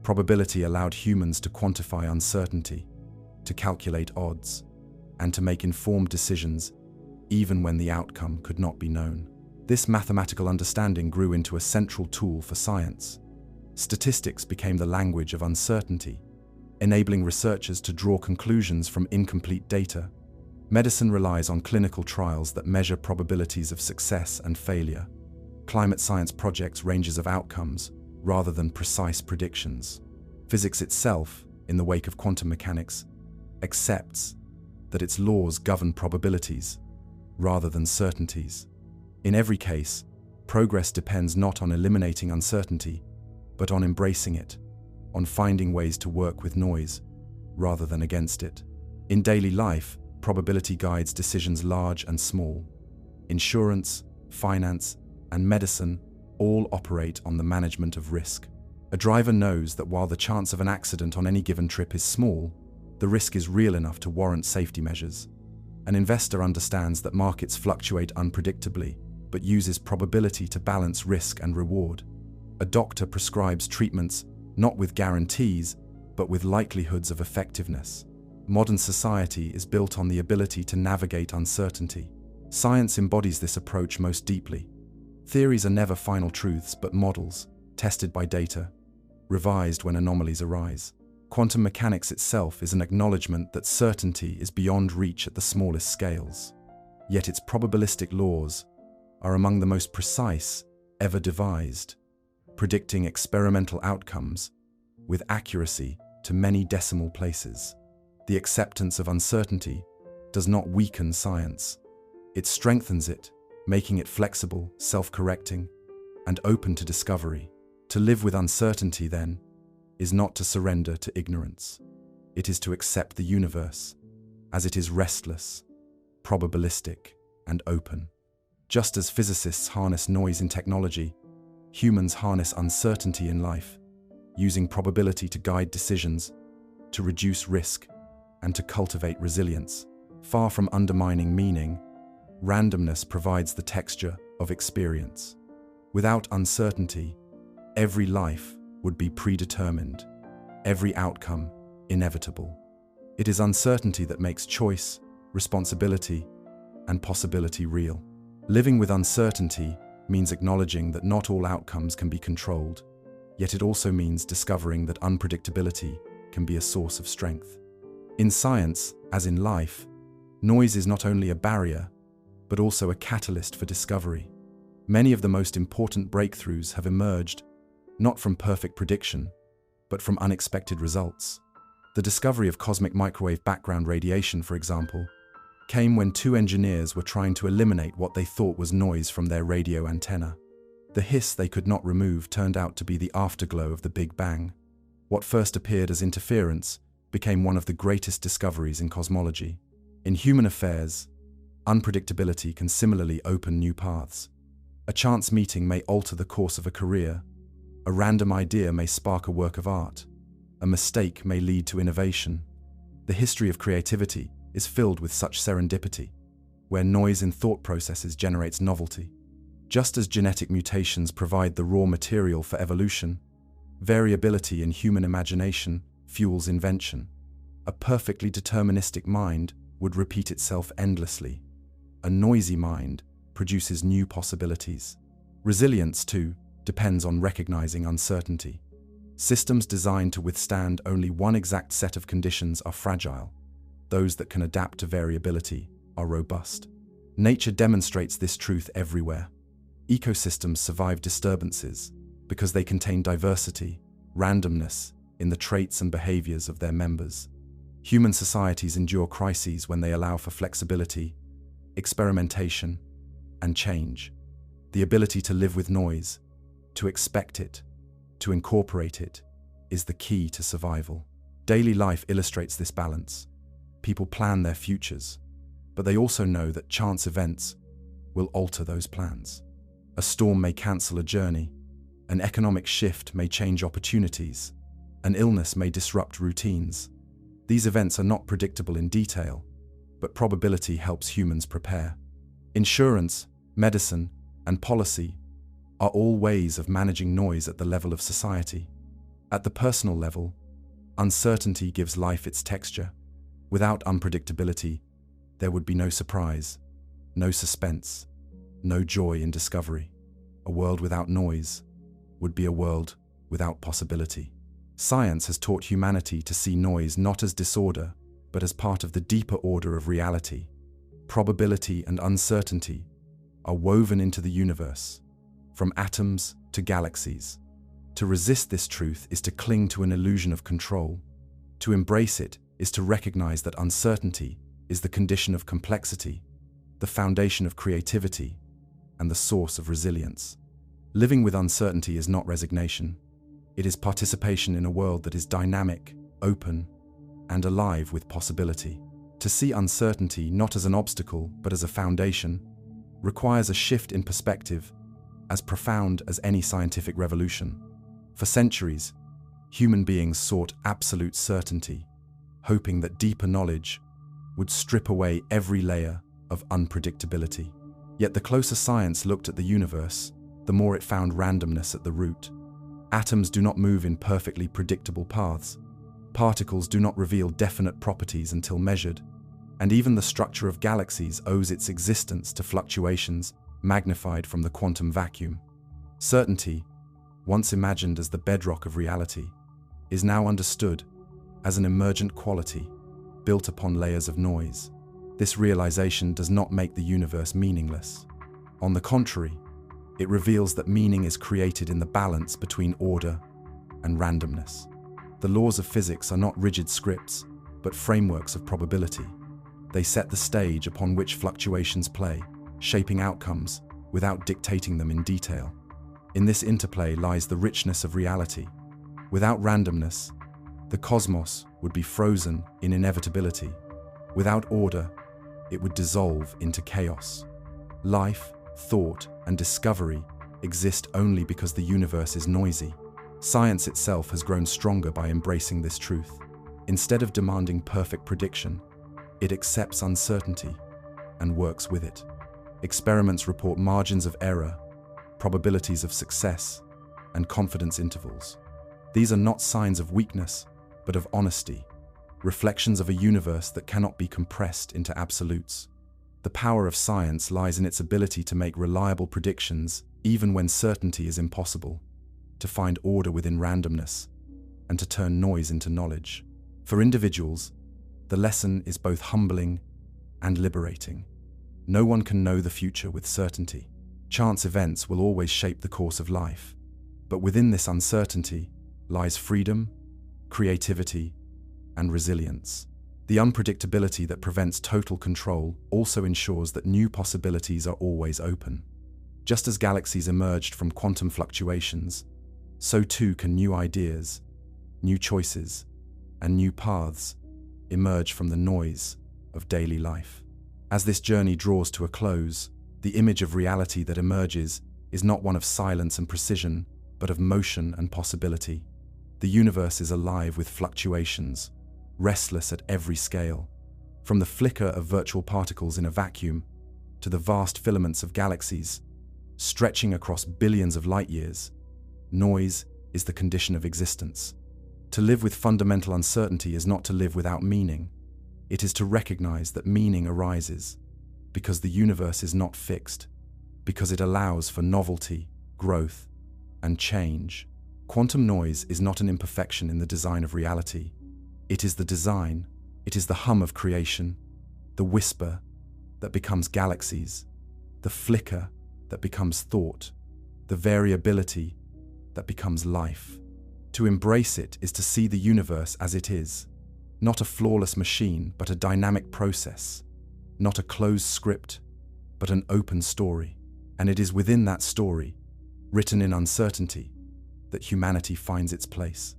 Probability allowed humans to quantify uncertainty, to calculate odds, and to make informed decisions even when the outcome could not be known. This mathematical understanding grew into a central tool for science. Statistics became the language of uncertainty, enabling researchers to draw conclusions from incomplete data. Medicine relies on clinical trials that measure probabilities of success and failure. Climate science projects ranges of outcomes rather than precise predictions. Physics itself, in the wake of quantum mechanics, accepts that its laws govern probabilities rather than certainties. In every case, progress depends not on eliminating uncertainty, but on embracing it, on finding ways to work with noise rather than against it. In daily life, probability guides decisions large and small. Insurance, finance, and medicine all operate on the management of risk. A driver knows that while the chance of an accident on any given trip is small, the risk is real enough to warrant safety measures. An investor understands that markets fluctuate unpredictably, but uses probability to balance risk and reward. A doctor prescribes treatments not with guarantees, but with likelihoods of effectiveness. Modern society is built on the ability to navigate uncertainty. Science embodies this approach most deeply. Theories are never final truths, but models, tested by data, revised when anomalies arise. Quantum mechanics itself is an acknowledgement that certainty is beyond reach at the smallest scales. Yet its probabilistic laws are among the most precise ever devised, predicting experimental outcomes with accuracy to many decimal places. The acceptance of uncertainty does not weaken science. It strengthens it, making it flexible, self-correcting, and open to discovery. To live with uncertainty, then, is not to surrender to ignorance. It is to accept the universe as it is restless, probabilistic, and open. Just as physicists harness noise in technology, humans harness uncertainty in life, using probability to guide decisions, to reduce risk, and to cultivate resilience. Far from undermining meaning, randomness provides the texture of experience. Without uncertainty, every life would be predetermined, every outcome inevitable. It is uncertainty that makes choice, responsibility, and possibility real. Living with uncertainty means acknowledging that not all outcomes can be controlled, yet it also means discovering that unpredictability can be a source of strength. In science, as in life, noise is not only a barrier, but also a catalyst for discovery. Many of the most important breakthroughs have emerged not from perfect prediction, but from unexpected results. The discovery of cosmic microwave background radiation, for example, came when two engineers were trying to eliminate what they thought was noise from their radio antenna. The hiss they could not remove turned out to be the afterglow of the Big Bang. What first appeared as interference became one of the greatest discoveries in cosmology. In human affairs, unpredictability can similarly open new paths. A chance meeting may alter the course of a career. A random idea may spark a work of art. A mistake may lead to innovation. The history of creativity is filled with such serendipity, where noise in thought processes generates novelty. Just as genetic mutations provide the raw material for evolution, variability in human imagination fuels invention. A perfectly deterministic mind would repeat itself endlessly. A noisy mind produces new possibilities. Resilience, too, depends on recognizing uncertainty. Systems designed to withstand only one exact set of conditions are fragile. Those that can adapt to variability are robust. Nature demonstrates this truth everywhere. Ecosystems survive disturbances because they contain diversity, randomness in the traits and behaviors of their members. Human societies endure crises when they allow for flexibility, experimentation, and change. The ability to live with noise, to expect it, to incorporate it, is the key to survival. Daily life illustrates this balance. People plan their futures, but they also know that chance events will alter those plans. A storm may cancel a journey, an economic shift may change opportunities, an illness may disrupt routines. These events are not predictable in detail, but probability helps humans prepare. Insurance, medicine, and policy are all ways of managing noise at the level of society. At the personal level, uncertainty gives life its texture. Without unpredictability, there would be no surprise, no suspense, no joy in discovery. A world without noise would be a world without possibility. Science has taught humanity to see noise not as disorder, but as part of the deeper order of reality. Probability and uncertainty are woven into the universe, from atoms to galaxies. To resist this truth is to cling to an illusion of control. To embrace it is to recognize that uncertainty is the condition of complexity, the foundation of creativity, and the source of resilience. Living with uncertainty is not resignation. It is participation in a world that is dynamic, open, and alive with possibility. To see uncertainty not as an obstacle but as a foundation requires a shift in perspective as profound as any scientific revolution. For centuries, human beings sought absolute certainty, hoping that deeper knowledge would strip away every layer of unpredictability. Yet the closer science looked at the universe, the more it found randomness at the root. Atoms do not move in perfectly predictable paths. Particles do not reveal definite properties until measured, and even the structure of galaxies owes its existence to fluctuations magnified from the quantum vacuum. Certainty, once imagined as the bedrock of reality, is now understood as an emergent quality built upon layers of noise. This realization does not make the universe meaningless. On the contrary, it reveals that meaning is created in the balance between order and randomness. The laws of physics are not rigid scripts, but frameworks of probability. They set the stage upon which fluctuations play, shaping outcomes without dictating them in detail. In this interplay lies the richness of reality, Without randomness, the cosmos would be frozen in inevitability. Without order, it would dissolve into chaos. Life, thought, and discovery exist only because the universe is noisy. Science itself has grown stronger by embracing this truth. Instead of demanding perfect prediction, it accepts uncertainty and works with it. Experiments report margins of error, probabilities of success, and confidence intervals. These are not signs of weakness, but of honesty, reflections of a universe that cannot be compressed into absolutes. The power of science lies in its ability to make reliable predictions even when certainty is impossible, to find order within randomness, and to turn noise into knowledge. For individuals, the lesson is both humbling and liberating. No one can know the future with certainty. Chance events will always shape the course of life. But within this uncertainty lies freedom, creativity, and resilience. The unpredictability that prevents total control also ensures that new possibilities are always open. Just as galaxies emerged from quantum fluctuations, so too can new ideas, new choices, and new paths emerge from the noise of daily life. As this journey draws to a close, the image of reality that emerges is not one of silence and precision, but of motion and possibility. The universe is alive with fluctuations, restless at every scale. From the flicker of virtual particles in a vacuum to the vast filaments of galaxies, stretching across billions of light years, noise is the condition of existence. To live with fundamental uncertainty is not to live without meaning. It is to recognize that meaning arises because the universe is not fixed, because it allows for novelty, growth, and change. Quantum noise is not an imperfection in the design of reality. It is the design, it is the hum of creation, the whisper that becomes galaxies, the flicker that becomes thought, the variability that becomes life. To embrace it is to see the universe as it is, not a flawless machine, but a dynamic process, not a closed script, but an open story. And it is within that story, written in uncertainty, that humanity finds its place.